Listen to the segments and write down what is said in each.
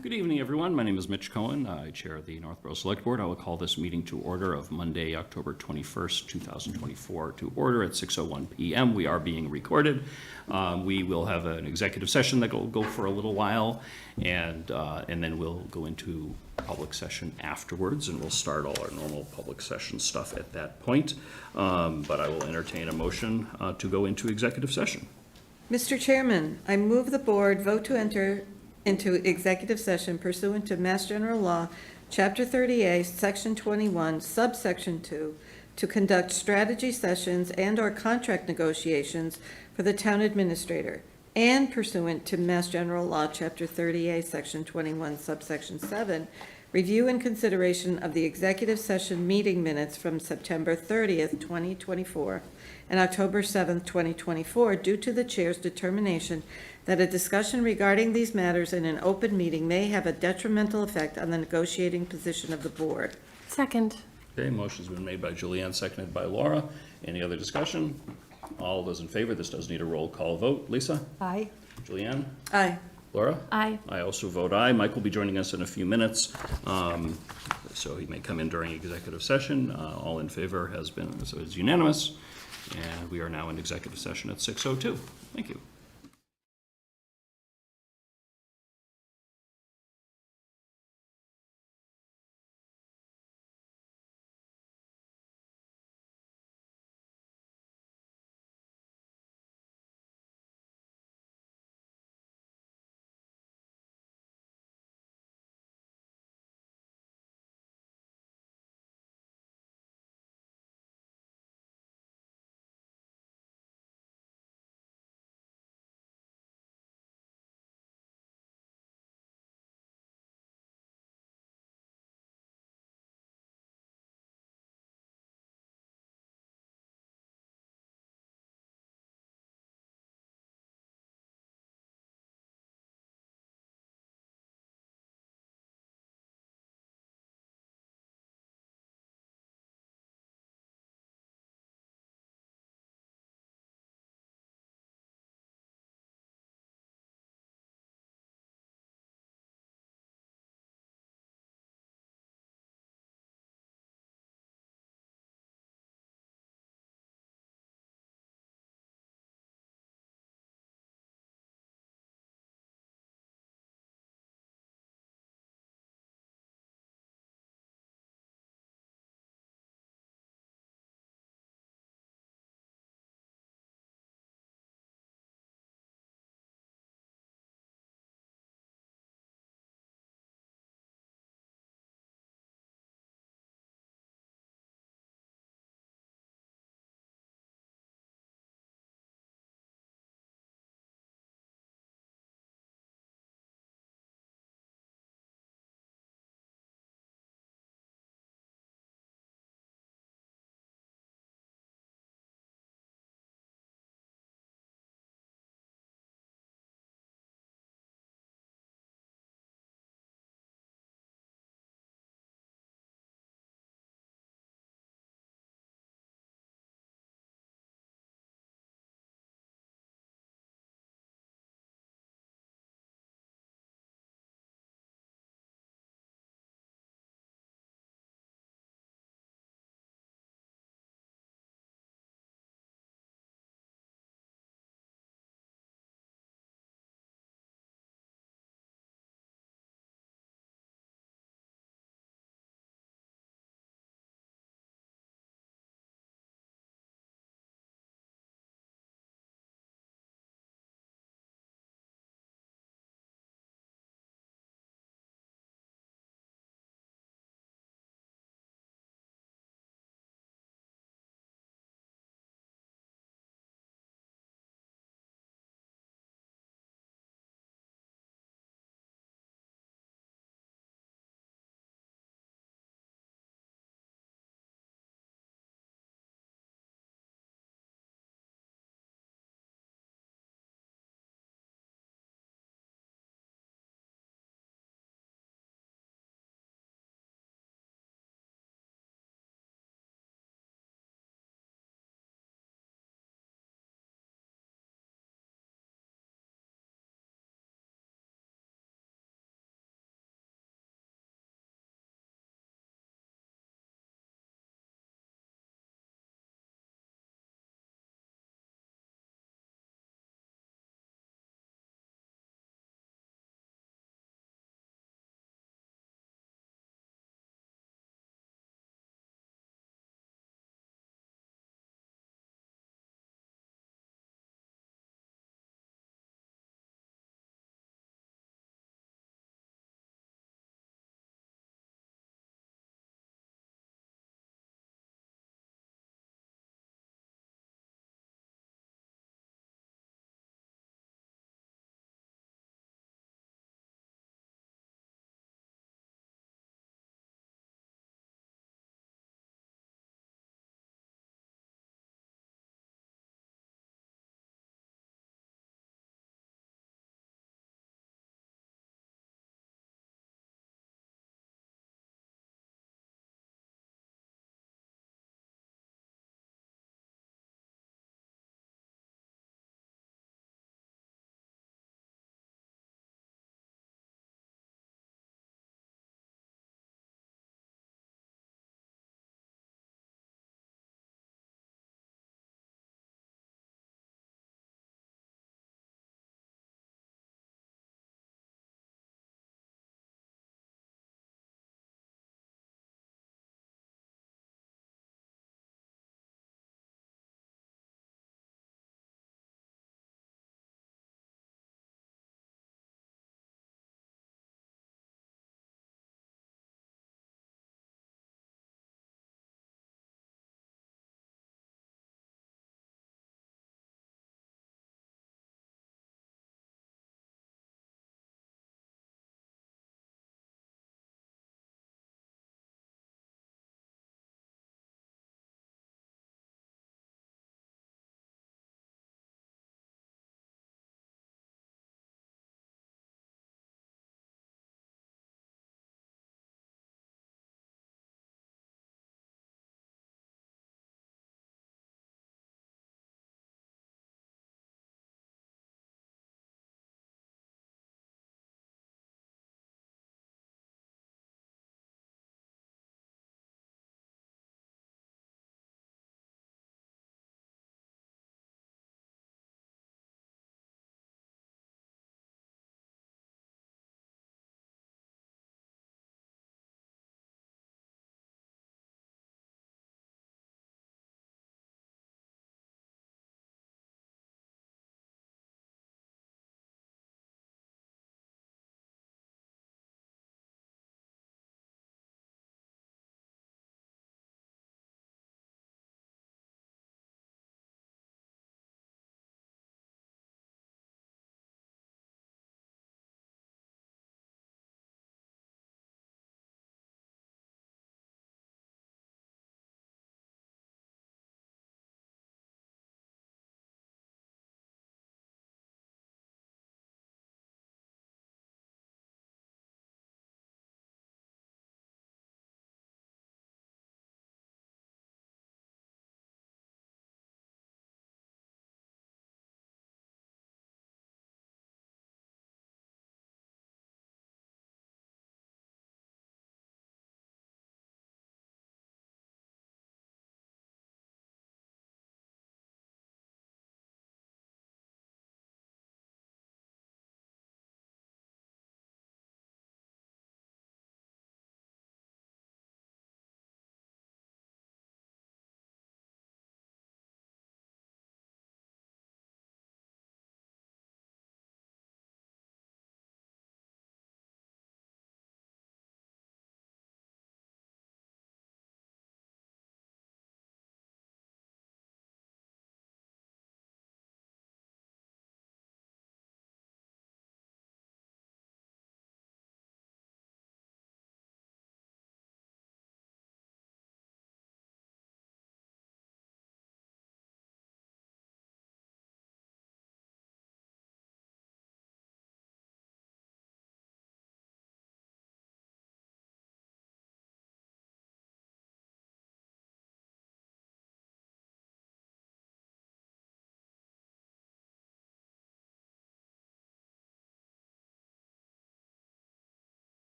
Good evening, everyone. My name is Mitch Cohen. I chair the Northborough Select Board. I will call this meeting to order of Monday, October 21st, 2024, to order at 6:01 p.m. We are being recorded. We will have an executive session that will go for a little while, and then we'll go into public session afterwards, and we'll start all our normal public session stuff at that point. But I will entertain a motion to go into executive session. Mr. Chairman, I move the board vote to enter into executive session pursuant to Mass General Law, Chapter 30A, Section 21, Subsection 2, to conduct strategy sessions and/or contract negotiations for the town administrator, and pursuant to Mass General Law, Chapter 30A, Section 21, Subsection 7, review and consideration of the executive session meeting minutes from September 30th, 2024, and October 7th, 2024, due to the chair's determination that a discussion regarding these matters in an open meeting may have a detrimental effect on the negotiating position of the board. Second. Okay, motion's been made by Julianne, seconded by Laura. Any other discussion? All those in favor? This does need a roll call vote. Lisa? Aye. Julianne? Aye. Laura? Aye. I also vote aye. Mike will be joining us in a few minutes, so he may come in during executive session. All in favor has been, so it's unanimous, and we are now in executive session at 6:02. Thank you.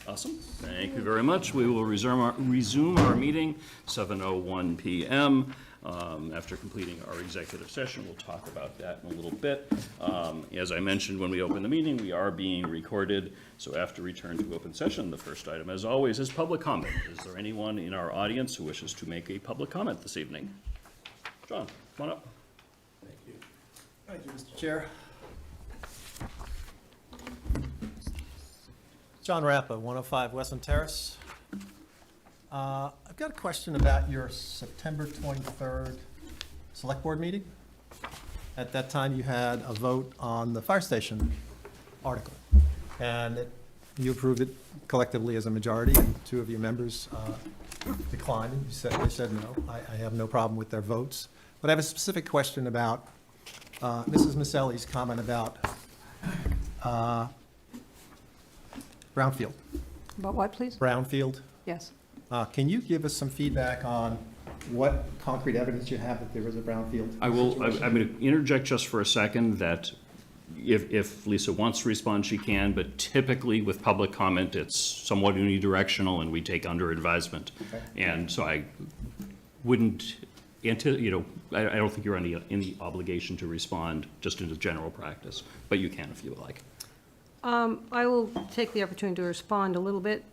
Awesome. Thank you very much. We will resume our meeting, 7:01 PM. After completing our executive session, we'll talk about that in a little bit. As I mentioned when we opened the meeting, we are being recorded, so after return to open session, the first item, as always, is public comment. Is there anyone in our audience who wishes to make a public comment this evening? John, come on up. Thank you, Mr. Chair. John Rappa, 105 Westland Terrace. I've got a question about your September 23rd Select Board meeting. At that time, you had a vote on the fire station article, and you approved it collectively as a majority, and two of your members declined, and they said no. I have no problem with their votes. But I have a specific question about Mrs. Maselli's comment about Brownfield. About what, please? Brownfield. Yes. Can you give us some feedback on what concrete evidence you have that there was a brownfield? I'm situation? going to interject just for a second that if Lisa wants to respond, she can, but typically with public comment, it's somewhat unidirectional and we take under advisement. Okay. And so I wouldn't, I don't think you're under any obligation to respond just in a general practice, but you can if you would like. I will take the opportunity to respond a little bit.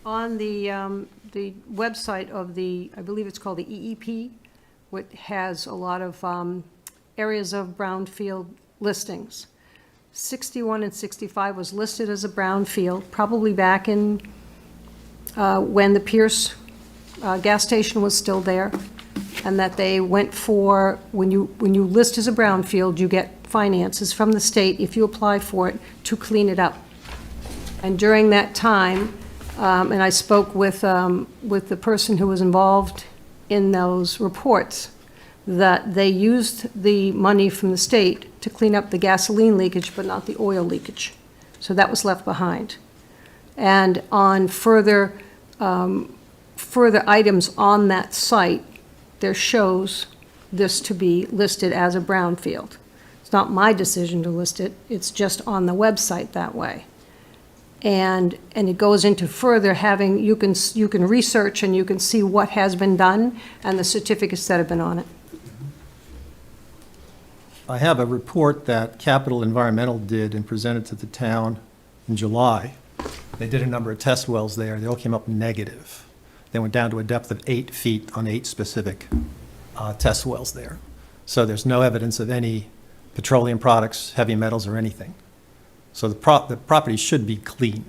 On the website of I believe it's called the EEP, which has a lot of areas of brownfield listings. 61 and 65 was listed as a brownfield, probably back in when the Pierce gas station was still there, and that they went for, when you list as a brownfield, you get finances from the state if you apply for it to clean it up. And during that time, and I spoke with the person who was involved in those reports, that they used the money from the state to clean up the gasoline leakage, but not the oil leakage. So that was left behind. And on further items on that site, there shows this to be listed as a brownfield. It's not my decision to list it, it's just on the website that way. And it goes into further having, you can research and you can see what has been done and the certificates that have been on it. I have a report that Capital Environmental did and presented to the town in July. They did a number of test wells there. They all came up negative. They went down to a depth of 8 feet on 8 specific test wells there. So there's no evidence of any petroleum products, heavy metals, or anything. So the property should be clean.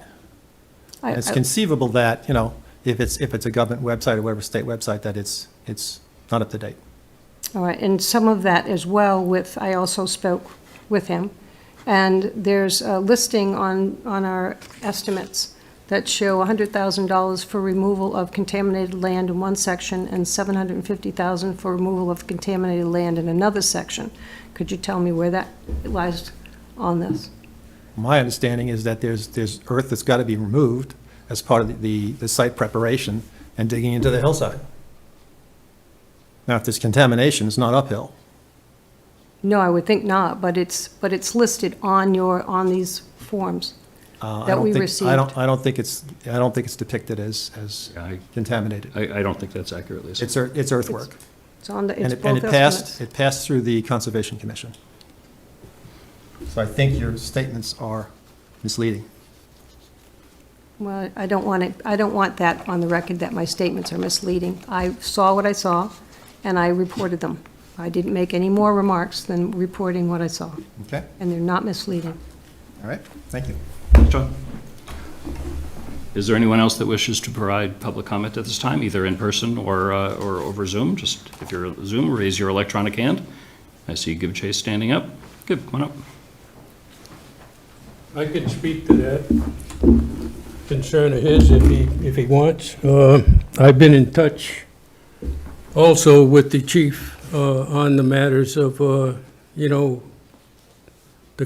And it's conceivable that, if it's a government website or whatever state website, that it's not up to date. All right, and some of that as well I also spoke with him, and there's a listing on our estimates that show $100,000 for removal of contaminated land in one section and $750,000 for removal of contaminated land in another section. Could you tell me where that lies on this? My understanding is that there's earth that's got to be removed as part of the site preparation and digging into the hillside. Now, if there's contamination, it's not uphill. No, I would think not, but it's listed on these forms that we received. I don't think it's depicted as contaminated. I don't think that's accurate, Lisa. It's earthwork. It's on the, And it's both it estimates. passed through the Conservation Commission. So I think your statements are misleading. Well, I don't want that on the record, that my statements are misleading. I saw what I saw, and I reported them. I didn't make any more remarks than reporting what I saw, Okay? and they're not misleading. All right, thank you. John? Is there anyone else that wishes to provide public comment at this time, either in person or over Zoom? Just, if you're on Zoom, raise your electronic hand. I see Give Chase standing up. Good, come on up. I can speak to that concern of his if he wants. I've been in touch also with the chief on the matters of, the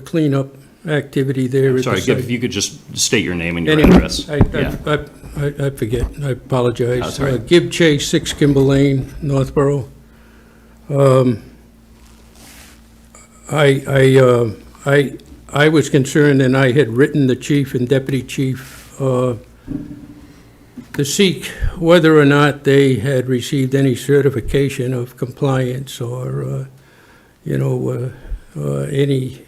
cleanup activity there at the Sorry, site. if you could just state your name and your Anyway, address. Yeah. I forget, I apologize. That's all right. Give Chase, 6 Kimball Lane, Northborough. I was concerned, and I had written the chief and deputy chief to seek whether or not they had received any certification of compliance or, any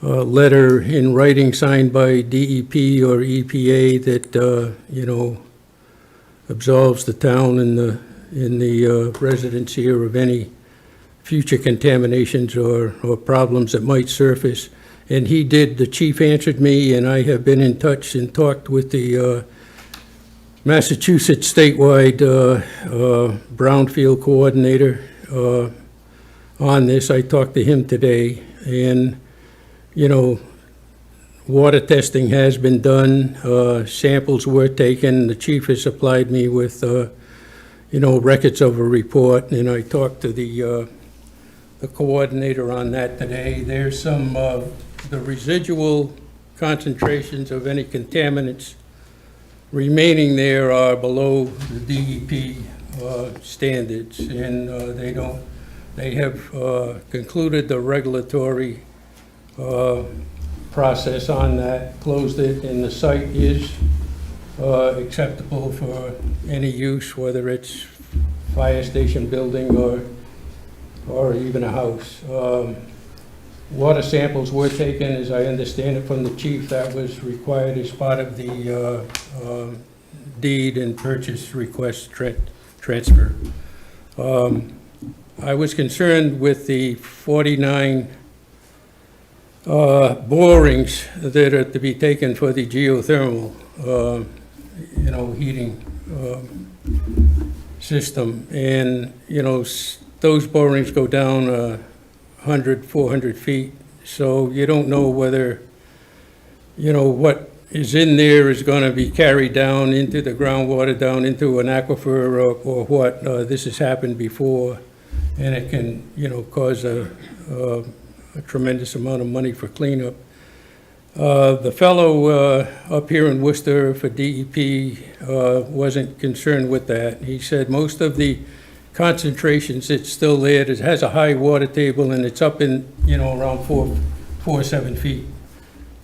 letter in writing signed by DEP or EPA that, absolves the town and the residents here of any future contaminations or problems that might surface. And the chief answered me, and I have been in touch and talked with the Massachusetts statewide brownfield coordinator on this. I talked to him today, and, water testing has been done, samples were taken. The chief has supplied me with, records of a report, and I talked to the coordinator on that today. There's some, the residual concentrations of any contaminants remaining there are below the DEP standards, and they have concluded the regulatory process on that, closed it, and the site is acceptable for any use, whether it's fire station building or even a house. Water samples were taken, as I understand it from the chief. That was required as part of the deed and purchase request transfer. I was concerned with the 49 borings that are to be taken for the geothermal, heating system. And, those borings go down 100, 400 feet. So you don't know whether, what is in there is going to be carried down into the groundwater, down into an aquifer or what. This has happened before, and it can, cause a tremendous amount of money for cleanup. The fellow up here in Worcester for DEP wasn't concerned with that. He said most of the concentrations, it's still there. It has a high water table, and it's up in, around 4 or 7 feet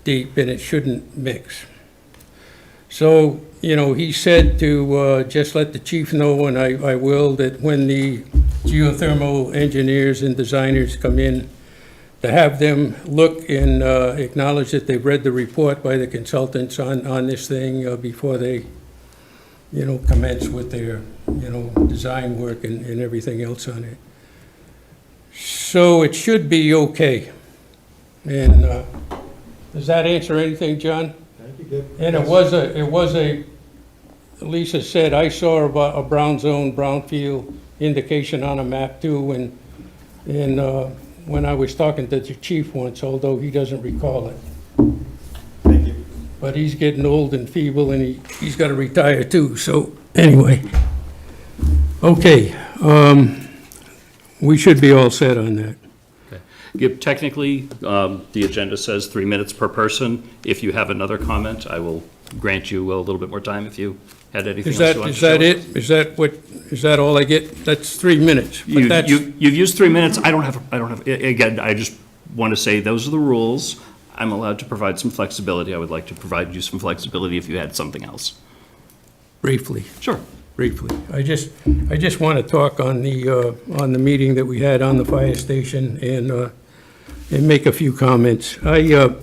deep, and it shouldn't mix. So, he said to just let the chief know, and I will, that when the geothermal engineers and designers come in, to have them look and acknowledge that they've read the report by the consultants on this thing before they, commence with their, design work and everything else on it. So it should be okay. And does that answer anything, John? And it was a, Lisa said, I saw a brown zone, brownfield indication on a map too, and when I was talking to the chief once, although he doesn't recall it. Thank you. But he's getting old and feeble, and he's got to retire too, so anyway. Okay, we should be all set on that. Technically, the agenda says 3 minutes per person. If you have another comment, I will grant you a little bit more time if you had anything else you wanted to share. Is that all I get? That's 3 minutes. But You've used 3 minutes. I don't have, again, I just want to say those are the rules. I'm allowed to provide some flexibility. I would like to provide you some flexibility if you had something else. briefly. Sure. Briefly. I just want to talk on the meeting that we had on the fire station and make a few comments. And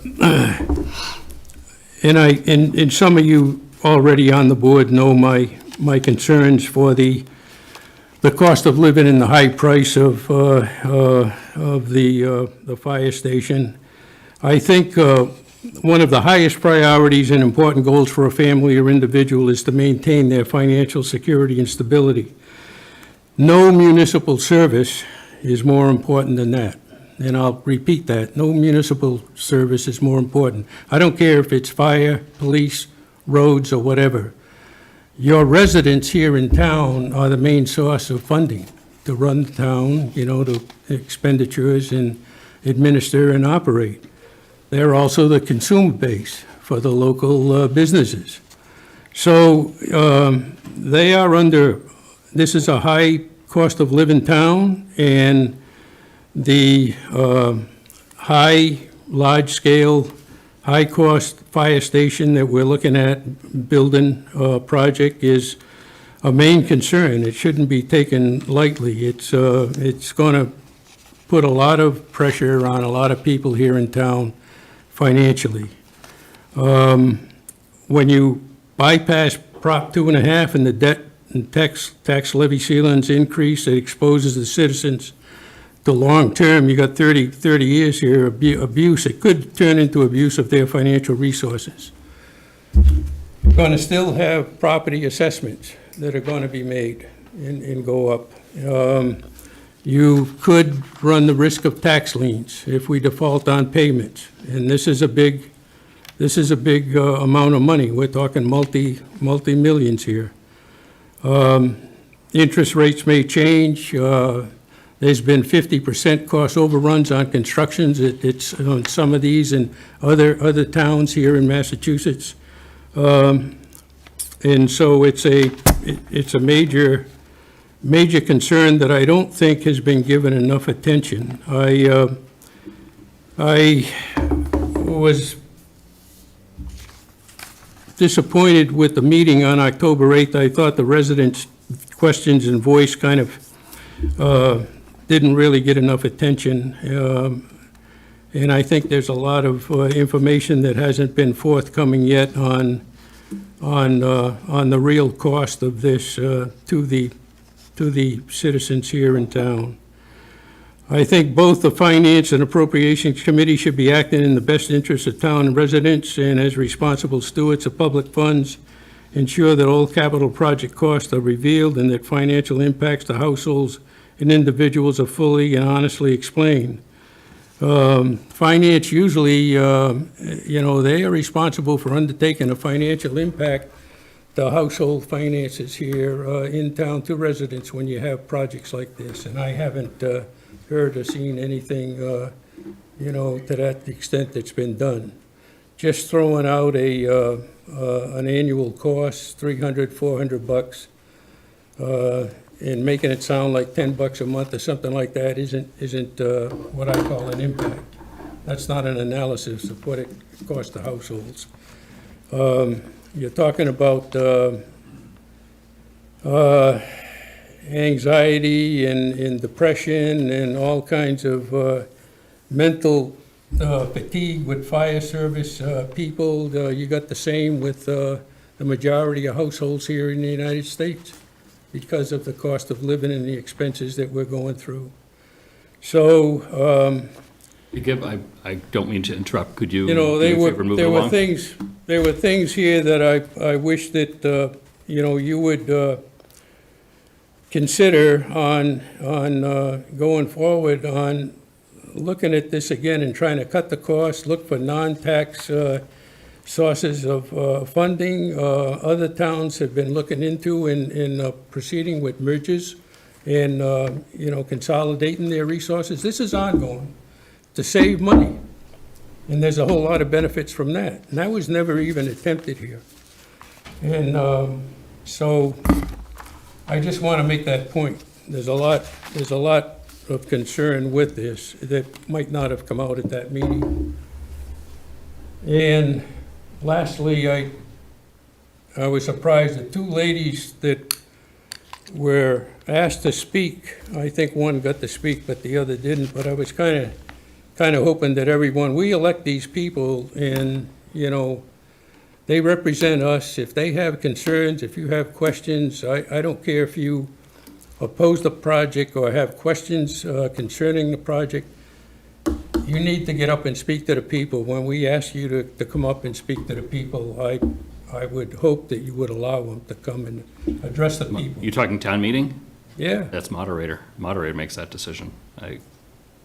some of you already on the board know my concerns for the cost of living and the high price of the fire station. I think one of the highest priorities and important goals for a family or individual is to maintain their financial security and stability. No municipal service is more important than that. And I'll repeat that. No municipal service is more important. I don't care if it's fire, police, roads, or whatever. Your residents here in town are the main source of funding to run the town, to expenditures and administer and operate. They're also the consumer base for the local businesses. So they are this is a high cost of living town, and the large-scale high-cost fire station that we're looking at building, project is a main concern. It shouldn't be taken lightly. It's going to put a lot of pressure on a lot of people here in town financially. When you bypass Prop 2.5 and the debt and tax levy ceilings increase, it exposes the citizens to long-term, you got 30 years here, abuse. It could turn into abuse of their financial resources. You're going to still have property assessments that are going to be made and go up. You could run the risk of tax liens if we default on payments. And this is a big amount of money. We're talking multi-millions here. Interest rates may change. There's been 50% cost overruns on constructions. It's on some of these and other towns here in Massachusetts. And so it's a major concern that I don't think has been given enough attention. I was disappointed with the meeting on October 8th. I thought the residents' questions and voice kind of didn't really get enough attention. And I think there's a lot of information that hasn't been forthcoming yet on the real cost of this to the citizens here in town. I think both the Finance and Appropriations Committee should be acting in the best interest of town residents and as responsible stewards of public funds, ensure that all capital project costs are revealed and that financial impacts to households and individuals are fully and honestly explained. Finance usually, they are responsible for undertaking a financial impact to household finances here in town to residents when you have projects like this. And I haven't heard or seen anything, to that extent that's been done. Just throwing out an annual cost, $300, $400, and making it sound like $10 a month or something like that isn't what I call an impact. That's not an analysis of what it costs the households. You're talking about anxiety and depression and all kinds of mental fatigue with fire service people. You got the same with the majority of households here in the United States because of the cost of living and the expenses that we're going through. So, I don't mean to interrupt. Could you you know, do me a favor and move it along? there were things here that I wish that, you would consider on going forward on looking at this again and trying to cut the costs, look for non-tax sources of funding. Other towns have been looking into in proceeding with mergers and, consolidating their resources. This is ongoing to save money. And there's a whole lot of benefits from that. And that was never even attempted here. And so I just want to make that point. There's a lot of concern with this that might not have come out at that meeting. And lastly, I was surprised that two ladies that were asked to speak, I think one got to speak, but the other didn't, but I was kind of hoping that we elect these people and, they represent us. If they have concerns, if you have questions, I don't care if you oppose the project or have questions concerning the project, you need to get up and speak to the people. When we ask you to come up and speak to the people, I would hope that you would allow them to come and address the people. You talking town meeting? Yeah. That's moderator. Moderator makes that decision.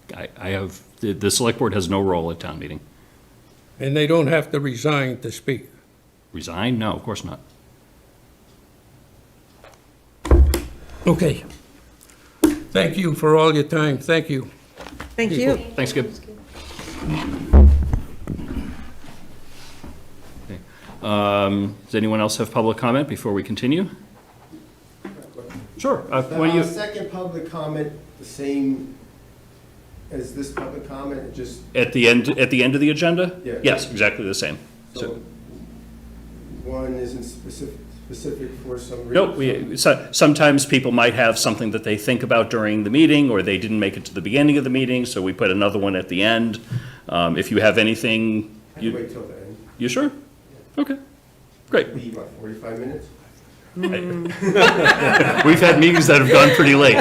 The select board has no role at town meeting. And they don't have to resign to speak. Resign? No, of course not. Okay. Thank you for all your time. Thank you. Thank you. Thanks, Gib. Okay. Does anyone else have public comment before we continue? Sure. Why don't you? Second public comment, the same Is this public comment just, At the end of the agenda? Yeah. Yes, exactly the same. so one isn't specific for some reason? Nope, sometimes people might have something that they think about during the meeting, or they didn't make it to the beginning of the meeting, so we put another one at the end. If you have anything, I can wait till the end. you sure? Okay, great. Be, what, 45 minutes? We've had meetings that have gone pretty late.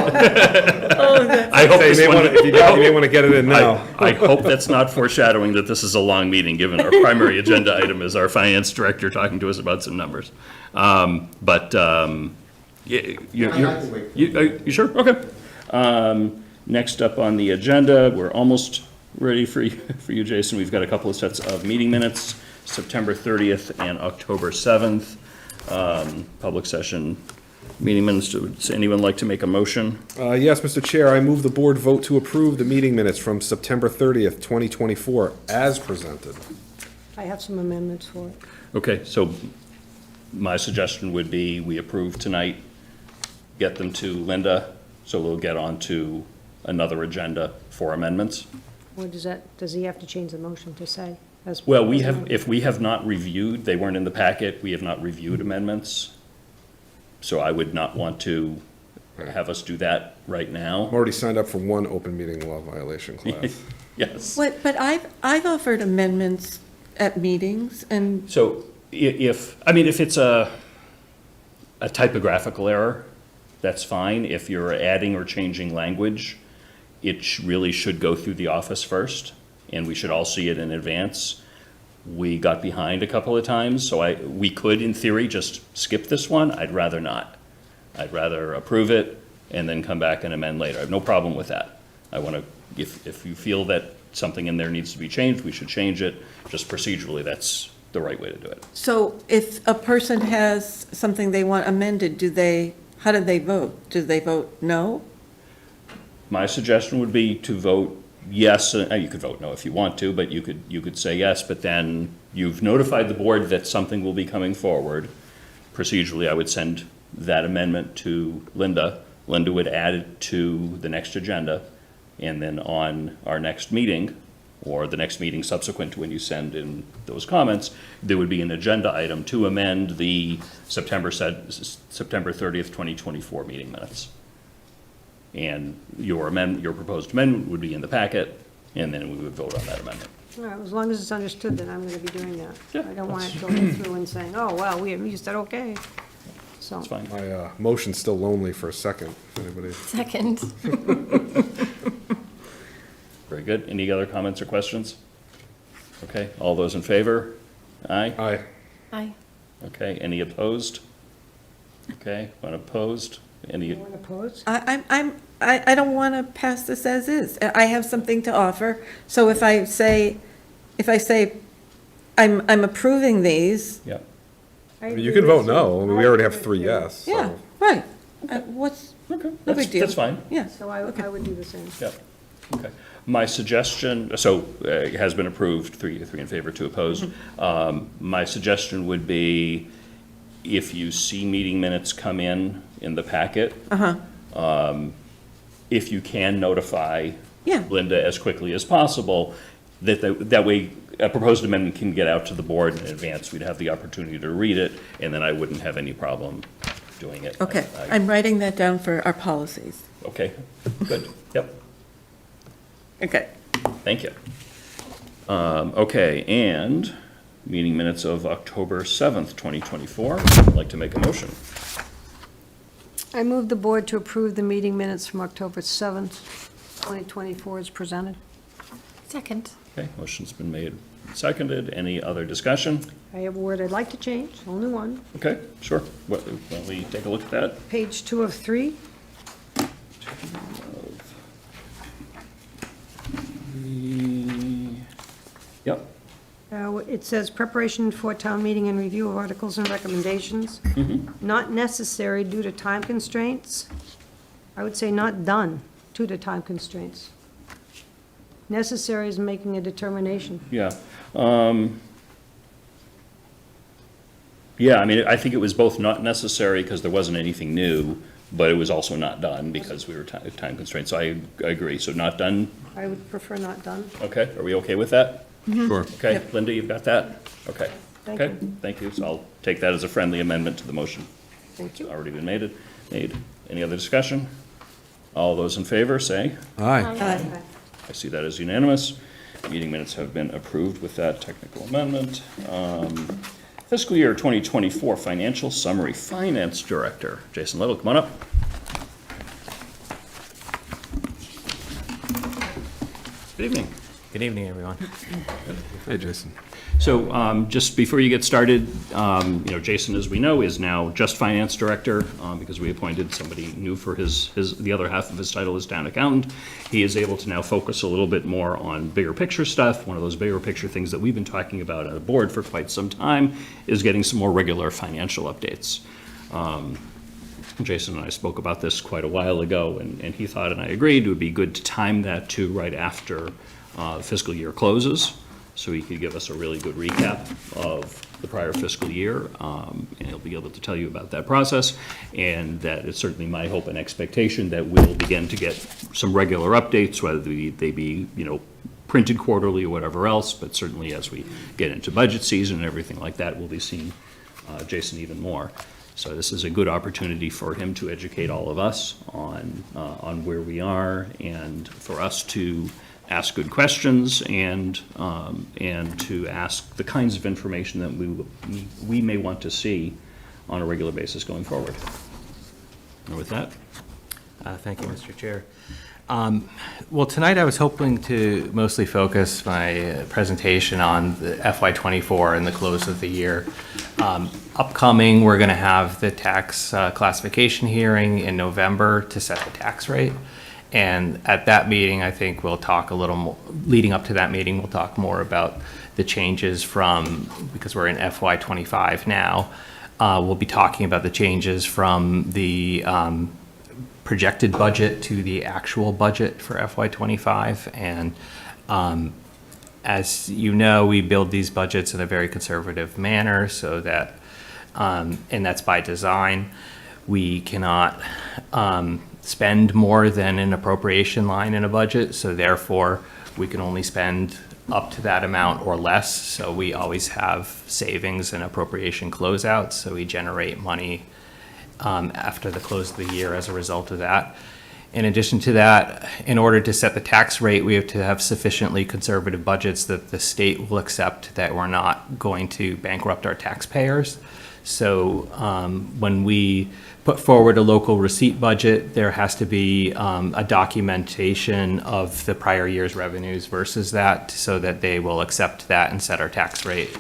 Oh, I hope this one, If you got, you may want to get it in now. I hope that's not foreshadowing that this is a long meeting, given our primary agenda item is our finance director talking to us about some numbers. You can wait. you sure? Okay. Next up on the agenda, we're almost ready for you, Jason. We've got a couple of sets of meeting minutes, September 30th and October 7th. Public session meeting minutes. Does anyone like to make a motion? Yes, Mr. Chair, I move the board vote to approve the meeting minutes from September 30th, 2024, as presented. I have some amendments for it. Okay, so my suggestion would be we approve tonight, get them to Linda, so we'll get on to another agenda for amendments. Or does he have to change the motion to say? Well, if we have not reviewed, they weren't in the packet, we have not reviewed amendments. So I would not want to have us do that right I'm now. already signed up for one open meeting law violation class. Yes. But I've offered amendments at meetings, and So if it's a typographical error, that's fine. If you're adding or changing language, it really should go through the office first, and we should all see it in advance. We got behind a couple of times, so we could, in theory, just skip this one. I'd rather not. I'd rather approve it and then come back and amend later. I have no problem with that. I want to, if you feel that something in there needs to be changed, we should change it. Just procedurally, that's the right way to do it. so if a person has something they want amended, how do they vote? Do they vote no? My suggestion would be to vote yes, you could vote no if you want to, but you could say yes, but then you've notified the board that something will be coming forward. Procedurally, I would send that amendment to Linda. Linda would add it to the next agenda, and then on our next meeting, or the next meeting subsequent to when you send in those comments, there would be an agenda item to amend the September 30th, 2024 meeting minutes. And your proposed amendment would be in the packet, and then we would vote on that amendment. All right, as long as it's understood that I'm going to be doing that. Yeah, I don't want it going through and saying, oh, well, you said okay. So, That's fine. My motion's still lonely for a second, if anybody. Second. Very good. Any other comments or questions? Okay, all those in favor? Aye? Aye. Aye. Okay, any opposed? Okay, one opposed? Any, anyone opposed? I don't want to pass this as is. I have something to offer, so if I say I'm approving these, yeah, You can vote no, I mean, we already have 3 yes. so- yeah, right. What's, okay, No big deal. that's fine. yeah. So I would do the same. Yeah, okay. My suggestion, so it has been approved, three in favor, 2 opposed. My suggestion would be, if you see meeting minutes come in the packet, if you can notify Yeah. Linda as quickly as possible, that way a proposed amendment can get out to the board in advance. We'd have the opportunity to read it, and then I wouldn't have any problem doing it. Okay, I'm writing that down for our policies. Okay, good, yep. Okay. Thank you. Okay, and meeting minutes of October 7th, 2024. I'd like to make a motion. I move the board to approve the meeting minutes from October 7th, 2024 as presented. Second. Okay, motion's been made and seconded. Any other discussion? I have a word I'd like to change, only one. Okay, sure. Why don't we take a look at that? Page 2 of 3. Yep, It says preparation for town meeting and review of articles and recommendations. Not necessary due to time constraints. I would say not done due to time constraints. Necessary is making a determination. yeah. Yeah, I mean, I think it was both not necessary because there wasn't anything new, but it was also not done because we were time constrained. So I agree. So not done, I would prefer not done. okay? Are we okay with that? Sure. Okay, Yep. Linda, you've got that? Okay. Thank Okay, you. thank you. So I'll take that as a friendly amendment to the motion. Thank you. Already been made. Any other discussion? All those in favor, say. Aye. Aye. I see that as unanimous. Meeting minutes have been approved with that technical amendment. Fiscal year 2024 financial summary, Finance Director, Jason Little, come on up. Good evening. Good evening, everyone. Hey, Jason. So just before you get started, Jason, as we know, is now just Finance Director because we appointed somebody new for the other half of his title as Town Accountant. He is able to now focus a little bit more on bigger picture stuff. One of those bigger picture things that we've been talking about on the board for quite some time is getting some more regular financial updates. Jason and I spoke about this quite a while ago, and he thought, and I agreed, it would be good to time that to right after fiscal year closes, so he could give us a really good recap of the prior fiscal year, and he'll be able to tell you about that process, and that it's certainly my hope and expectation that we'll begin to get some regular updates, whether they be, printed quarterly or whatever else, but certainly as we get into budget season and everything like that, we'll be seeing Jason even more. So this is a good opportunity for him to educate all of us on where we are, and for us to ask good questions and to ask the kinds of information that we may want to see on a regular basis going forward. And with that, Thank you, Mr. Chair. Well, tonight I was hoping to mostly focus my presentation on the FY24 and the close of the year. Upcoming, we're going to have the tax classification hearing in November to set the tax rate. And at that meeting, I think we'll talk a little more, leading up to that meeting, we'll talk more about the changes from, because we're in FY25 now, we'll be talking about the changes from the projected budget to the actual budget for FY25. And as you know, we build these budgets in a very conservative manner so that, and that's by design, we cannot spend more than an appropriation line in a budget, so therefore we can only spend up to that amount or less. So we always have savings and appropriation closeouts, so we generate money after the close of the year as a result of that. In addition to that, in order to set the tax rate, we have to have sufficiently conservative budgets that the state will accept that we're not going to bankrupt our taxpayers. So when we put forward a local receipt budget, there has to be a documentation of the prior year's revenues versus that, so that they will accept that and set our tax rate.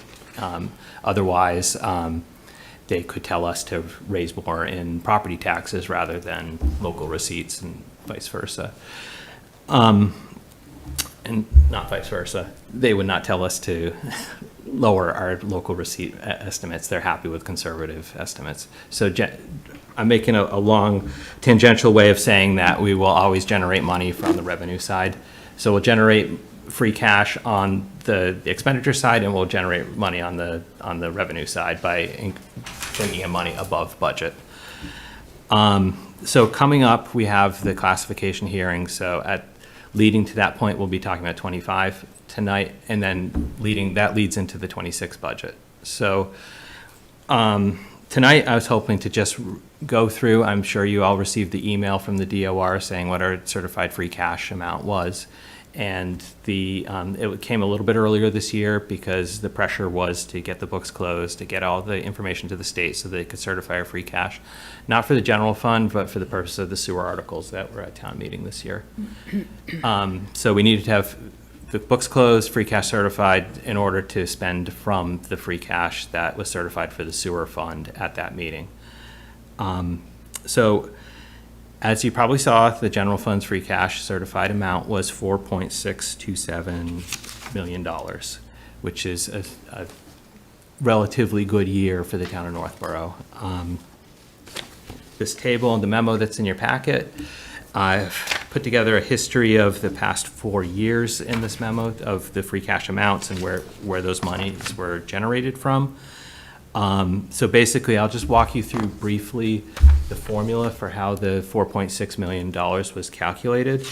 Otherwise, they could tell us to raise more in property taxes rather than local receipts, and vice versa. And not vice versa. They would not tell us to lower our local receipt estimates. They're happy with conservative estimates. So I'm making a long tangential way of saying that we will always generate money from the revenue side. So we'll generate free cash on the expenditure side, and we'll generate money on the revenue side by bringing in money above budget. So coming up, we have the classification hearing. So leading to that point, we'll be talking about 25 tonight, and then that leads into the 26 budget. So tonight, I was hoping to just go through. I'm sure you all received the email from the DOR saying what our certified free cash amount was. And it came a little bit earlier this year because the pressure was to get the books closed, to get all the information to the state so they could certify our free cash, not for the general fund, but for the purpose of the sewer articles that were at town meeting this year. So we needed to have the books closed, free cash certified, in order to spend from the free cash that was certified for the sewer fund at that meeting. So as you probably saw, the general fund's free cash certified amount was $4.627 million, which is a relatively good year for the town of Northborough. This table and the memo that's in your packet, I've put together a history of the past 4 years in this memo of the free cash amounts and where those monies were generated from. So basically, I'll just walk you through briefly the formula for how the $4.6 million was calculated.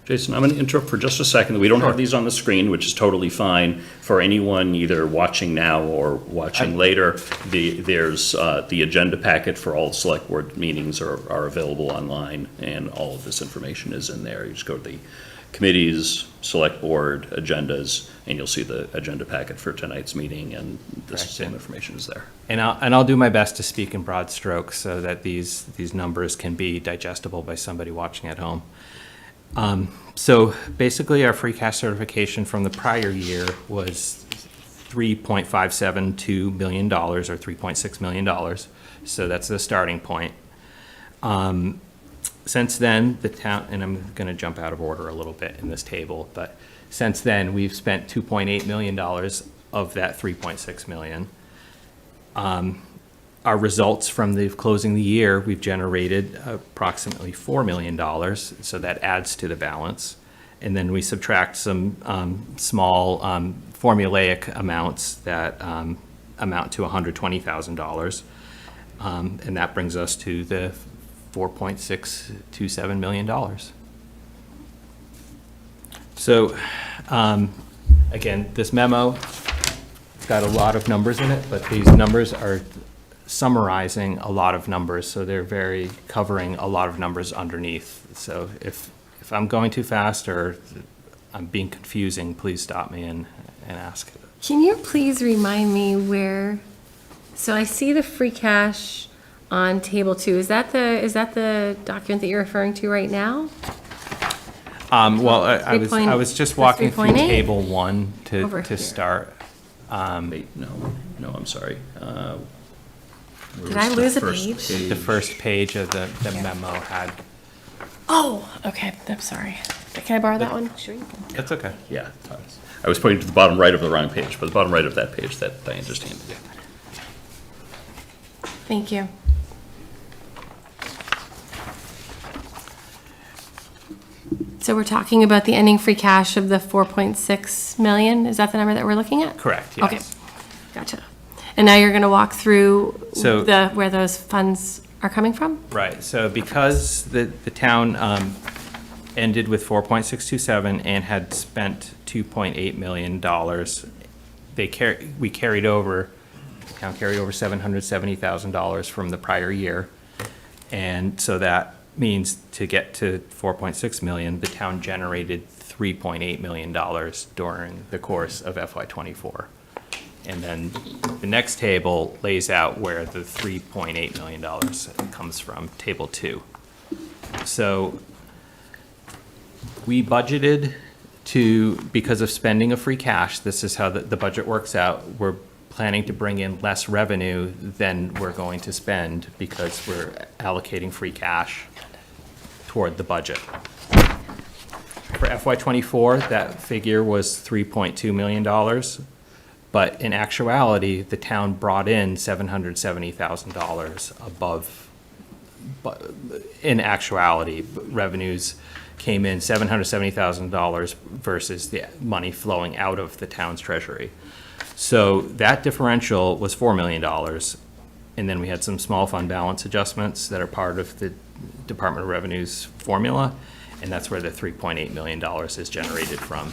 Jason, I'm going to interrupt for just a second. We don't have these on the screen, which is totally fine. For anyone either watching now or watching later, there's the agenda packet for all select board meetings are available online, and all of this information is in there. You just go to the committees, select board, agendas, and you'll see the agenda packet for tonight's meeting, and this same information is there. And I'll do my best to speak in broad strokes so that these numbers can be digestible by somebody watching at home. So basically, our free cash certification from the prior year was $3.572 million, or $3.6 million. So that's the starting point. Since then, the town, and I'm going to jump out of order a little bit in this table, but since then, we've spent $2.8 million of that $3.6 million. Our results from the closing the year, we've generated approximately $4 million, so that adds to the balance. And then we subtract some small formulaic amounts that amount to $120,000. And that brings us to the $4.627 million. So, again, this memo got a lot of numbers in it, but these numbers are summarizing a lot of numbers, so they're very covering a lot of numbers underneath. So if I'm going too fast or I'm being confusing, please stop me and ask. Can you please remind me where, so I see the free cash on table 2. Is that the document that you're referring to right now? Well, I was just walking through 3.8? table 1 Over to here. start. Wait, no, I'm sorry. Where Did was I the lose a first page? The first page of the memo had, Oh, okay, I'm sorry. Can I borrow that one? Sure you can. that's okay. Yeah, I was pointing to the bottom right of the wrong page, but the bottom right of that page that Diane just handed you. Thank you. So we're talking about the ending free cash of the 4.6 million? Is that the number that we're looking at? Correct, Okay, yes. gotcha. And now you're going to walk through So- where those funds are coming from? Right, so because the town ended with 4.627 and had spent $2.8 million, we carried over, the town carried over $770,000 from the prior year. And so that means to get to 4.6 million, the town generated $3.8 million during the course of FY '24. And then the next table lays out where the $3.8 million comes from, table 2. So we budgeted to, because of spending of free cash, this is how the budget works out. We're planning to bring in less revenue than we're going to spend because we're allocating free cash toward the budget. For FY '24, that figure was $3.2 million. But in actuality, the town brought in $770,000 above, but in actuality, revenues came in $770,000 versus the money flowing out of the town's treasury. So that differential was $4 million. And then we had some small fund balance adjustments that are part of the Department of Revenue's formula, and that's where the $3.8 million is generated from.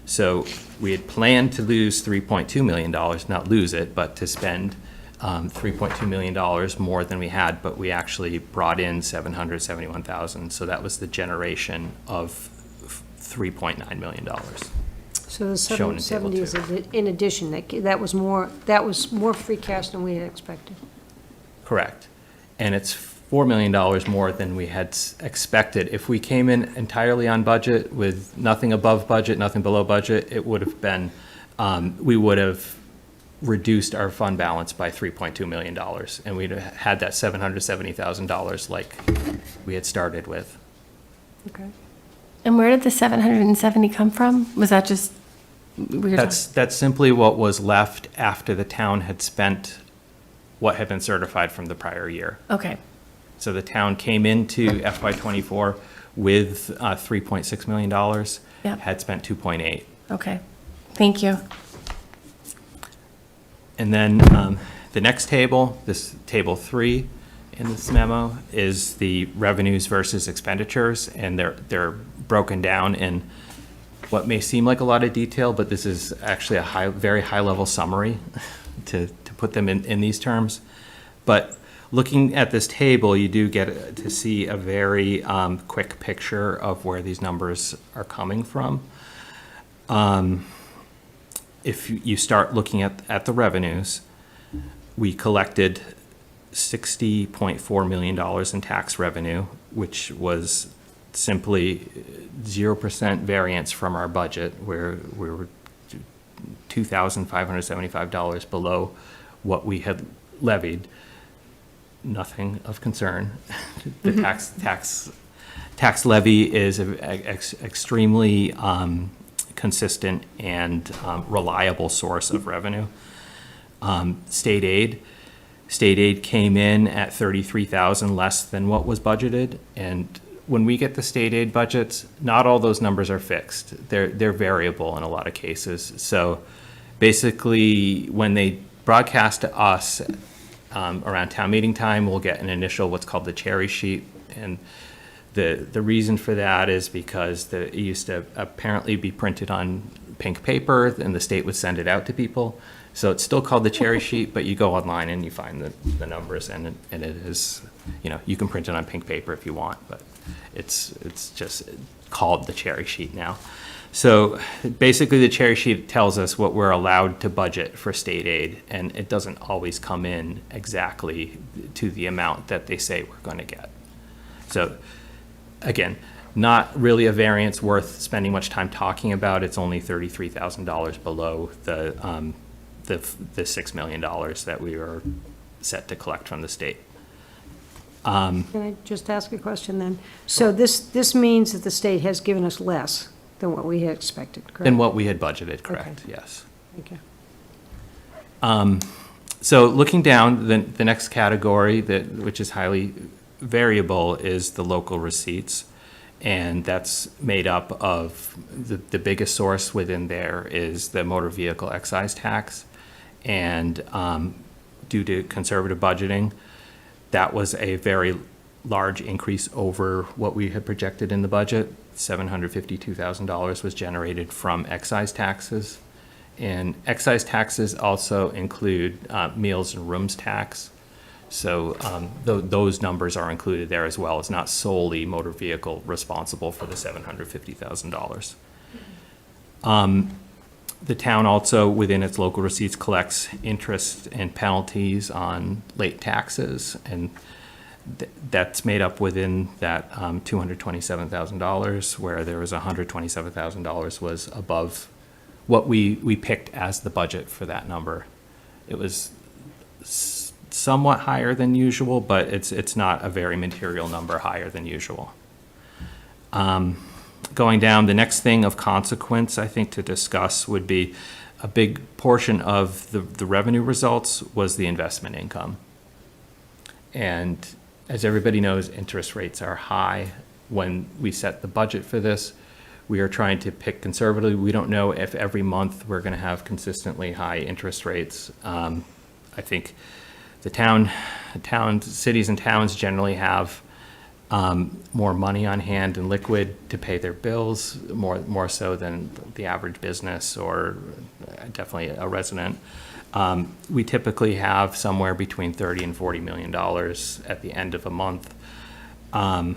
So we had planned to lose $3.2 million, not lose it, but to spend $3.2 million more than we had, but we actually brought in $771,000. So that was the generation of $3.9 million. So the Shown in table 770 is in addition, that was more free cash than we had expected. Correct. And it's $4 million more than we had expected. If we came in entirely on budget with nothing above budget, nothing below budget, it would have been, we would have reduced our fund balance by $3.2 million. And we'd have had that $770,000 like we had started with. Okay. And where did the 770 come from? Was that just? That's simply what was left after the town had spent what had been certified from the prior year. Okay, So the town came into FY '24 with $3.6 million, Yep. had spent 2.8. okay. Thank you. And then the next table, this table 3, in this memo is the revenues versus expenditures, and they're broken down in what may seem like a lot of detail, but this is actually a very high-level summary to put them in these terms. But looking at this table, you do get to see a very quick picture of where these numbers are coming from. If you start looking at the revenues, we collected $60.4 million in tax revenue, which was simply 0% variance from our budget, where we were $2,575 below what we had levied. Nothing of concern. The tax levy is an extremely consistent and reliable source of revenue. State aid came in at $33,000 less than what was budgeted, and when we get the state aid budgets, not all those numbers are fixed. They're variable in a lot of cases. So basically, when they broadcast to us around town meeting time, we'll get an initial what's called the cherry sheet, and the reason for that is because it used to apparently be printed on pink paper, and the state would send it out to people. So it's still called the cherry sheet, but you go online and you find the numbers, and it is, you can print it on pink paper if you want, but it's just called the cherry sheet now. So basically, the cherry sheet tells us what we're allowed to budget for state aid, and it doesn't always come in exactly to the amount that they say we're going to get. So again, not really a variance worth spending much time talking about. It's only $33,000 below the $6 million that we were set to collect from the state. Can I just ask a question then? So this means that the state has given us less than what we had expected, correct? Than what we had budgeted, correct, Okay. yes. Thank you. So looking down, the next category, which is highly variable, is the local receipts. And that's made up of, the biggest source within there is the motor vehicle excise tax. And due to conservative budgeting, that was a very large increase over what we had projected in the budget. $752,000 was generated from excise taxes. And excise taxes also include meals and rooms tax. So those numbers are included there as well. It's not solely motor vehicle responsible for the $750,000. The town also, within its local receipts, collects interest and penalties on late taxes, and that's made up within that $227,000, where there was $127,000 was above what we picked as the budget for that number. It was somewhat higher than usual, but it's not a very material number higher than usual. Going down, the next thing of consequence, I think, to discuss would be a big portion of the revenue results was the investment income. And as everybody knows, interest rates are high. When we set the budget for this, we are trying to pick conservatively. We don't know if every month we're going to have consistently high interest rates. I think cities and towns generally have more money on hand and liquid to pay their bills, more so than the average business or definitely a resident. We typically have somewhere between $30 and $40 million at the end of a month. And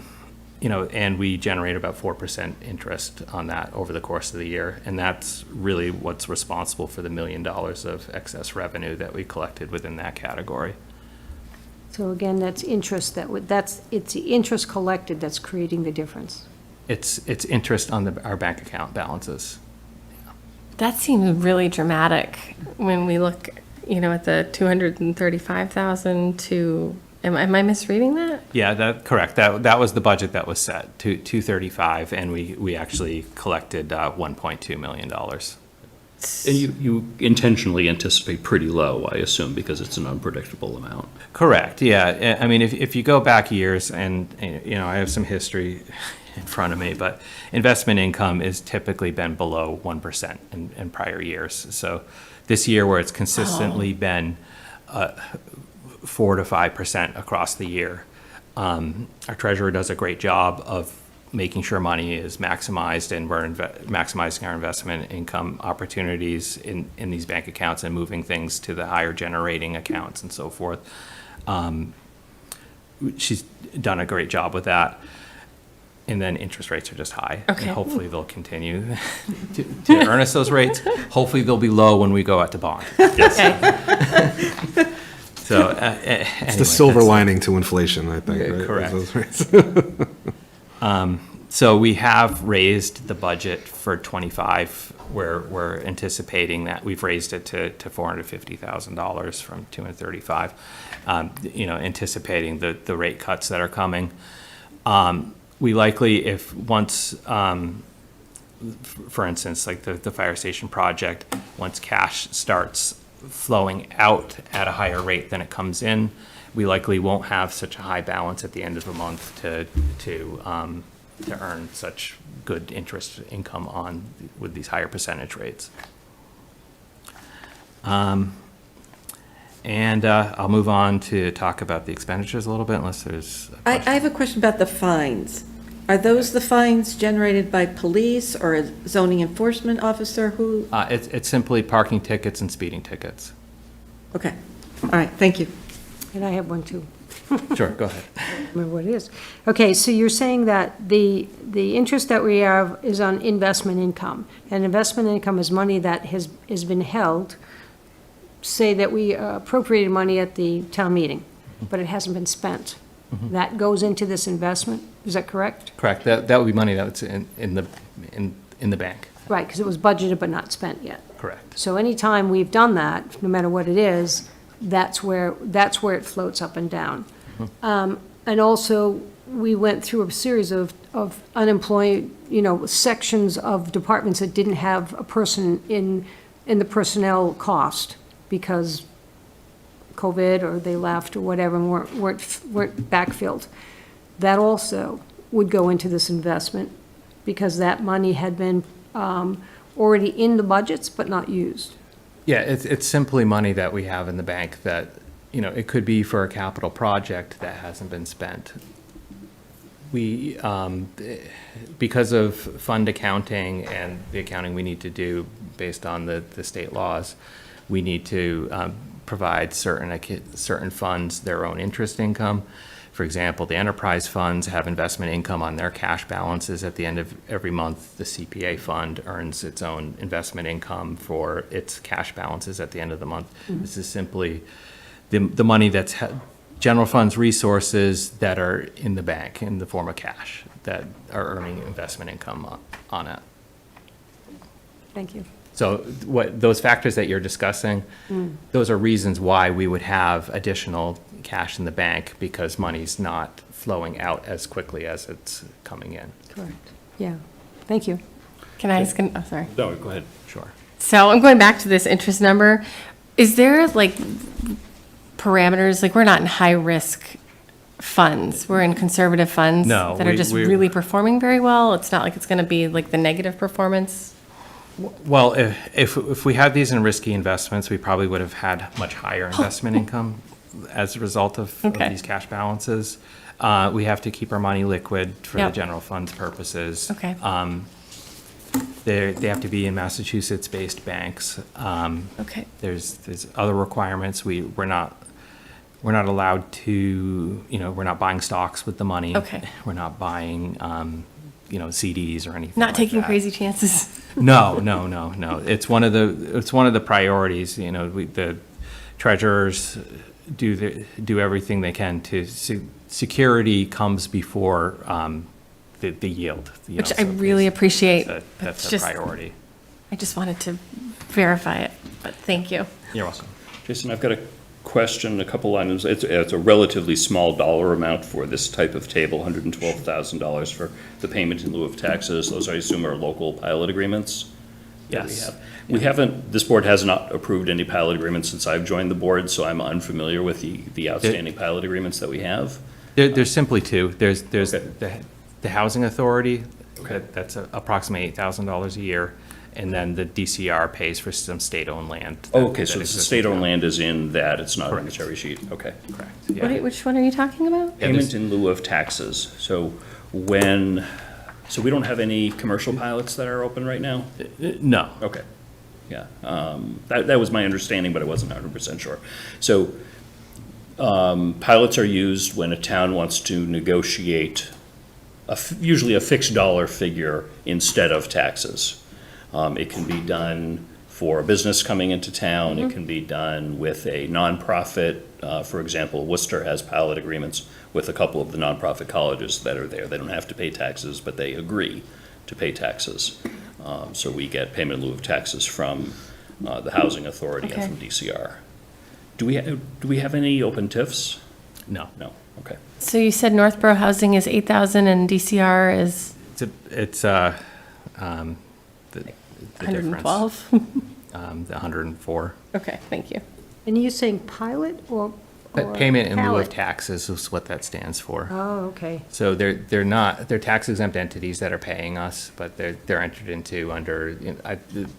we generate about 4% interest on that over the course of the year. And that's really what's responsible for the $1 million of excess revenue that we collected within that category. So again, that's interest, it's the interest collected that's creating the difference. It's interest on our bank account balances. That seemed really dramatic when we look, at the 235,000 to, am I misreading that? Yeah, correct. That was the budget that was set, 235, and we actually collected $1.2 million. And you intentionally anticipate pretty low, I assume, because it's an unpredictable amount. Correct, yeah. I mean, if you go back years, and, I have some history in front of me, but investment income has typically been below 1% in prior years. So this year, where it's consistently been 4 to 5% across the year. Our treasurer does a great job of making sure money is maximized, and we're maximizing our investment income opportunities in these bank accounts and moving things to the higher generating accounts and so forth. She's done a great job with that. And then interest rates are just high. Okay. And hopefully they'll continue to earn us those rates. Hopefully they'll be low when we go out to bond. Okay. So, It's the silver lining to inflation, I think, right? Correct. Those rates. So we have raised the budget for '25. We're anticipating that we've raised it to $450,000 from $235. Anticipating the rate cuts that are coming. We likely, if once, for instance, like the fire station project, once cash starts flowing out at a higher rate than it comes in, we likely won't have such a high balance at the end of the month to earn such good interest income on with these higher percentage rates. And I'll move on to talk about the expenditures a little bit, unless there's a I have a question about the fines. Are those the fines generated by police or a zoning enforcement officer? Who? It's simply parking tickets and speeding tickets. Okay, all right, thank you. And I have one too. Sure, go ahead. Remember what it is. Okay, so you're saying that the interest that we have is on investment income. And investment income is money that has been held. Say that we appropriated money at the town meeting, but it hasn't been spent. That goes into this investment, is that correct? Correct. That would be money that's in the bank. Right, because it was budgeted but not spent yet. Correct. So anytime we've done that, no matter what it is, that's where it floats up and down. And also, we went through a series of unemployed, sections of departments that didn't have a person in the personnel cost because COVID or they left or whatever and weren't backfilled. That also would go into this investment because that money had been already in the budgets but not used. Yeah, it's simply money that we have in the bank that, it could be for a capital project that hasn't been spent. We, because of fund accounting and the accounting we need to do based on the state laws, we need to provide certain funds their own interest income. For example, the enterprise funds have investment income on their cash balances at the end of every month. The CPA fund earns its own investment income for its cash balances at the end of the month. This is simply the money that's general funds resources that are in the bank in the form of cash that are earning investment income on it. Thank you. So what those factors that you're discussing, those are reasons why we would have additional cash in the bank because money's not flowing out as quickly as it's coming in. Correct. Yeah. Thank you. Can I ask, sorry. No, go ahead. Sure. So I'm going back to this interest number. Is there parameters, we're not in high-risk funds, we're in conservative funds No, that are just we- really performing very well? It's not like it's going to be like the negative performance? Well, if we had these in risky investments, we probably would have had much higher investment income as a result of Okay. these cash balances. We have to keep our money liquid for the Yep. general funds purposes. Okay. They have to be in Massachusetts-based banks. Okay. There's other requirements. We're not allowed to, we're not buying stocks with the money. Okay. We're not buying, CDs or anything Not like taking that. crazy chances? No. It's one of the priorities, the treasurers do everything they can to, security comes before, the yield. Which I really appreciate. That's but a just- priority. I just wanted to verify it, but thank you. You're welcome. Jason, I've got a question, a couple items. It's a relatively small dollar amount for this type of table, $112,000 for the payment in lieu of taxes. Those, I assume, are local pilot agreements? that we Yes. have. We haven't, this board has not approved any pilot agreements since I've joined the board, so I'm unfamiliar with the outstanding pilot agreements that we have. There's simply two. There's Okay. the housing authority, that's approximately $8,000 a year, And then the DCR pays for some state-owned land. Okay, that so the exists in state-owned town. land is in that, it's not on the Correct. cherry sheet, okay. Correct, What yeah. which one are you talking about? Yeah, Payment this- in lieu of taxes, so so we don't have any commercial pilots that are open right now? No. Okay, yeah, that was my understanding, but I wasn't 100% sure. So, pilots are used when a town wants to negotiate usually a fixed dollar figure instead of taxes. It can be done for a business coming into town, it can be done with a nonprofit. For example, Worcester has pilot agreements with a couple of the nonprofit colleges that are there. They don't have to pay taxes, but they agree to pay taxes. So we get payment in lieu of taxes from the Housing Authority and Okay. from DCR. Do we have any open TIFs? No. No, okay. So you said Northborough Housing is 8,000 and DCR is It's the difference. 112? The 104. Okay, thank you. And you're saying pilot or But payment in lieu of pallet? taxes is what that stands for. Oh, okay. So they're tax exempt entities that are paying us, but they're entered into under,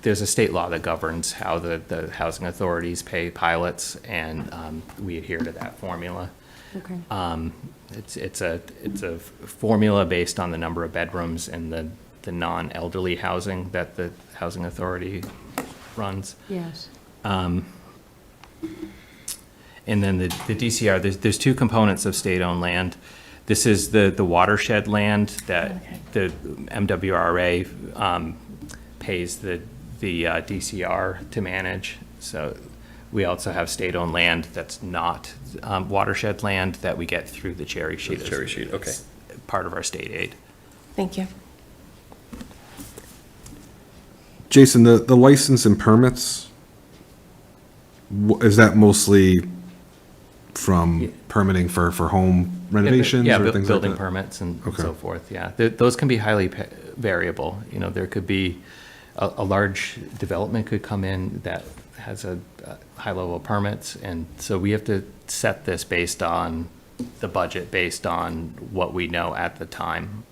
there's a state law that governs how the housing authorities pay pilots, and we adhere to that formula. Okay. It's a formula based on the number of bedrooms in the non-elderly housing that the housing authority runs. Yes. And then the DCR, there's two components of state-owned land. This is the watershed land that the MWRA pays the DCR to manage. So we also have state-owned land that's not watershed land that we get through the cherry sheet. The cherry sheet, okay. It's part of our state aid. Thank you. Jason, the license and permits, is that mostly from permitting for home renovations Yeah, or things like building that? permits and Okay. so forth, yeah. Those can be highly variable. There could be, a large development could come in that has a high level of permits, and so we have to set this based on the budget, based on what we know at the time.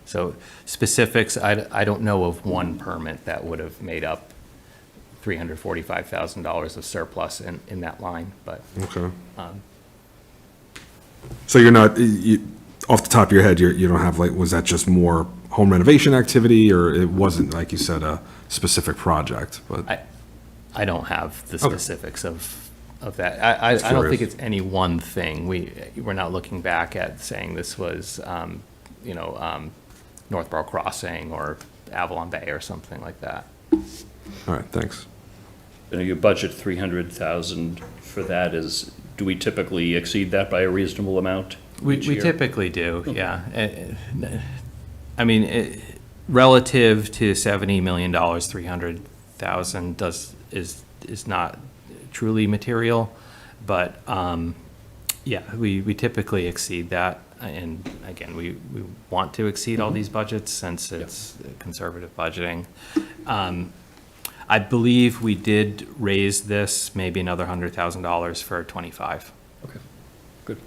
So specifics, I don't know of one permit that would have made up $345,000 of surplus in that line, but Okay. So you're not, off the top of your head, you don't have like, was that just more home renovation activity, or it wasn't, like you said, a specific project, but? I don't have the Okay. specifics of that. I don't think curious. it's any one thing. We're not looking back at saying this was, Northborough Crossing or Avalon Bay or something like that. All right, thanks. You budget 300,000 for that do we typically exceed that by a reasonable amount We each year? typically do, yeah. I mean, relative to $70 million, 300,000 is not truly material, but, yeah, we typically exceed that. And again, we want to exceed all these budgets since it's conservative budgeting. I believe we did raise this maybe another $100,000 for '25. Okay, good.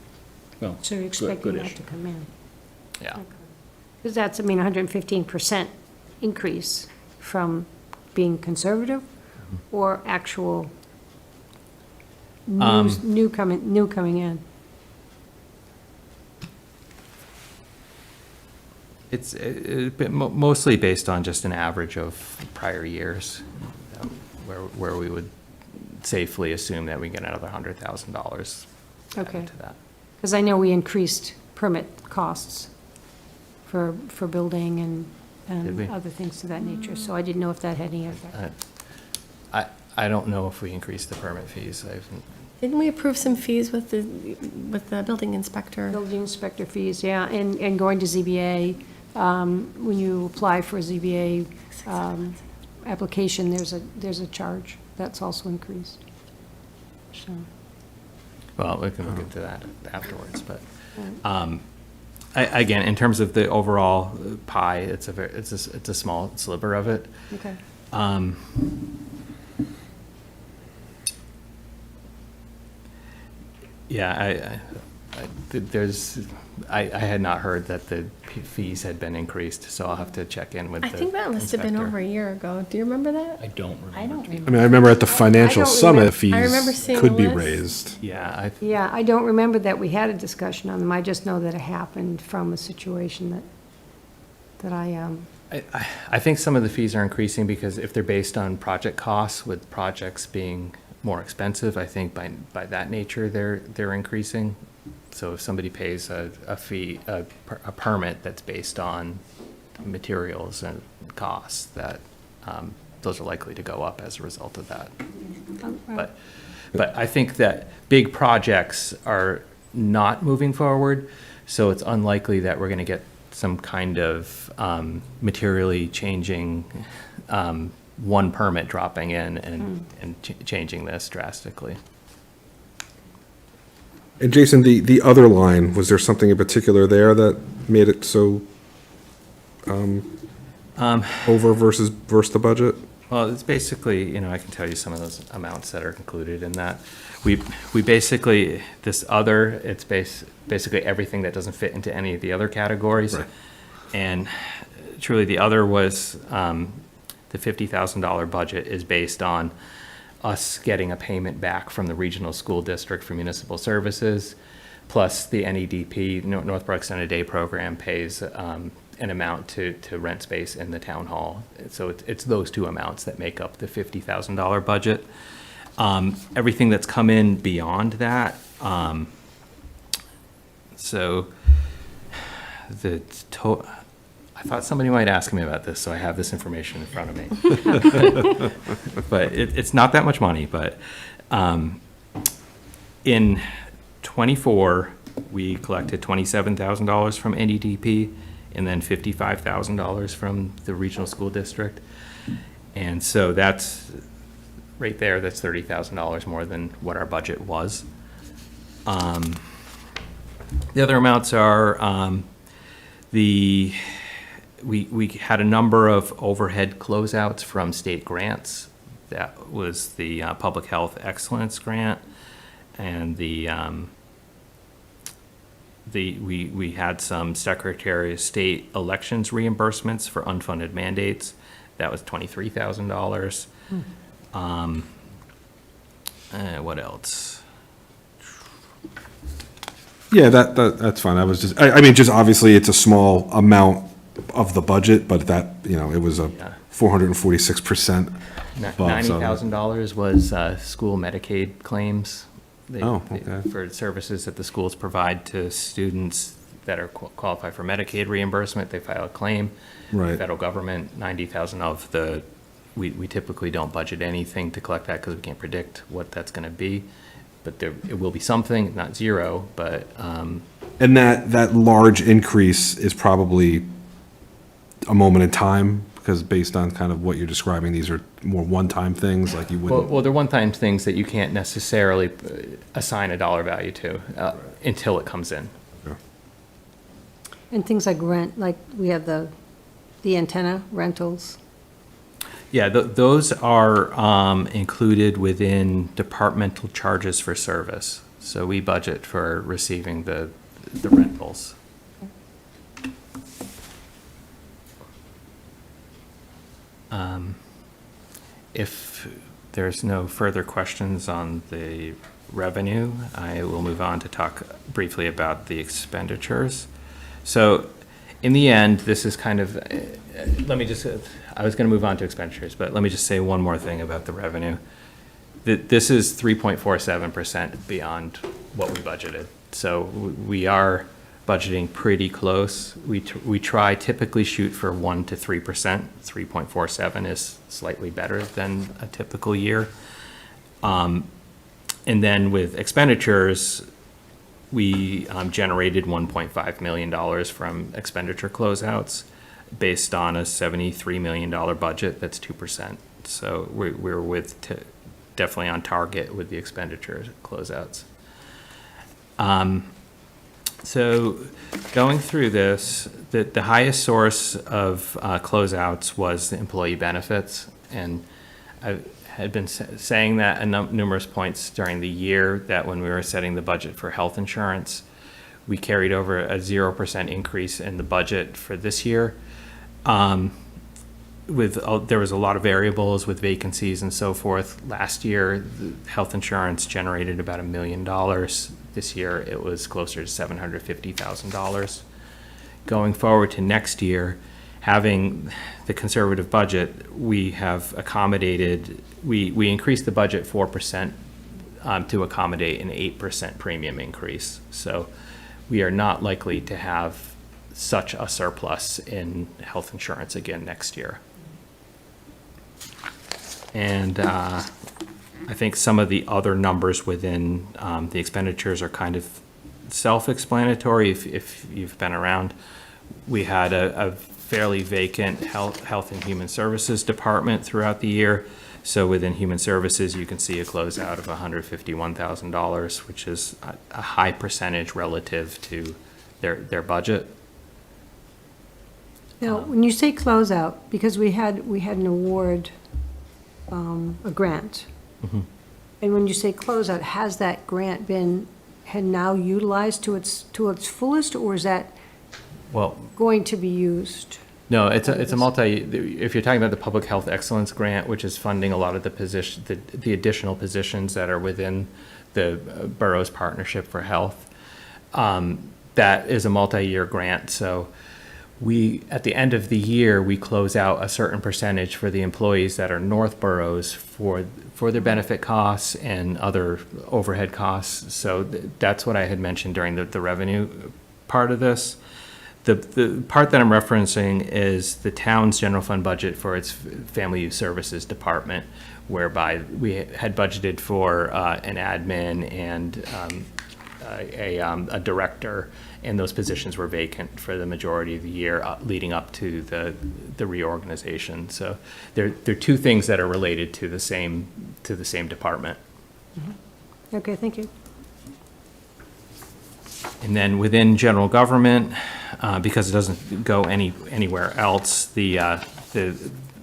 Well, So you're expecting that good-ish. to come in? Yeah. Because that's, 115% increase from being conservative or actual new coming in? It's mostly based on just an average of prior years, where we would safely assume that we get another $100,000 Okay. into that. Because I know we increased permit costs for building Did we? and other things to that nature, so I didn't know if that had any effect. I don't know if we increased the permit fees. I haven't. Didn't we approve some fees with the building inspector? Building inspector fees, yeah, and going to ZBA, when you apply for a ZBA application, there's a charge that's also increased. So, Well, we can look into that afterwards, but, again, in terms of the overall pie, it's a small sliver of it. okay. Yeah, I had not heard that the fees had been increased, so I'll have to check in with I the think that must have been inspector. over a year ago. Do you remember that? I don't I remember. don't I remember. mean, I remember at the financial don't summit, remember- fees I remember seeing could the be list. raised. Yeah, Yeah, I don't remember that we had a discussion on them. I just know that it happened from a situation that I think some of the fees are increasing because if they're based on project costs, with projects being more expensive, I think by that nature, they're increasing. So if somebody pays a fee, a permit that's based on materials and costs, that, those are likely to go up as a result of that. But I think that big projects are not moving forward, so it's unlikely that we're gonna get some kind of materially changing, one permit dropping in and changing this drastically. And Jason, the other line, was there something in particular there that made it so over versus the budget? Well, it's basically, I can tell you some of those amounts that are included in that. We basically, this other, it's basically everything that doesn't fit into any of the other categories. Right. And truly, the other was, the $50,000 budget is based on us getting a payment back from the regional school district for municipal services, plus the NEDP, Northborough Extended Day Program, pays an amount to rent space in the town hall. So it's those two amounts that make up the $50,000 budget. Everything that's come in beyond that, so the I thought somebody might ask me about this, so I have this information in front of me. But it's not that much money, but in '24, we collected $27,000 from NEDP and then $55,000 from the regional school district. And so that's, right there, that's $30,000 more than what our budget was. The other amounts are, we had a number of overhead closeouts from state grants. That was the Public Health Excellence Grant, and we had some Secretary of State elections reimbursements for unfunded mandates. That was $23,000. What else? Yeah, that's fine. I was just, I mean, just obviously, it's a small amount of the budget, but that, it was a Yeah. 446% bump. So- $90,000 was school Medicaid claims. Oh, okay. For services that the schools provide to students that are qualify for Medicaid reimbursement, they file a claim. Right. Federal government, 90,000 of we typically don't budget anything to collect that because we can't predict what that's going to be. But it will be something, not zero, but, And that large increase is probably a moment in time, because based on kind of what you're describing, these are more one-time things, like you wouldn't. well, they're one-time things that you can't necessarily assign a dollar value to until it comes in. and things like rent, like we have the antenna rentals. Yeah, those are included within departmental charges for service. So we budget for receiving the rentals. If there's no further questions on the revenue, I will move on to talk briefly about the expenditures. So in the end, this is kind of, let me just, I was going to move on to expenditures, but let me just say one more thing about the revenue. This is 3.47% beyond what we budgeted. So we are budgeting pretty close. We typically shoot for 1 to 3%. 3.47 is slightly better than a typical year. And then with expenditures, we generated $1.5 million from expenditure closeouts based on a $73 million budget. That's 2%. So we're definitely on target with the expenditure closeouts. So going through this, the highest source of closeouts was the employee benefits. And I had been saying that at numerous points during the year, that when we were setting the budget for health insurance, we carried over a 0% increase in the budget for this year. There was a lot of variables with vacancies and so forth. Last year, the health insurance generated about $1 million. This year, it was closer to $750,000. Going forward to next year, having the conservative budget, we have accommodated, we increased the budget 4% to accommodate an 8% premium increase. So we are not likely to have such a surplus in health insurance again next year. And I think some of the other numbers within the expenditures are kind of self-explanatory if you've been around. We had a fairly vacant health and human services department throughout the year. So within human services, you can see a closeout of $151,000, which is a high percentage relative to their budget. Now, when you say closeout, because we had an award, a grant. And when you say closeout, has that grant had now utilized to its fullest, or is that Well, going to be used? no, it's if you're talking about the Public Health Excellence Grant, which is funding a lot of the additional positions that are within the borough's partnership for health, that is a multi-year grant. So at the end of the year, we close out a certain percentage for the employees that are North boroughs for their benefit costs and other overhead costs. So that's what I had mentioned during the revenue part of this. The part that I'm referencing is the town's general fund budget for its family youth services department, whereby we had budgeted for an admin and a director, and those positions were vacant for the majority of the year leading up to the reorganization. So they're two things that are related to the same department. Okay, thank you. And then within general government, because it doesn't go anywhere else, the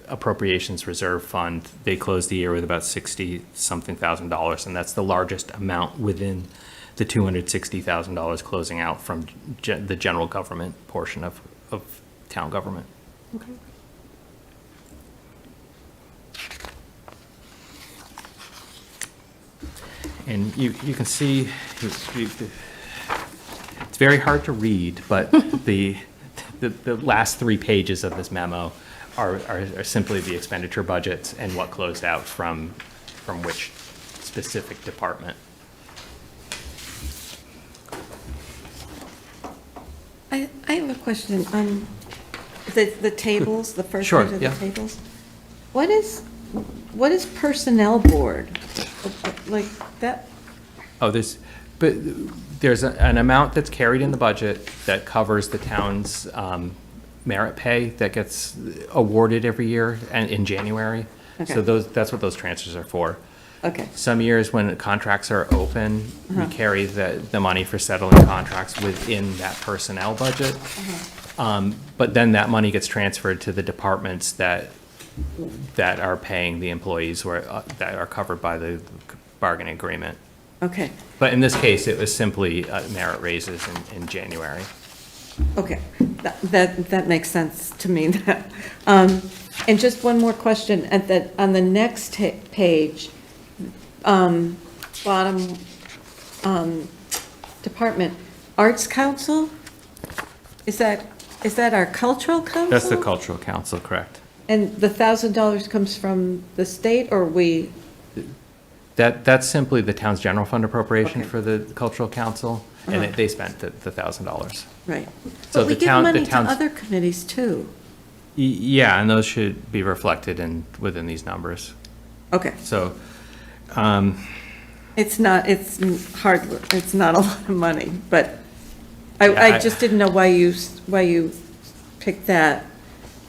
appropriations reserve fund, they closed the year with about $60-something thousand, and that's the largest amount within the $260,000 closing out from the general government portion of town government. Okay. And you can see, it's very hard to read, but the last 3 pages of this memo are simply the expenditure budgets and what closed out from which specific department. I have a question on the tables, the first Sure, page of the yeah. tables. What is personnel board? Like that, There's an amount that's carried in the budget that covers the town's merit pay that gets awarded every year and in January. Okay. So that's what those transfers are for. okay, Some years when contracts are open, we carry the money for settling contracts within that personnel budget. But then that money gets transferred to the departments that are paying the employees that are covered by the bargaining agreement. okay, But in this case, it was simply merit raises in January. okay. That makes sense to me. And just one more question, on the next page, bottom department, Arts Council? Is that our cultural council? That's the cultural council, correct? And the $1,000 comes from the state, or we? That's simply the town's general fund appropriation Okay. for the cultural council, and they spent the $1,000. Right. So But we the give town- the money to town's- other committees too. Yeah, and those should be reflected within these numbers. Okay. So, It's not a lot of money, but Yeah, I just didn't know why you picked that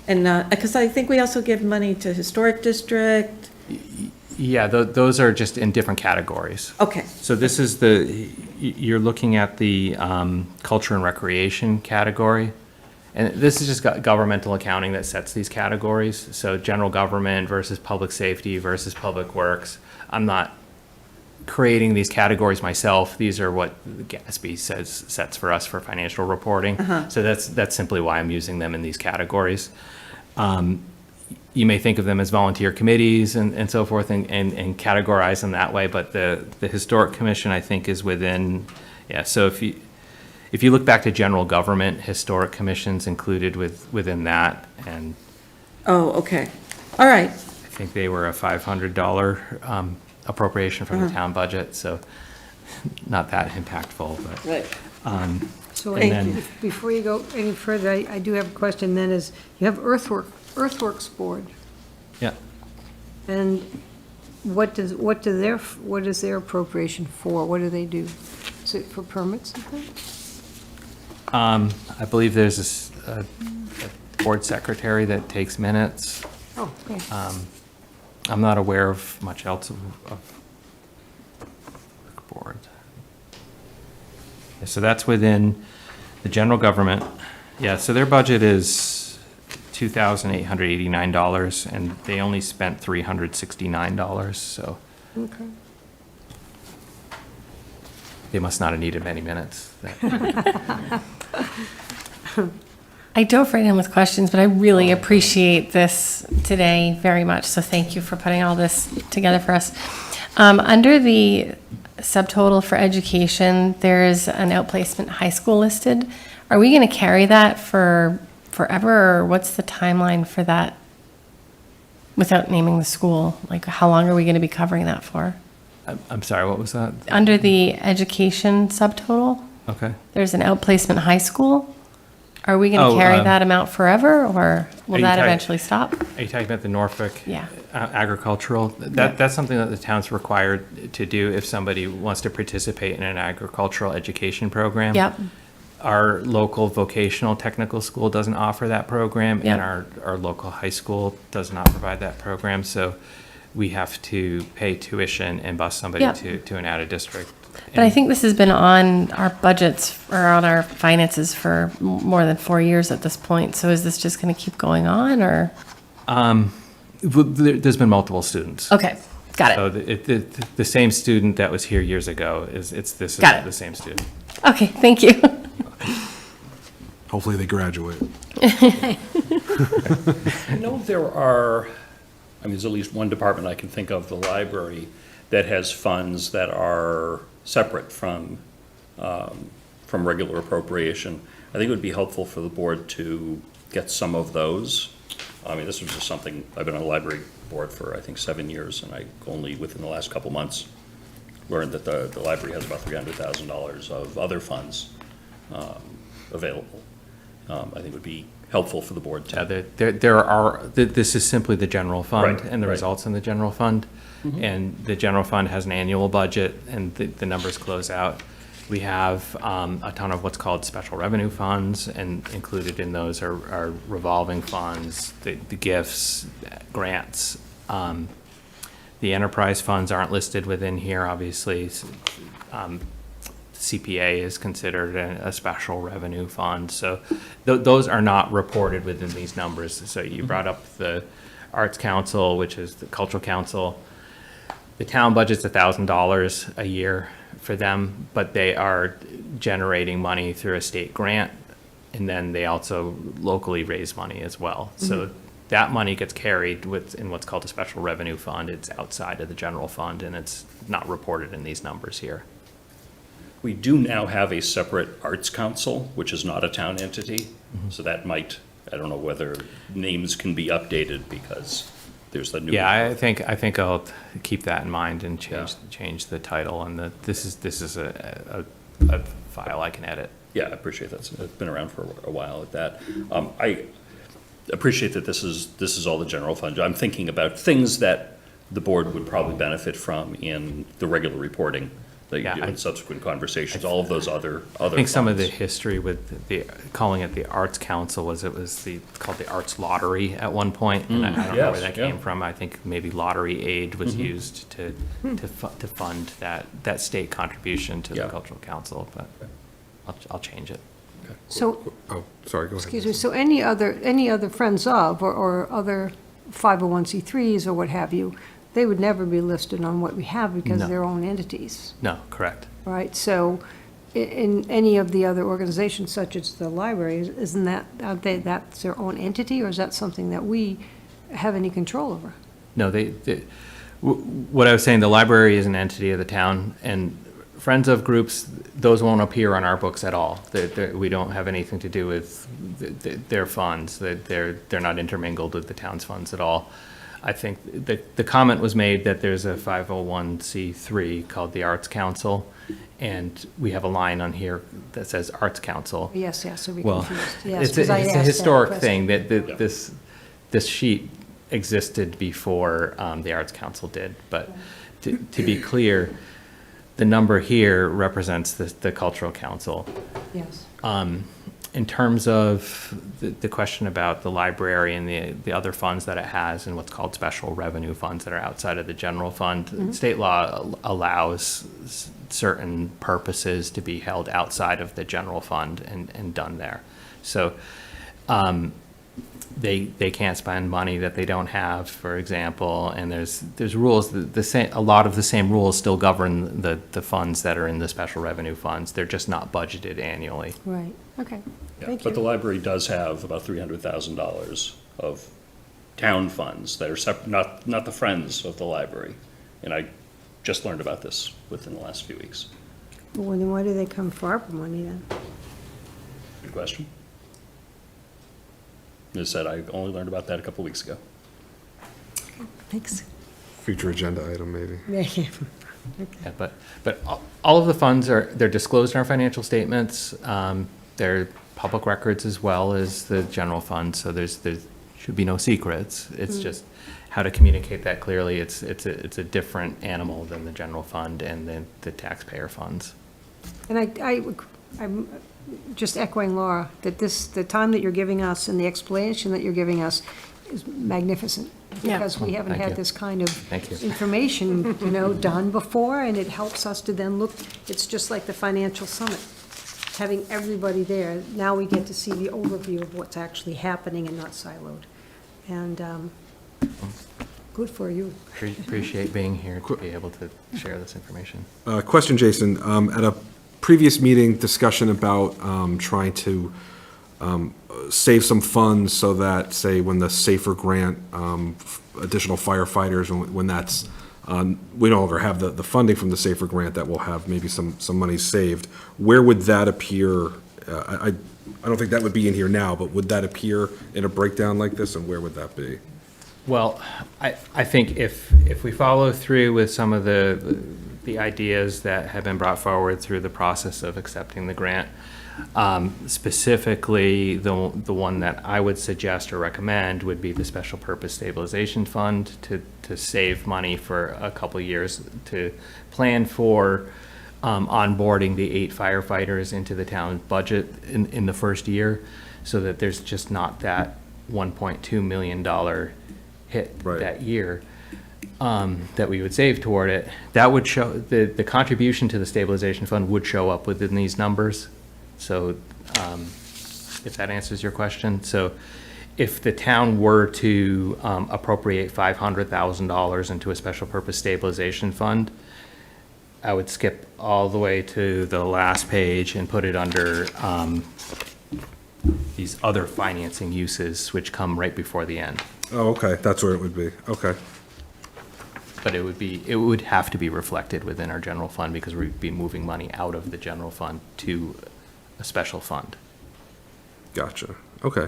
and not, because I think we also give money to Historic District. yeah, those are just in different categories. Okay, So this is you're looking at the culture and recreation category. And this is just governmental accounting that sets these categories. So general government versus public safety versus public works. I'm not creating these categories myself. These are what Gatsby sets for us for financial reporting. So that's simply why I'm using them in these categories. You may think of them as volunteer committees and so forth and categorize them that way, but the Historic Commission, I think, is within, so if you look back to general government, Historic Commission's included within that, and Oh, okay. All right. I think they were a $500 appropriation from the town budget, so not that impactful, but. Right. So And then- before you go any further, I do have a question then is, you have Earthworks Board, Yeah. and what is their appropriation for? What do they do? Is it for permits and things? I believe there's a board secretary that takes minutes. Oh, okay. I'm not aware of much else of board. Yeah, so that's within the general government. Yeah, so their budget is $2,889, and they only spent $369, so Okay. they must not have needed many minutes. I dove right in with questions, but I really appreciate this today very much. So thank you for putting all this together for us. Under the subtotal for education, there is an outplacement high school listed. Are we going to carry that for forever, or what's the timeline for that without naming the school? Like, how long are we going to be covering that for? I'm sorry, what was that? Under the education subtotal, Okay. there's an outplacement high school. Are we going Oh, to carry that amount forever, or Are will you that talking- eventually stop? Are you talking about the Norfolk? Yeah. Agricultural? That's something that the town's required to do if somebody wants to participate in an agricultural education program. Yep. Our local vocational technical school doesn't offer that program, Yep. and our local high school does not provide that program, so we have to pay tuition and bus somebody Yep. to an out-of-district. But I think this has been on our budgets or on our finances for more than 4 years at this point. So is this just going to keep going on, or? There's been multiple students. Okay, got So it. the same student that was here years ago this is Got it. the same student. Okay, thank you. Hopefully they graduate. I know there are, there's at least one department I can think of, the library, that has funds that are separate from regular appropriation. I think it would be helpful for the board to get some of those. This was just something, I've been on the library board for, I think, 7 years, and I only, within the last couple months, learned that the library has about $300,000 of other funds available. I think it would be helpful for the board to. This is simply the general fund Right, and the right. results in the general fund. And the general fund has an annual budget, and the numbers close out. We have a ton of what's called special revenue funds, and included in those are revolving funds, the gifts, grants. The enterprise funds aren't listed within here, obviously. CPA is considered a special revenue fund, so those are not reported within these numbers. So you brought up the Arts Council, which is the Cultural Council. The town budget's $1,000 a year for them, but they are generating money through a state grant, and then they also locally raise money as well. So that money gets carried in what's called a special revenue fund. It's outside of the general fund, and it's not reported in these numbers here. We do now have a separate arts council, which is not a town entity, so that might, I don't know whether names can be updated because there's the new. Yeah, I think I'll keep that in mind and change the title, and this is a file I can edit. Yeah, I appreciate that. It's been around for a while at that. I appreciate that this is all the general fund. I'm thinking about things that the board would probably benefit from in the regular reporting that you Yeah, do in subsequent conversations, all of those other I think some of the funds. history with calling it the Arts Council was called the Arts Lottery at one point, and I don't know Yes, where that yeah. came from. I think maybe lottery aid was used to fund that state contribution to the Yeah. Cultural Council, but I'll change it. So, Oh, sorry, go ahead. excuse me, so any other friends of, or other 501c3s or what have you, they would never be listed on what we have because No. they're own entities, No, correct. right? So in any of the other organizations, such as the library, isn't that, that's their own entity, or is that something that we have any control over? No, what I was saying, the library is an entity of the town, and friends of groups, those won't appear on our books at all. We don't have anything to do with their funds. They're not intermingled with the town's funds at all. I think the comment was made that there's a 501c3 called the Arts Council, and we have a line on here that says Arts Council. Yes, so we Well, confused. Yes, it's 'cause I a asked that historic question. thing that this sheet existed before the Arts Council did. But to be clear, the number here represents the Cultural Council. Yes. In terms of the question about the library and the other funds that it has and what's called special revenue funds that are outside of the general fund, state law allows certain purposes to be held outside of the general fund and done there. So they can't spend money that they don't have, for example, and there's rules, a lot of the same rules still govern the funds that are in the special revenue funds. They're just not budgeted annually. Right, okay, Yeah, thank but the you. library does have about $300,000 of town funds that are separate, not the friends of the library. And I just learned about this within the last few weeks. Well, then why do they come for ARPA money then? Good question. As I said, I only learned about that a couple weeks ago. Thanks. Future agenda item, maybe. Yeah. Yeah, but all of the funds they're disclosed in our financial statements. They're public records as well as the general fund, so there should be no secrets. It's just how to communicate that clearly. It's a different animal than the general fund and then the taxpayer funds. And I'm just echoing Laura, that the time that you're giving us and the explanation that you're giving us is magnificent. Yeah. Because we haven't Thank had you. this kind of Thank you. information, done before, and it helps us to then look, it's just like the financial summit, having everybody there. Now we get to see the overview of what's actually happening and not siloed. And good for you. Appreciate being here to be able to share this information. Question, Jason. At a previous meeting, discussion about trying to save some funds so that, say, when the SAFER grant, additional firefighters, when that's, we no longer have the funding from the SAFER grant, that will have maybe some money saved. Where would that appear? I don't think that would be in here now, but would that appear in a breakdown like this, and where would that be? Well, I think if we follow through with some of the ideas that have been brought forward through the process of accepting the grant, specifically the one that I would suggest or recommend would be the Special Purpose Stabilization Fund to save money for a couple of years to plan for onboarding the 8 firefighters into the town budget in the first year, so that there's just not that $1.2 million hit Right. that year that we would save toward it. That would show, the contribution to the stabilization fund would show up within these numbers. So if that answers your question. So if the town were to appropriate $500,000 into a special purpose stabilization fund, I would skip all the way to the last page and put it under these other financing uses, which come right before the end. Oh, okay, that's where it would be. Okay. But it would have to be reflected within our general fund because we'd be moving money out of the general fund to a special fund. Gotcha. Okay.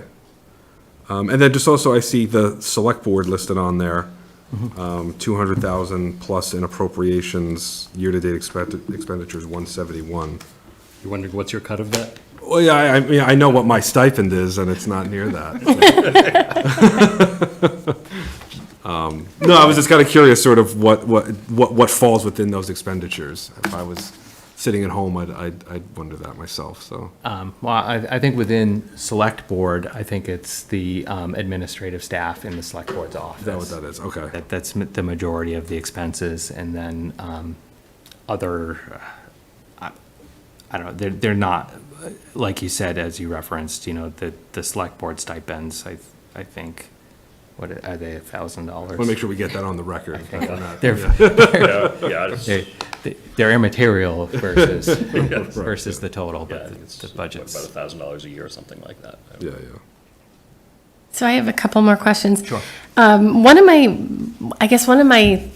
And then just also, I see the select board listed on there, 200,000 plus in appropriations, year-to-date expenditures 171. You're wondering what's your cut of that? Well, yeah, I mean, I know what my stipend is, and it's not near that. No, I was just kind of curious, sort of what falls within those expenditures. If I was sitting at home, I'd wonder that myself. So. Well, I think within select board, I think it's the administrative staff in the select board's office. Is that what that is? Okay. That's the majority of the expenses, and then other, I don't know, they're not, like you said, as you referenced, the select board stipends, I think, what, are they $1,000? Want to make sure we get that on the record. think We're not- They're, Yeah, they're immaterial versus, Yes. versus the total, yeah, but it's the budget's. about $1,000 a year or something like that. Yeah, yeah. So I have a couple more questions. Sure. One of my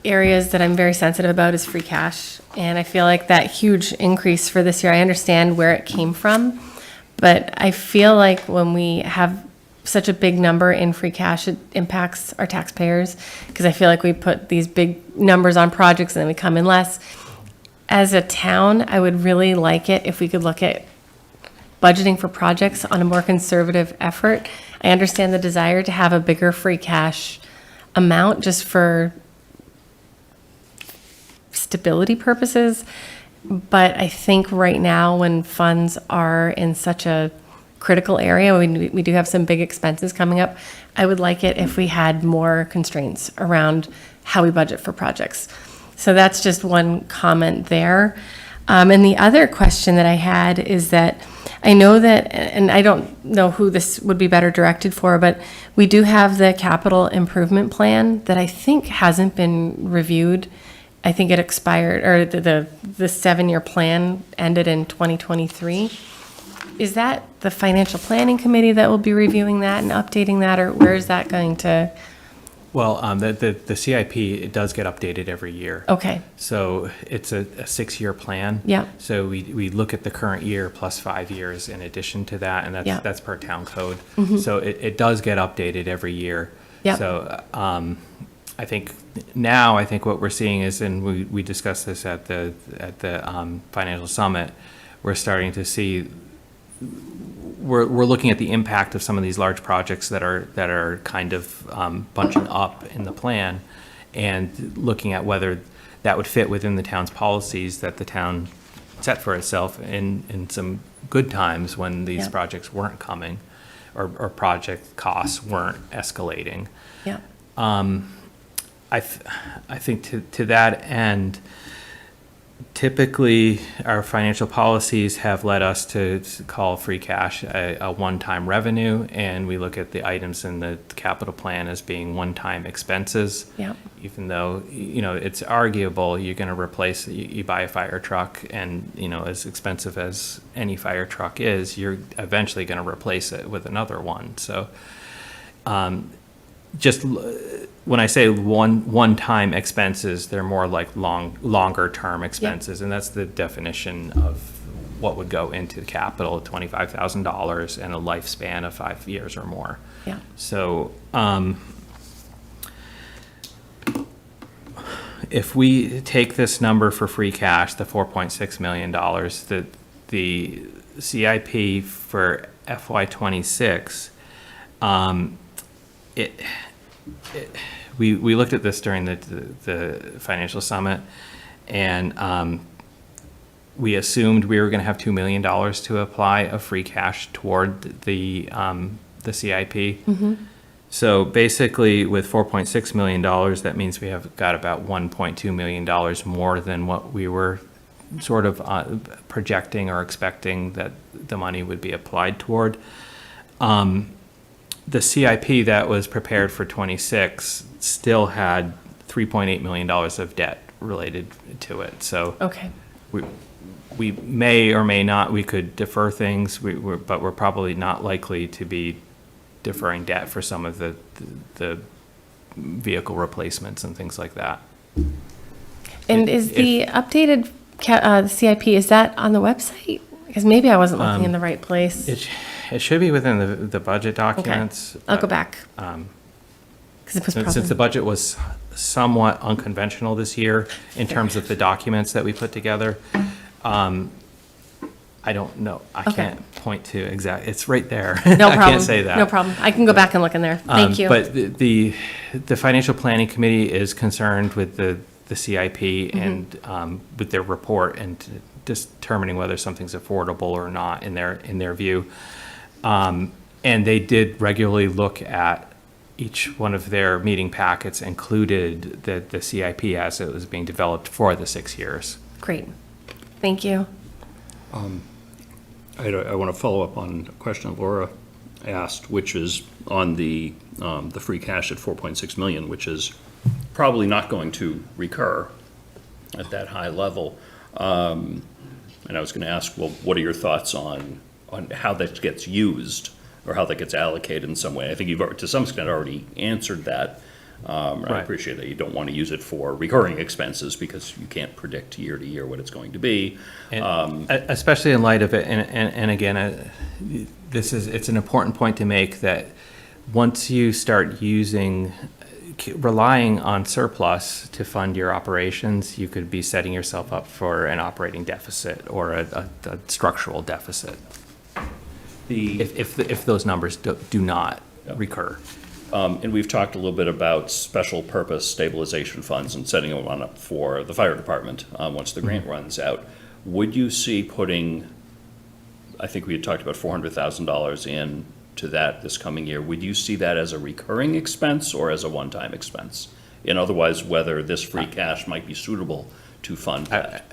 areas that I'm very sensitive about is free cash. And I feel like that huge increase for this year, I understand where it came from. But I feel like when we have such a big number in free cash, it impacts our taxpayers. Because I feel like we put these big numbers on projects and then we come in less. As a town, I would really like it if we could look at budgeting for projects on a more conservative effort. I understand the desire to have a bigger free cash amount just for stability purposes. But I think right now, when funds are in such a critical area, we do have some big expenses coming up, I would like it if we had more constraints around how we budget for projects. So that's just one comment there. And the other question that I had is that I know that, and I don't know who this would be better directed for, but we do have the capital improvement plan that I think hasn't been reviewed. I think it expired, or the 7-year plan ended in 2023. Is that the financial planning committee that will be reviewing that and updating that, or where is that going to? Well, the CIP, it does get updated every year. Okay, So it's a 6-year plan. Yeah. So we look at the current year plus 5 years in addition to that, and Yeah. that's per town code. So it does get updated every year. Yeah. So I think now, what we're seeing is, and we discussed this at the financial summit, we're starting to see, we're looking at the impact of some of these large projects that are kind of bunching up in the plan, and looking at whether that would fit within the town's policies that the town set for itself in some good times when these Yeah. projects weren't coming, or project costs weren't escalating. yeah, I think to that end, typically our financial policies have led us to call free cash a one-time revenue, and we look at the items in the capital plan as being one-time expenses. yeah, Even though, it's arguable, you're going to replace, you buy a fire truck, and, as expensive as any fire truck is, you're eventually going to replace it with another one. So when I say one-time expenses, they're more like longer-term expenses, and that's the definition of what would go into the capital, $25,000 and a lifespan of 5 years or more. yeah. So if we take this number for free cash, the $4.6 million, the CIP for FY26, we looked at this during the financial summit, and we assumed we were going to have $2 million to apply of free cash toward the CIP. So basically, with $4.6 million, that means we have got about $1.2 million more than what we were sort of projecting or expecting that the money would be applied toward. The CIP that was prepared for 26 still had $3.8 million of debt related to it. So Okay, we may or may not, we could defer things, but we're probably not likely to be deferring debt for some of the vehicle replacements and things like that. and is the updated CIP, is that on the website? Because maybe I wasn't looking in the right place. It should be within the budget documents. I'll go but, back. 'Cause it was Since the probably, budget was somewhat unconventional this year in terms of the documents that we put together, I don't know. I Okay. can't point to it's right there. no problem. I can't say that. No problem. I can go back and look in there. Thank you. But the financial planning committee is concerned with the CIP Mm-hmm. and with their report and determining whether something's affordable or not in their view. And they did regularly look at each one of their meeting packets, included the CIP as it was being developed for the 6 years. Great. Thank you. I want to follow up on a question of Laura. asked, which is on the free cash at 4.6 million, which is probably not going to recur at that high level. And I was going to ask, well, what are your thoughts on how that gets used or how that gets allocated in some way? I think you've, to some extent, already answered that. And I Right. appreciate that you don't want to use it for recurring expenses because you can't predict year to year what it's going to be. And especially in light of it, and again, it's an important point to make that once you start relying on surplus to fund your operations, you could be setting yourself up for an operating deficit or a structural deficit if those numbers do not recur. And we've talked a little bit about special purpose stabilization funds and setting one up for the fire department once the grant runs out. Would you see putting, I think we had talked about $400,000 in to that this coming year. Would you see that as a recurring expense or as a one-time expense? And otherwise, whether this free cash might be suitable to fund that?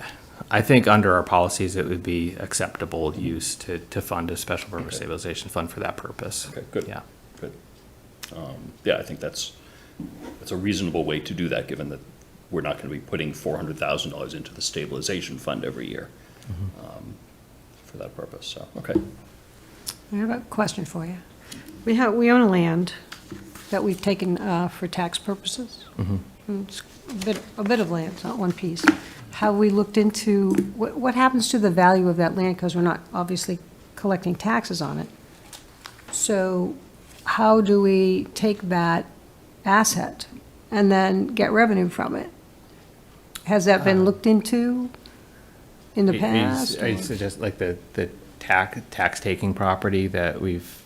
I think under our policies, it would be acceptable use to fund a special purpose stabilization fund for that purpose. Okay, good. Yeah. Good. Yeah, I think that's a reasonable way to do that, given that we're not going to be putting $400,000 into the stabilization fund every year for that purpose, so, okay. I have a question for you. We own a land that we've taken for tax purposes. It's a bit of land, it's not one piece. Have we looked into, what happens to the value of that land? Because we're not obviously collecting taxes on it. So how do we take that asset and then get revenue from it? Has that been looked into in the past? I suggest like the tax-taking property that we've,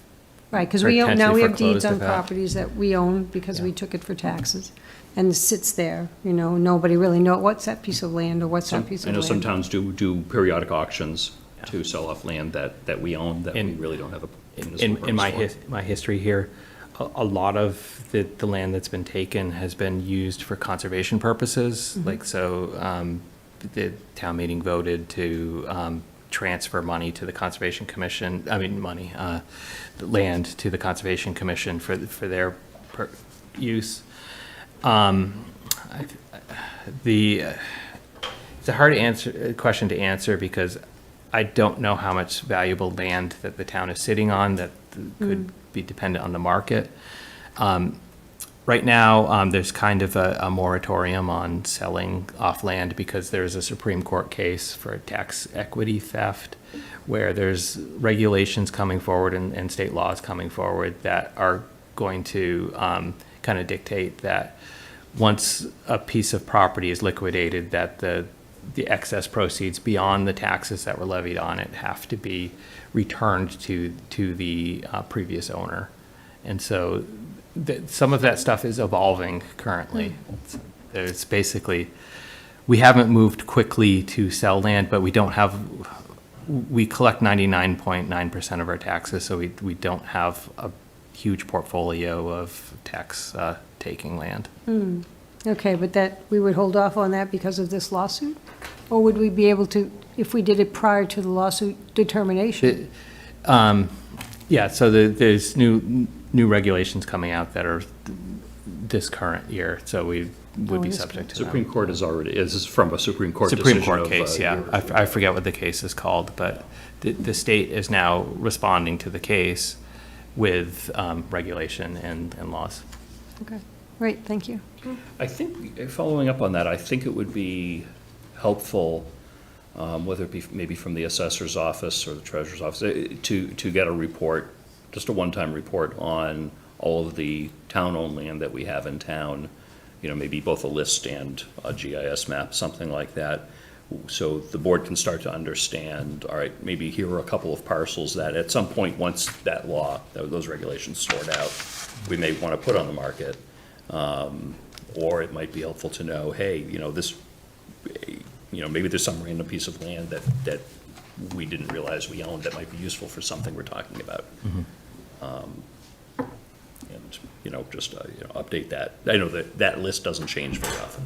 Right, because we own, now we have deeds foreclosed on about. properties that we own because we took it for taxes. And it sits there, nobody really know, what's that piece of land or what's that piece I of know land? some towns do periodic auctions to sell off land that we own, that we In- really don't have a municipal in purpose for. my history here, a lot of the land that's been taken has been used for conservation purposes. Like, so, the town meeting voted to, transfer money to the Conservation Commission, land to the Conservation Commission for their use. It's a hard question to answer because I don't know how much valuable land that the town is sitting on that could be dependent on the market. Right now, there's kind of a moratorium on selling off land because there's a Supreme Court case for tax equity theft where there's regulations coming forward and state laws coming forward that are going to kind of dictate that once a piece of property is liquidated, that the excess proceeds beyond the taxes that were levied on it have to be returned to the previous owner. And so some of that stuff is evolving currently. It's basically, we haven't moved quickly to sell land, but we collect 99.9% of our taxes, so we don't have a huge portfolio of tax taking land. Okay, but we would hold off on that because of this lawsuit? Or would we be able to, if we did it prior to the lawsuit determination? Yeah, so there's new regulations coming out that are this current year, so we would be this subject to them. Supreme Court is this is from a Supreme Court decision Supreme Court of, case, yeah. I forget what the case is called, but the state is now responding to the case with regulation and laws. Okay, great, thank you. I think, following up on that, I think it would be helpful, whether it be maybe from the assessor's office or the treasurer's office, to get a report, just a one-time report on all of the town-owned land that we have in town, maybe both a list and a GIS map, something like that, so the board can start to understand, all right, maybe here are a couple of parcels that at some point, once that law, those regulations sort out, we may want to put on the market. Or it might be helpful to know, hey, this, maybe there's some random piece of land that we didn't realize we owned that might be useful for something we're talking about. And, just, update that. I know that list doesn't change very often,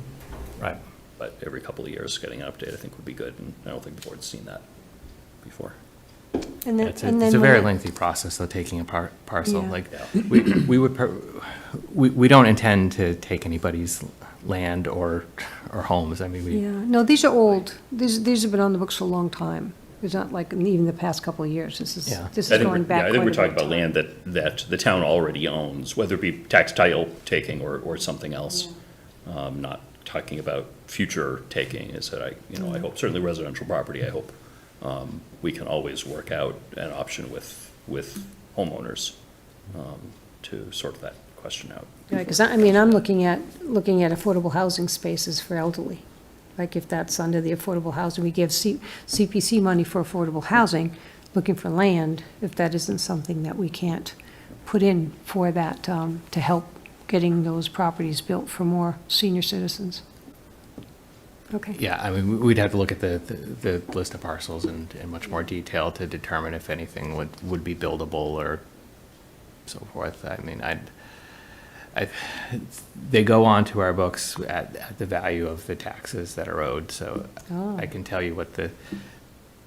Right. but every couple of years, getting an update, I think would be good, and I don't think the board's seen that before. And then, It's and a, then it's a when very it- lengthy process, though, taking a parcel. Yeah. Like, we don't intend to take anybody's land or homes. I mean, Yeah, no, these are old. These have been on the books for a long time. It's not like even the past couple of years. This is, Yeah. this I is think going we're, back yeah, I quite a think we're talking bit. about land that the town already owns, whether it be tax title taking or something else. Not talking about future taking, is that I hope, certainly residential property, I hope, we can always work out an option with homeowners, to sort that question out. Yeah, because I mean, I'm looking at affordable housing spaces for elderly. Like if that's under the affordable housing, we give CPC money for affordable housing, looking for land, if that isn't something that we can't put in for that, to help getting those properties built for more senior citizens. Okay. yeah, I mean, we'd have to look at the list of parcels in much more detail to determine if anything would be buildable or so forth. I mean, they go on to our books at the value of the taxes that are owed, so I can tell you what the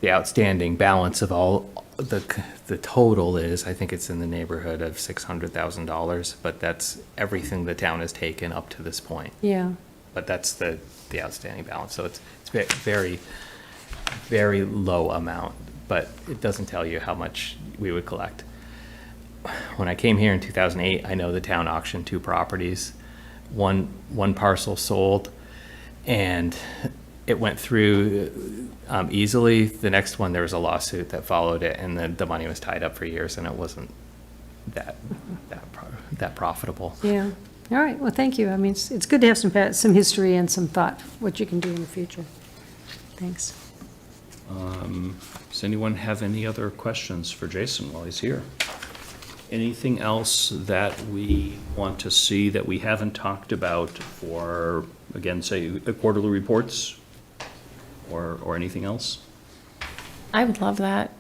outstanding balance of all, the total is. I think it's in the neighborhood of $600,000, but that's everything the town has taken up to this point. Yeah, But that's the outstanding balance, so it's very, very low amount, but it doesn't tell you how much we would collect. When I came here in 2008, I know the town auctioned 2 properties. One parcel sold, and it went through easily. The next one, there was a lawsuit that followed it, and the money was tied up for years, and it wasn't that profitable. yeah. All right, well, thank you. I mean, it's good to have some history and some thought, what you can do in the future. Thanks. Does anyone have any other questions for Jason while he's here? Anything else that we want to see that we haven't talked about for, again, say, quarterly reports or anything else? I would love that.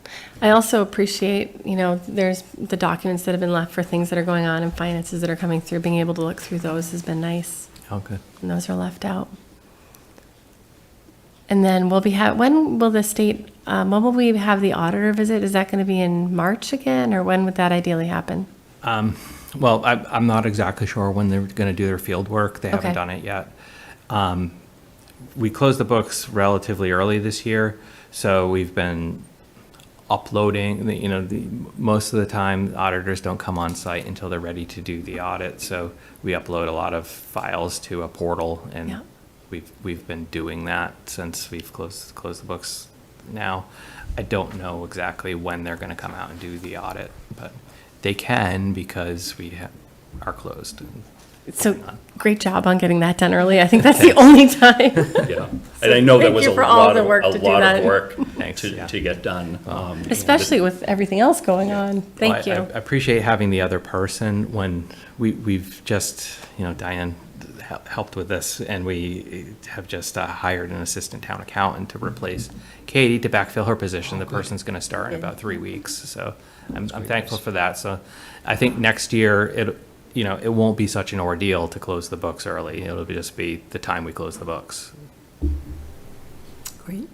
I also appreciate, there's the documents that have been left for things that are going on and finances that are coming through. Being able to look through those has been nice. Oh, good. And those are left out. And then when will the state, when will we have the auditor visit? Is that going to be in March again, or when would that ideally happen? Well, I'm not exactly sure when they're going to do their field work. They haven't Okay. done it yet. We closed the books relatively early this year, so we've been uploading, most of the time, auditors don't come on site until they're ready to do the audit, so we upload a lot of files to a portal, and Yeah. we've been doing that since we've closed the books now. I don't know exactly when they're gonna come out and do the audit, but they can because we are closed. So great job on getting that done early. I think that's the only time. Yeah, and I know that thank was you a for all lot the of, work a to do lot of that. work Thanks, yeah. to get done. Especially with everything else going on. Thank Well, you. I appreciate having the other person when we've just, Diane helped with this, and we have just hired an assistant town accountant to replace Katie to backfill her position. The person's going to start in about 3 weeks, so I'm thankful for that. So I think next year, it won't be such an ordeal to close the books early. It'll just be the time we close the books. Great.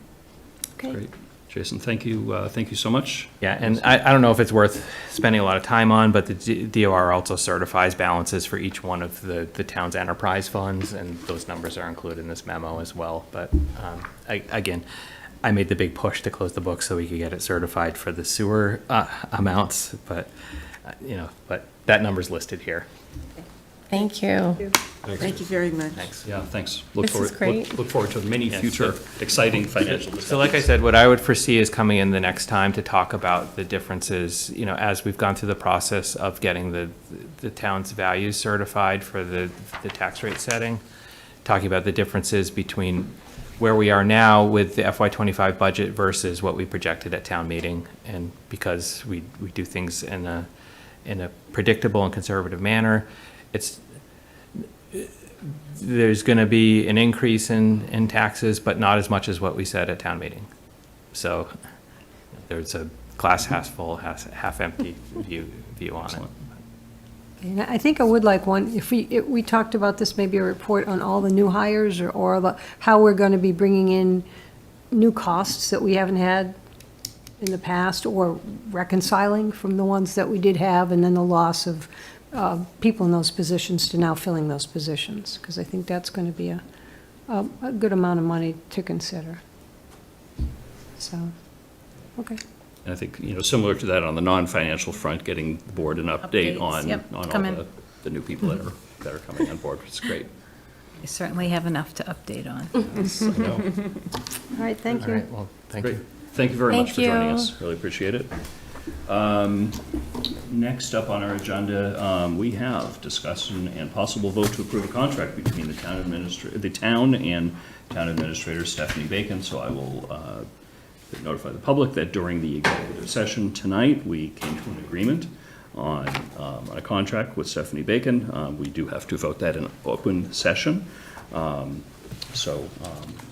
Okay. Great. Jason, thank you so much. Yeah, and I don't know if it's worth spending a lot of time on, but the DOR also certifies balances for each one of the town's enterprise funds, and those numbers are included in this memo as well. But again, I made the big push to close the book so we could get it certified for the sewer amounts, but that number's listed here. Thank you. Thank you very much. Thanks. Yeah, thanks. This is great. Look forward to many Yes, future exciting financial discussions. So like I said, what I would foresee is coming in the next time to talk about the differences, as we've gone through the process of getting the town's values certified for the tax rate setting, talking about the differences between where we are now with the FY25 budget versus what we projected at town meeting. And because we do things in a predictable and conservative manner, there's going to be an increase in taxes, but not as much as what we said at town meeting. So there's a glass half full, half empty view on it. And I think I would like one, if we talked about this, maybe a report on all the new hires or how we're going to be bringing in new costs that we haven't had in the past, or reconciling from the ones that we did have, and then the loss of people in those positions to now filling those positions, because I think that's going to be a good amount of money to consider. So, okay. And I think, similar to that on the non-financial front, getting the board an update Updates, on, yep, on all coming. the new people that are coming on board, which is great. We certainly have enough to update on. I know. All right, thank All you. right, well, thank Great. you. Thank you very much Thank for joining you. us. Really appreciate it. Next up on our agenda, we have discussion and possible vote to approve a contract between the town and town administrator Stephanie Bacon. So I will notify the public that during the executive session tonight, we came to an agreement on a contract with Stephanie Bacon. We do have to vote that in open session. So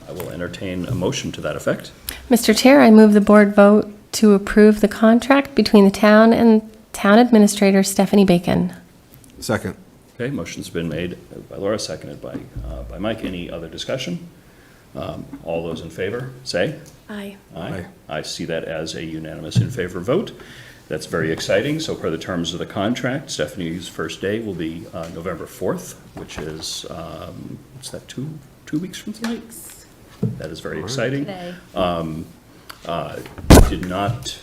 I will entertain a motion to that effect. Mr. Chair, I move the board vote to approve the contract between the town and town administrator Stephanie Bacon. Second. Okay, motion's been made by Laura, seconded by Mike. Any other discussion? All those in favor, say. Aye. Aye. I see that as a unanimous in favor vote. That's very exciting. So per the terms of the contract, Stephanie's first day will be November 4th, which is, what's that, two weeks from tonight? That is very exciting. Today. Did not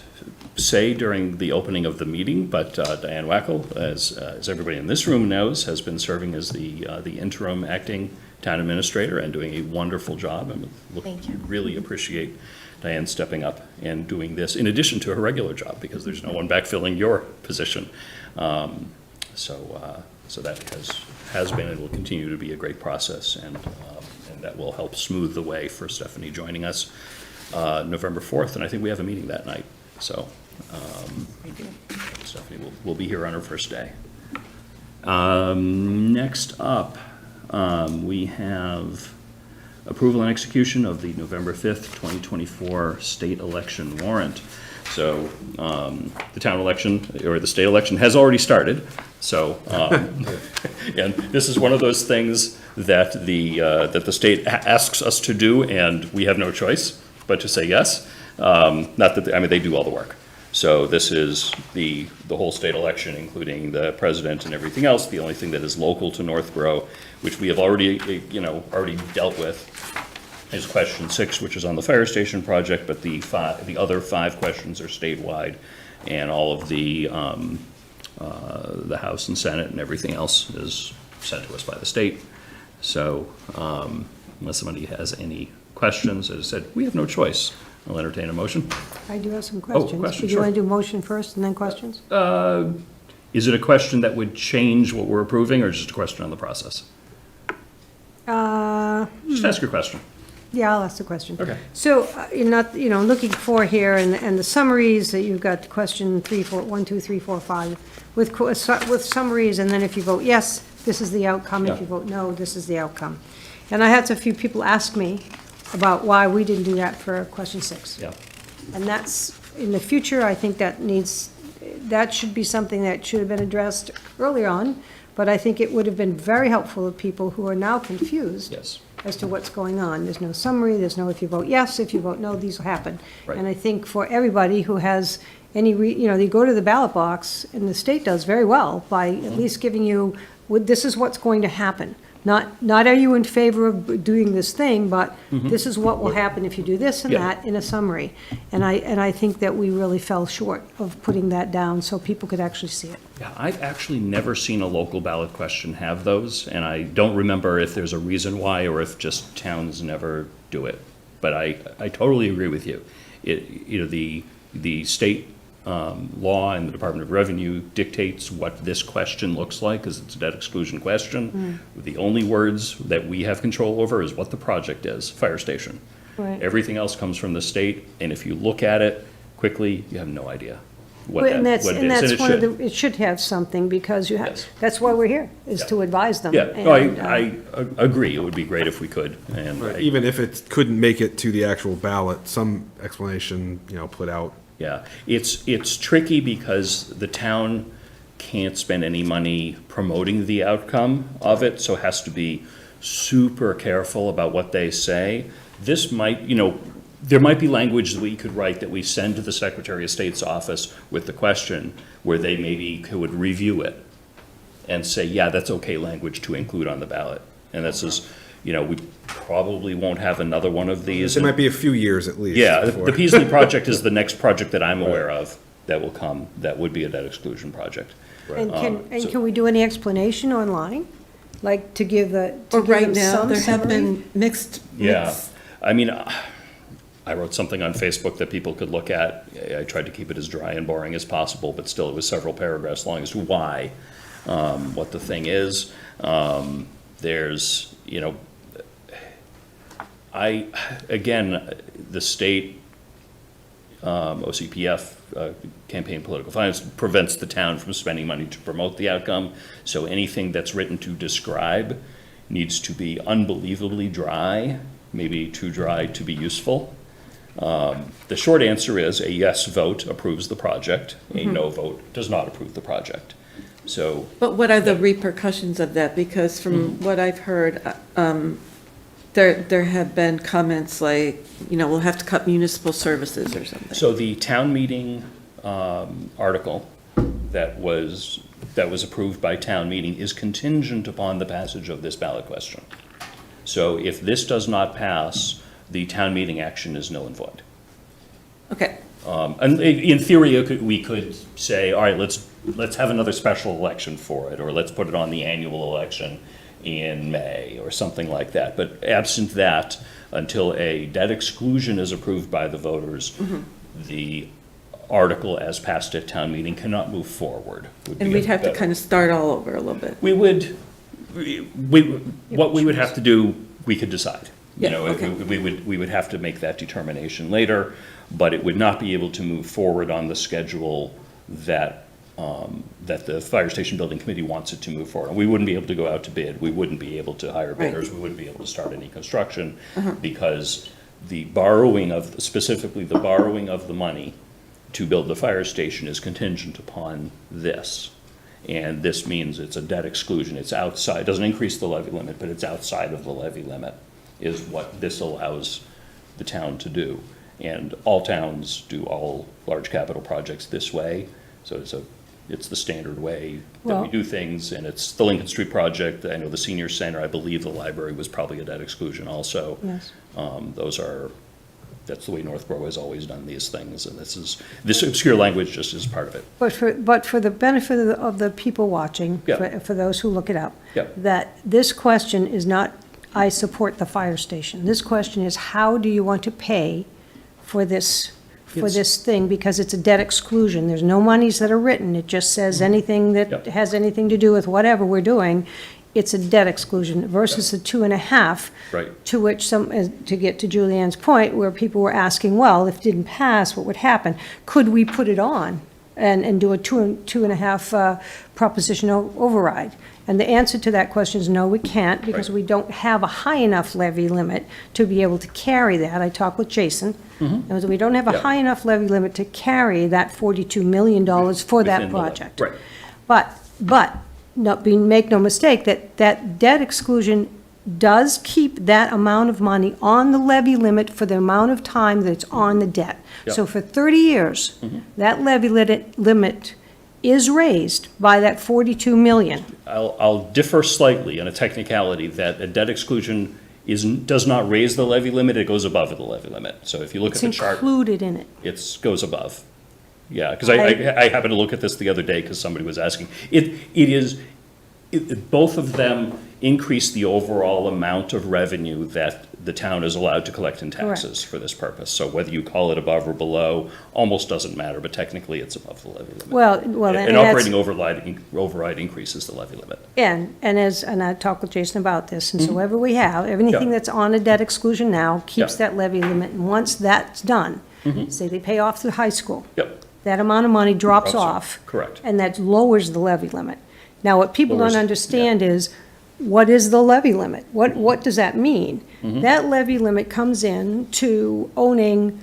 say during the opening of the meeting, but Diane Wackel, as everybody in this room knows, has been serving as the interim acting town administrator and doing a wonderful job. And Thank you. really appreciate Diane stepping up and doing this in addition to her regular job, because there's no one backfilling your position. So that has been and will continue to be a great process, and that will help smooth the way for Stephanie joining us November 4th, and I think we have a meeting that night. So Stephanie will be here on her first day. Next up, we have approval and execution of the November 5th, 2024 state election warrant. So the town election, or the state election, has already started. So, and this is one of those things that the state asks us to do, and we have no choice but to say yes. Not that, I mean, they do all the work. So this is the whole state election, including the president and everything else. The only thing that is local to Northborough, which we have already dealt with, is question 6, which is on the fire station project, but the other 5 questions are statewide, and all of the House and Senate and everything else is sent to us by the state. So unless somebody has any questions, as I said, we have no choice. I'll entertain a motion. I do have some questions. questions, Do you want sure. to do motion first and then questions? Is it a question that would change what we're approving, or just a question on the process? Just ask your question. Yeah, I'll ask the question. Okay. So, you're not, looking for here, and the summaries, that you've got question 1, 2, 3, 4, 5, with summaries, and then if you vote yes, this is the outcome. If Yeah. you vote no, this is the outcome. And I had a few people ask me about why we didn't do that for question 6. Yeah. And that's, in the future, I think that should be something that should have been addressed early on, but I think it would have been very helpful to people who are now confused Yes. as to what's going on. There's no summary, there's no if you vote yes, if you vote no, these will happen. Right. And I think for everybody who has any, they go to the ballot box, and the state does very well by at least giving you, this is what's going to happen. Not are you in favor of doing this thing, but this is what will happen if you do this and Yeah. that in a summary. And I think that we really fell short of putting that down so people could actually see it. Yeah, I've actually never seen a local ballot question have those, and I don't remember if there's a reason why or if just towns never do it. But I totally agree with you. The state law and the Department of Revenue dictates what this question looks like, because it's a debt exclusion question. The only words that we have control over is what the project is, fire station. Right. Everything else comes from the state, and if you look at it quickly, you have no idea what Well, and it is. that's And it one of should. it should have something, because you have, Yes. that's why we're here, is Yeah. to advise them. Yeah, no, And, I agree. It would be great if we could, and Right, even if it couldn't make it to the actual ballot, some explanation, put out. yeah, it's tricky because the town can't spend any money promoting the outcome of it, so it has to be super careful about what they say. This might, there might be language that we could write that we send to the Secretary of State's office with the question, where they maybe could review it and say, yeah, that's okay language to include on the ballot. And this is, we probably won't have another one of these. It might be a few years at least. Yeah, before- the Peasley project is the next project that I'm aware of that will come, that would be a debt exclusion project. And so- can we do any explanation online? Like to give the, to Or give right them now, some there have summary? been mixed. Yeah, I mean, I wrote something on Facebook that people could look at. I tried to keep it as dry and boring as possible, but still it was several paragraphs long as to why, what the thing is. There's, again, the state OCPF, campaign political finance, prevents the town from spending money to promote the outcome. So anything that's written to describe needs to be unbelievably dry, maybe too dry to be useful. The short answer is a yes vote approves the project, a no vote does not approve the project. So, But what are the repercussions of that? Because from what I've heard, there have been comments like, we'll have to cut municipal services or something. so the town meeting article that was approved by town meeting is contingent upon the passage of this ballot question. So if this does not pass, the town meeting action is null and void. Okay, And in theory, we could say, all right, let's have another special election for it, or let's put it on the annual election in May, or something like that. But absent that, until a debt exclusion is approved by the voters, the article as passed at town meeting cannot move forward. and we'd have to kind of start all over a little bit. We would, what we would have to do, we could decide. Yeah, okay. We would have to make that determination later, but it would not be able to move forward on the schedule that the Fire Station Building Committee wants it to move forward. We wouldn't be able to go out to bid, we wouldn't be able to hire Right. bidders, we wouldn't be able to start any construction, because the borrowing of, specifically the borrowing of the money to build the fire station is contingent upon this. And this means it's a debt exclusion, it's outside, doesn't increase the levy limit, but it's outside of the levy limit, is what this allows the town to do. And all towns do all large capital projects this way, so it's the standard way that we Well- do things, and it's the Lincoln Street project, I know the senior center, I believe the library was probably a debt exclusion also. Yes. That's the way Northborough has always done these things, and this obscure language just is part of it. But for the benefit of the people watching, Yeah. for those who look it up, Yeah. that this question is not, I support the fire station. This question is, how do you want to pay for this thing? Because it's a debt exclusion. There's no monies that are written. It just says anything that Yep. has anything to do with whatever we're doing, it's a debt exclusion versus the 2.5. Right. To which to get to Julianne's point, where people were asking, well, if it didn't pass, what would happen? Could we put it on and do a 2.5 proposition override? And the answer to that question is no, we can't, because Right. we don't have a high enough levy limit to be able to carry that. I talked with Jason, and we don't have a Yeah. high enough levy limit to carry that $42 million for that Within the levy. project. Right. But, make no mistake, that debt exclusion does keep that amount of money on the levy limit for the amount of time that it's on the debt. Yep. So for 30 years, that levy limit is raised by that 42 million. I'll differ slightly in a technicality that a debt exclusion does not raise the levy limit, it goes above the levy limit. So if you look It's at the chart, included in it. it goes above. Yeah, because I happened to look at this the other day because somebody was asking. Both of them increase the overall amount of revenue that the town is allowed to collect in taxes for this purpose. So whether you call it above or below, almost doesn't matter, but technically it's above the levy limit. Well, An and that's- operating override increases the levy limit. And I talked with Jason about this, and so whatever we have, anything Mm-hmm. Yeah. that's on a debt exclusion now keeps Yeah. that levy limit, and once that's done, say they pay off the high school. Yep. That amount of money drops Drops off, off. correct. And that lowers the levy limit. Now, what people Lowers- don't understand is, what is the levy limit? What does that mean? Mm-hmm. That levy limit comes in to owning,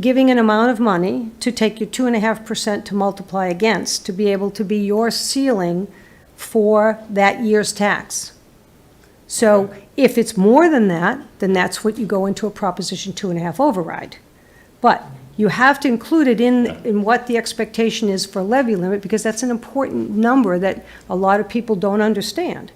giving an amount of money to take your 2.5% to multiply against, to be able to be your ceiling for that year's tax. So if it's more than that, then that's what you go into a Proposition 2.5 override. But you have to include it in what the expectation is for levy limit, because that's an important number that a lot of people don't understand.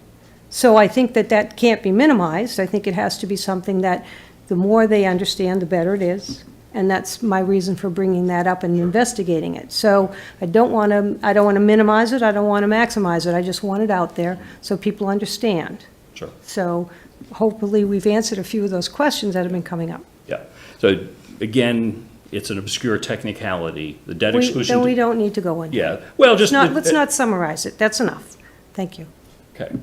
So I think that that can't be minimized. I think it has to be something that the more they understand, the better it is. And that's my reason for bringing that up and investigating it. So I don't want to minimize it, I don't want to maximize it, I just want it out there so people understand. Sure. So hopefully we've answered a few of those questions that have been coming up. Yeah. So again, it's an obscure technicality. The debt exclusion. Then we don't need to go into it. Yeah. Well, just. Let's not summarize it, that's enough. Thank you. Okay.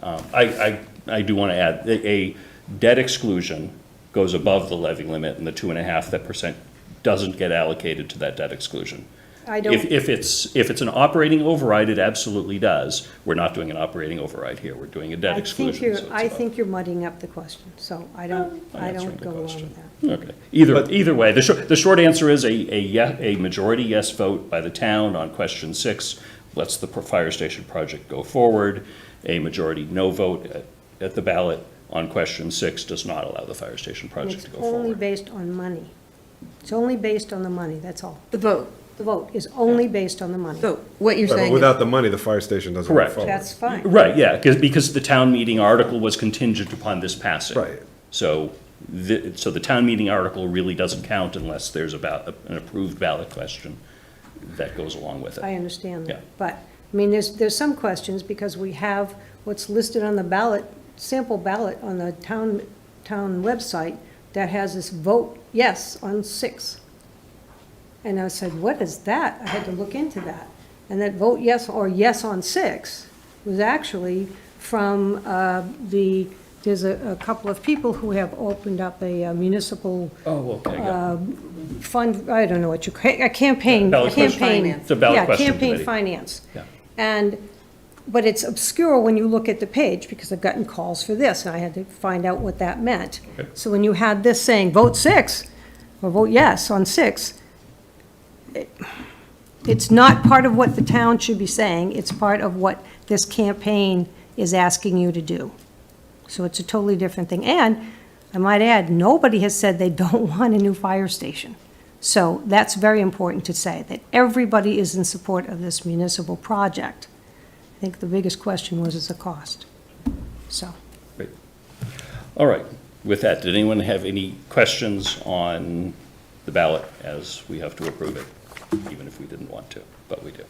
I do want to add, a debt exclusion goes above the levy limit, and the 2.5% doesn't get allocated to that debt exclusion. I don't. If it's an operating override, it absolutely does. We're not doing an operating override here, we're doing a debt exclusion. So it's I above. think you're muddying up the question, so I don't answering the go along question. with that. Okay. Either way, the short answer is a majority yes vote by the town on question 6 lets the fire station project go forward. A majority no vote at the ballot on question 6 does not allow the fire station And project it's to go only forward. based on money. It's only based on the money, that's all. The vote. The vote is only based on the money. So what you're Right, saying but is, without the money, the fire station doesn't move Correct. forward. That's fine. Right, yeah, because the town meeting article was contingent upon this passing. Right. So the town meeting article really doesn't count unless there's an approved ballot question that goes along with I it. understand Yeah. that. But, I mean, there's some questions, because we have what's listed on the ballot, sample ballot on the town website that has this vote yes on 6. And I said, what is that? I had to look into that. And that vote yes, or yes on 6, was actually from there's a couple of people who have opened up a municipal Oh, okay, yeah. fund, I don't know what a campaign. Ballot question. Finance. It's a ballot question Yeah, campaign committee. finance. Yeah. But it's obscure when you look at the page, because I've gotten calls for this, and I had to find out what that meant. Okay. So when you had this saying, vote 6, or vote yes on 6, it's not part of what the town should be saying, it's part of what this campaign is asking you to do. So it's a totally different thing. And I might add, nobody has said they don't want a new fire station. So that's very important to say, that everybody is in support of this municipal project. I think the biggest question was the cost. So, Great. All right. With that, did anyone have any questions on the ballot as we have to approve it? Even if we didn't want to, but we do.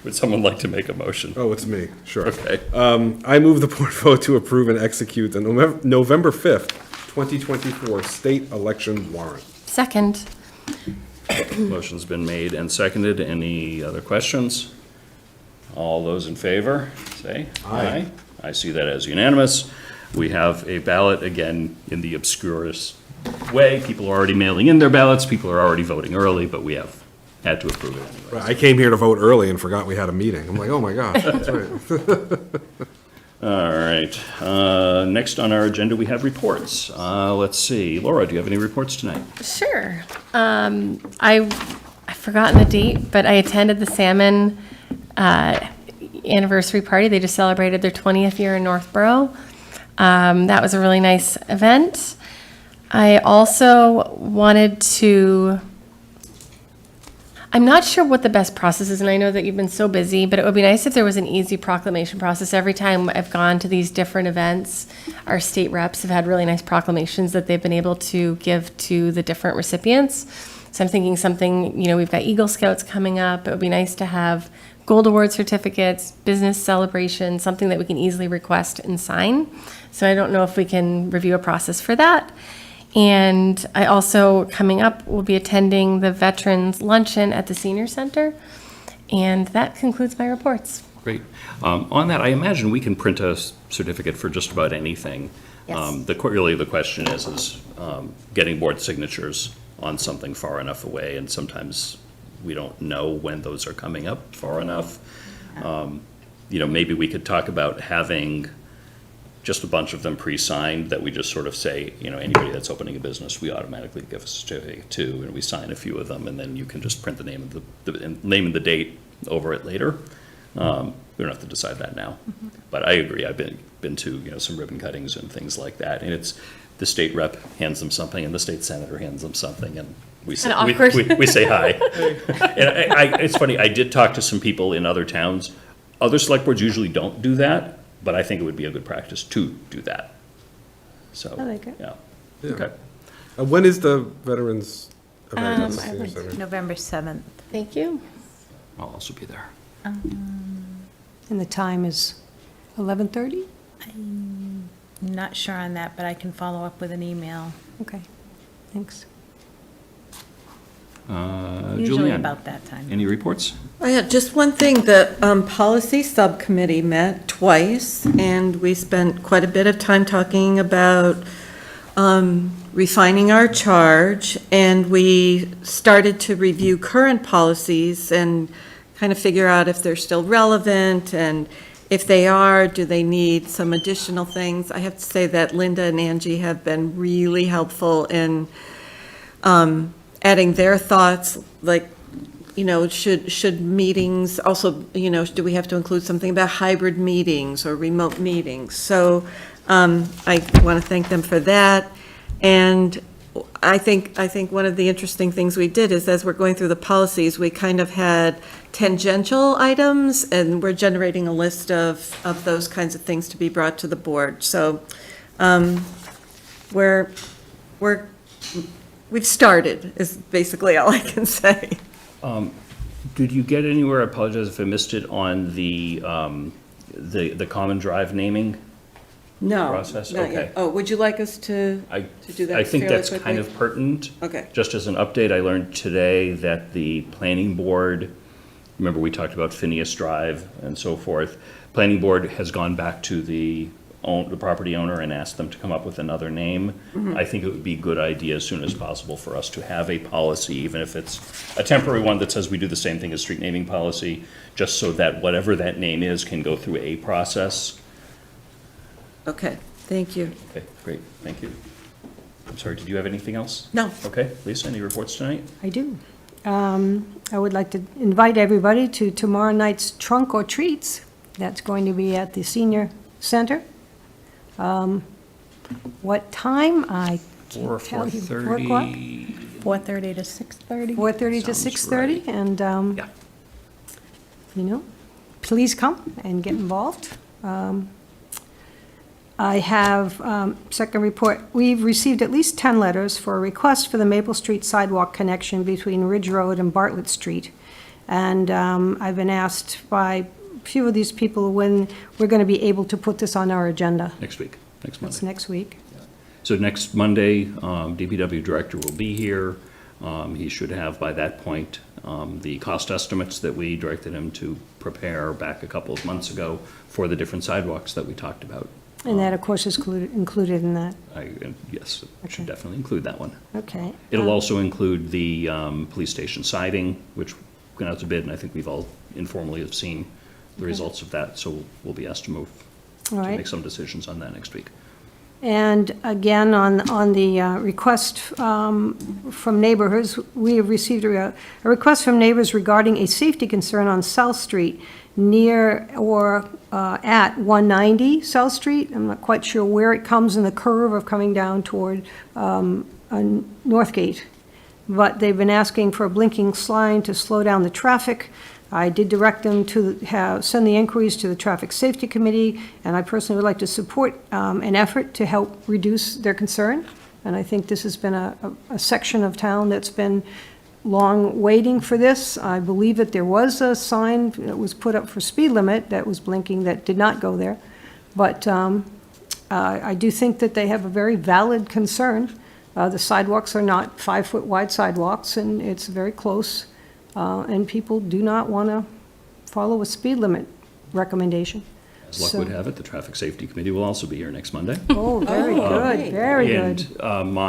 Would someone like to make a motion? Oh, it's me, sure. Okay. I move the board vote to approve and execute the November 5th, 2024 state election warrant. Second. Motion's been made and seconded. Any other questions? All those in favor, say aye. I see that as unanimous. We have a ballot, again, in the obscurest way. People are already mailing in their ballots, people are already voting early, but we have had to approve it anyway. I came here to vote early and forgot we had a meeting. I'm like, oh my gosh, that's right. All right, next on our agenda, we have reports. Let's see, Laura, do you have any reports tonight? Sure. I've forgotten the date, but I attended the Salmon anniversary party. They just celebrated their 20th year in Northborough. That was a really nice event. I also wanted to, I'm not sure what the best process is, and I know that you've been so busy, but it would be nice if there was an easy proclamation process. Every time I've gone to these different events, our state reps have had really nice proclamations that they've been able to give to the different recipients. So I'm thinking something, we've got Eagle Scouts coming up. It would be nice to have Gold Award certificates, business celebration, something that we can easily request and sign. So I don't know if we can review a process for that. And I also, coming up, will be attending the Veterans Luncheon at the Senior Center. And that concludes my reports. Great. On that, I imagine we can print a certificate for just about anything. Yes. Really, the question is getting board signatures on something far enough away, and sometimes we don't know when those are coming up far enough. Maybe we could talk about having just a bunch of them pre-signed that we just sort of say, anybody that's opening a business, we automatically give a certificate to, and we sign a few of them, and then you can just print the name and the date over it later. we don't have to decide that now. But I agree, I've been to, some ribbon cuttings and things like that, and it's, the state rep hands them something, and the state senator hands them something, and we say, Kinda awkward. we say hi. And it's funny, I did talk to some people in other towns. Other select boards usually don't do that, but I think it would be a good practice to do that. So, I like it. yeah. Yeah. Okay. When is the Veterans event at the I senior would- center? November 7th. Thank you. I'll also be there. And the time is 11:30? I'm not sure on that, but I can follow up with an email. Okay, thanks. Usually Julianne, about that time. any reports? I had just one thing, the policy subcommittee met twice, and we spent quite a bit of time talking about refining our charge, and we started to review current policies and kind of figure out if they're still relevant, and if they are, do they need some additional things? I have to say that Linda and Angie have been really helpful in adding their thoughts, like, should meetings also, do we have to include something about hybrid meetings or remote meetings? So I want to thank them for that. And I think one of the interesting things we did is, as we're going through the policies, we kind of had tangential items, and we're generating a list of those kinds of things to be brought to the board. So we've started, is basically all I can say. Did you get anywhere, I apologize if I missed it, on the common drive naming? No. Process? Not yet. Okay. Oh, would you like us to do that I think fairly that's kind quickly? of pertinent. Okay. Just as an update, I learned today that the planning board, remember we talked about Phineas Drive and so forth, planning board has gone back to the property owner and asked them to come up with another name. I think it would be a good idea as soon as possible for us to have a policy, even if it's a temporary one that says we do the same thing as street naming policy, just so that whatever that name is can go through a process. Okay, thank you. Okay, great, thank you. I'm sorry, did you have anything else? No. Okay, Lisa, any reports tonight? I do. I would like to invite everybody to tomorrow night's Trunk or Treats. That's going to be at the Senior Center. What time? I can't tell you. 4 o'clock? 4:30 to 6:30? 4:30 to Sounds 6:30, and, Yeah. please come and get involved. I have, second report, we've received at least 10 letters for a request for the Maple Street sidewalk connection between Ridge Road and Bartlett Street. And I've been asked by a few of these people when we're going to be able to put this on our agenda. Next week, next That's Monday. next week. So next Monday, DPW director will be here. He should have by that point the cost estimates that we directed him to prepare back a couple of months ago for the different sidewalks that we talked about. And that, of course, is included in that. Yes, it should Okay. definitely include that one. Okay. It'll also include the police station siding, which went out to bid, and I think we've all informally have seen the results of that, so we'll be asked to move, All to right. make some decisions on that next week. And again, on the request from neighbors, we have received a request from neighbors regarding a safety concern on South Street near or at 190 South Street. I'm not quite sure where it comes in the curve of coming down toward Northgate. But they've been asking for a blinking sign to slow down the traffic. I did direct them to send the inquiries to the Traffic Safety Committee, and I personally would like to support an effort to help reduce their concern. And I think this has been a section of town that's been long waiting for this. I believe that there was a sign that was put up for speed limit that was blinking that did not go there. But I do think that they have a very valid concern. The sidewalks are not 5-foot wide sidewalks, and it's very close. And people do not want to follow a speed limit recommendation. As luck would have it, the Traffic Safety Committee will also be here next Monday. Oh, very good, very good. And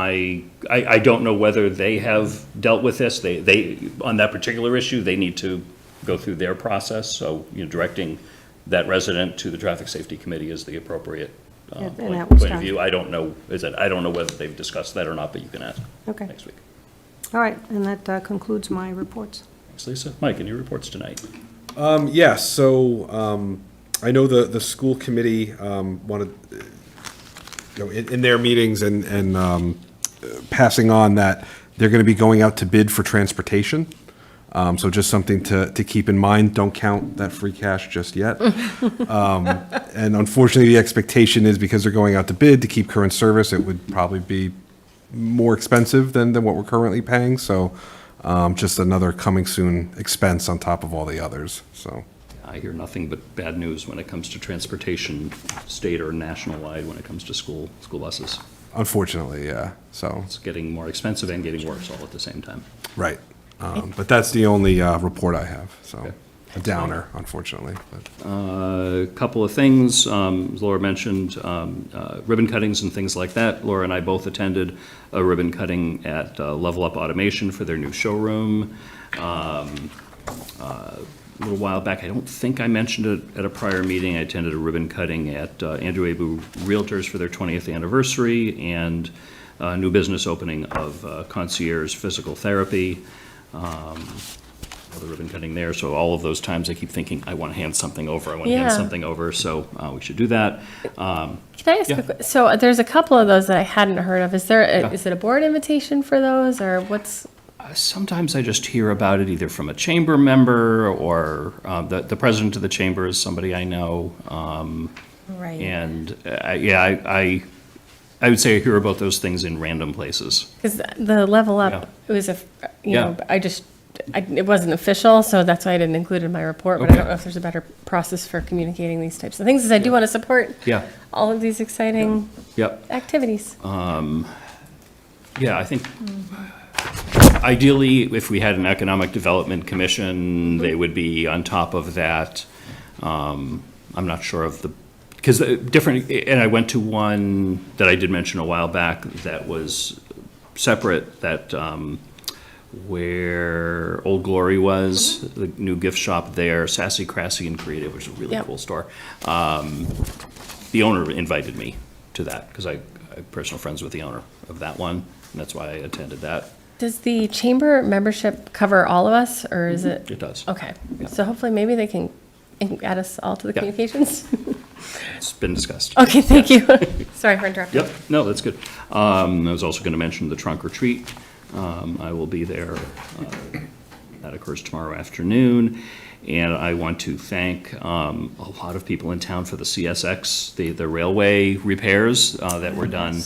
I don't know whether they have dealt with this. They, on that particular issue, they need to go through their process. So, directing that resident to the Traffic Safety Committee is the appropriate Yeah, and point that was of done. view. I don't know whether they've discussed that or not, but you can ask Okay, next week. all right, and that concludes my reports. Thanks, Lisa. Mike, any reports tonight? Yes, so I know the school committee wanted, in their meetings and passing on that they're going to be going out to bid for transportation. So just something to keep in mind. Don't count that free cash just yet. And unfortunately, the expectation is because they're going out to bid to keep current service, it would probably be more expensive than what we're currently paying. So just another coming soon expense on top of all the others, so. I hear nothing but bad news when it comes to transportation, state or national-wide, when it comes to school buses. Unfortunately, yeah, so, It's getting more expensive and getting worse all at the same time. right. But that's the only report I have, so, Okay. a downer, unfortunately. But. A couple of things, as Laura mentioned, ribbon cuttings and things like that. Laura and I both attended a ribbon cutting at Level Up Automation for their new showroom. A little while back, I don't think I mentioned it at a prior meeting, I attended a ribbon cutting at Andrew Abu Realtors for their 20th anniversary, and a new business opening of Concierge Physical Therapy. The ribbon cutting there, so all of those times I keep thinking, I want to hand something over, Yeah. so we should do that. Can I ask, Yeah. so there's a couple of those that I hadn't heard of. Is it a board invitation for those, or what's? Sometimes I just hear about it either from a chamber member or the president of the chamber is somebody I know. Right. And I would say I hear about those things in random places. Because the Level Up, Yeah. it was Yeah. it wasn't official, so that's why I didn't include it in my report, but I Okay. don't know if there's a better process for communicating these types of things, because I do want to support Yeah, all of these exciting yep. activities. Yeah, I think ideally, if we had an economic development commission, they would be on top of that. I'm not sure of because different, and I went to one that I did mention a while back that was separate, that where Old Glory was, the new gift shop there, Sassy, Crassy, and Creative, which is a really Yep. cool store. The owner invited me to that, because I'm personal friends with the owner of that one, and that's why I attended that. Does the chamber membership cover all of us, or is it? It does. Okay, Yeah. so hopefully maybe they can add us all to the Yeah. communications. It's been discussed. Okay, thank you. Sorry for interrupting. Yep, no, that's good. I was also going to mention the trunk or treat. I will be there. That occurs tomorrow afternoon. And I want to thank a lot of people in town for the CSX, the railway repairs that were done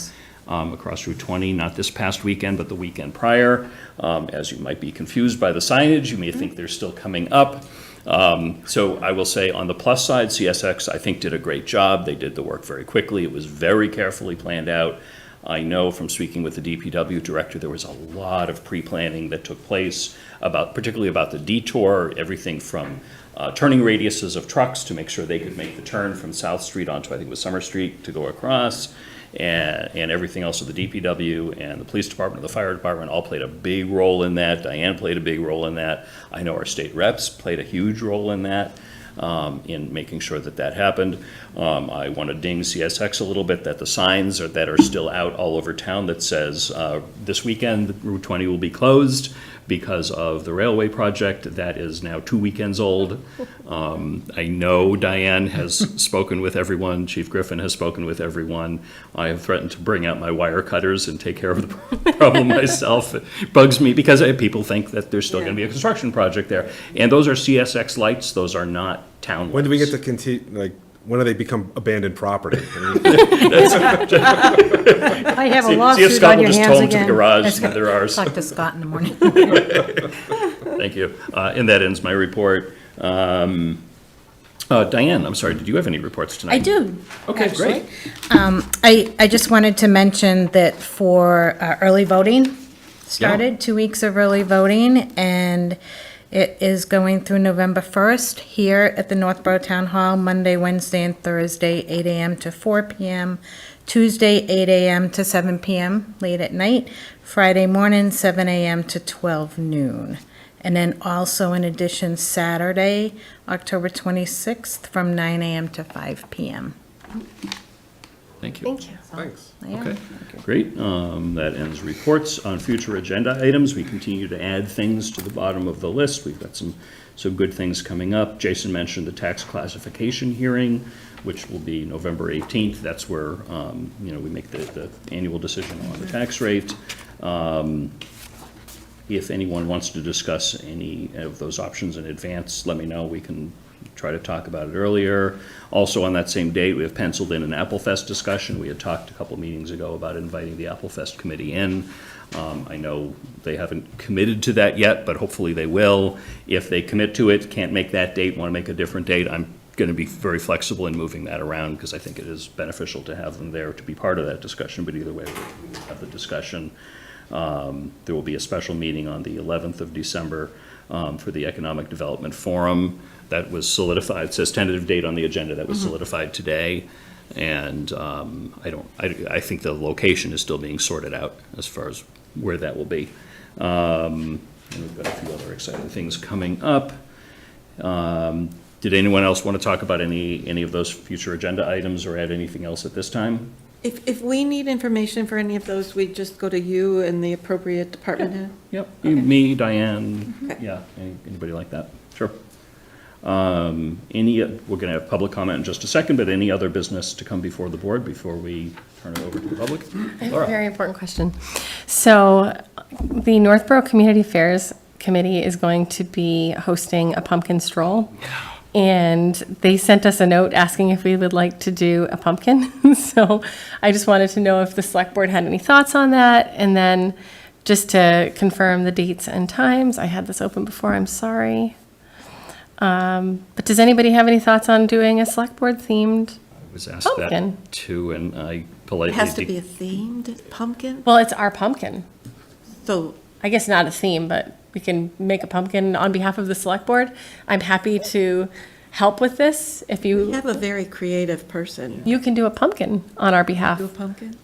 across Route 20, not this past weekend, but the weekend prior. As you might be confused by the signage, you may think they're still coming up. So I will say, on the plus side, CSX, I think, did a great job. They did the work very quickly. It was very carefully planned out. I know from speaking with the DPW director, there was a lot of pre-planning that took place, particularly about the detour, everything from turning radiuses of trucks to make sure they could make the turn from South Street onto, I think it was Summer Street, to go across. And everything else of the DPW and the police department, the fire department, all played a big role in that. Diane played a big role in that. I know our state reps played a huge role in that, in making sure that happened. I want to ding CSX a little bit that the signs that are still out all over town that says this weekend Route 20 will be closed because of the railway project. That is now 2 weekends old. I know Diane has spoken with everyone. Chief Griffin has spoken with everyone. I have threatened to bring out my wire cutters and take care of the problem myself. It bugs me because people think that there's still going to be a construction project there. And those are CSX lights. Those are not town lights. When do we get to continue, when do they become abandoned property? I have a See, lawsuit Scott on will your just hands tow them to the again. garage, and they're ours. Talk to Scott in the morning. Thank you. And that ends my report. Diane, I'm sorry, did you have any reports tonight? I do. Okay, great. I just wanted to mention that for early voting started, 2 weeks of early voting, and it is going through November 1st here at the Northborough Town Hall, Monday, Wednesday, and Thursday, 8 a.m. to 4 p.m., Tuesday, 8 a.m. to 7 p.m. late at night, Friday morning, 7 a.m. to 12 noon. And then also, in addition, Saturday, October 26th, from 9 a.m. to 5 p.m. Thank you. Thank you. Thanks. Yeah. Okay, great. That ends reports. On future agenda items, we continue to add things to the bottom of the list. We've got some So good things coming up. Jason mentioned the tax classification hearing, which will be November 18th. That's where, we make the annual decision on the tax rate. If anyone wants to discuss any of those options in advance, let me know. We can try to talk about it earlier. Also, on that same date, we have penciled in an Apple Fest discussion. We had talked a couple meetings ago about inviting the Apple Fest committee in. I know they haven't committed to that yet, but hopefully they will. If they commit to it, can't make that date, want to make a different date, I'm going to be very flexible in moving that around because I think it is beneficial to have them there to be part of that discussion, but either way, we'll have the discussion. There will be a special meeting on the 11th of December for the Economic Development Forum. That was solidified. It says tentative date on the agenda. That was solidified today. And I think the location is still being sorted out as far as where that will be. And we've got a few other exciting things coming up. Did anyone else want to talk about any of those future agenda items or add anything else at this time? If we need information for any of those, we just go to you and the appropriate department head? Yep, me, Diane, Okay. yeah, anybody like that, sure. We're gonna have public comment in just a second, but any other business to come before the board before we turn it over to the public? I have a Laura? very important question. So the Northborough Community Affairs Committee is going to be hosting a pumpkin stroll. And they sent us a note asking if we would like to do a pumpkin. So I just wanted to know if the select board had any thoughts on that. And then just to confirm the dates and times, I had this open before, I'm sorry. But does anybody have any thoughts on doing a select board themed? I was asked Pumpkin. that too, and I It politely. has to be a themed pumpkin? Well, it's our pumpkin. So, I guess not a theme, but we can make a pumpkin on behalf of the select board. I'm happy to help with this if we you, have a very creative person. you can do a pumpkin on our behalf. Do a pumpkin?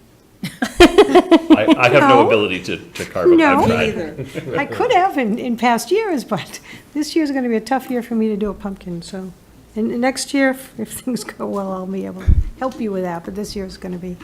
I have no No. ability to carve it. No. I've Me tried. either. I could have in past years, but this year's going to be a tough year for me to do a pumpkin, so. And next year, if things go well, I'll be able to help you with that, but this year's going to be.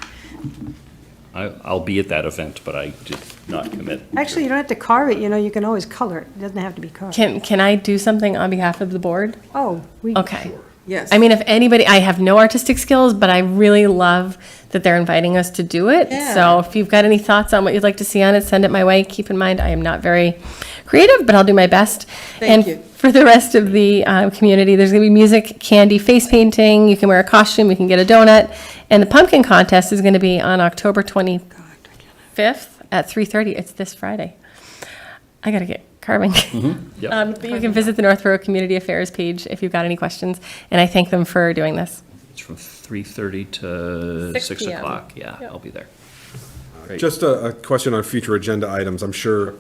I'll be at that event, but I did not commit. Actually, you don't have to carve it, you can always color it. It doesn't have to be carved. Can I do something on behalf of the board? Oh, we. Okay. Yes. I mean, if anybody, I have no artistic skills, but I really love that they're inviting us to do it. Yeah. So if you've got any thoughts on what you'd like to see on it, send it my way. Keep in mind, I am not very creative, but I'll do my best. Thank you. And for the rest of the community, there's going to be music, candy, face painting. You can wear a costume, you can get a donut. And the pumpkin contest is going to be on October 25th at 3:30. It's this Friday. I got to get carving. Yep. But you can visit the Northborough Community Affairs page if you've got any questions, and I thank them for doing this. It's from 3:30 to 6 6 p.m. o'clock. Yeah, Yep. I'll be there. Great. Just a question on future agenda items. I'm sure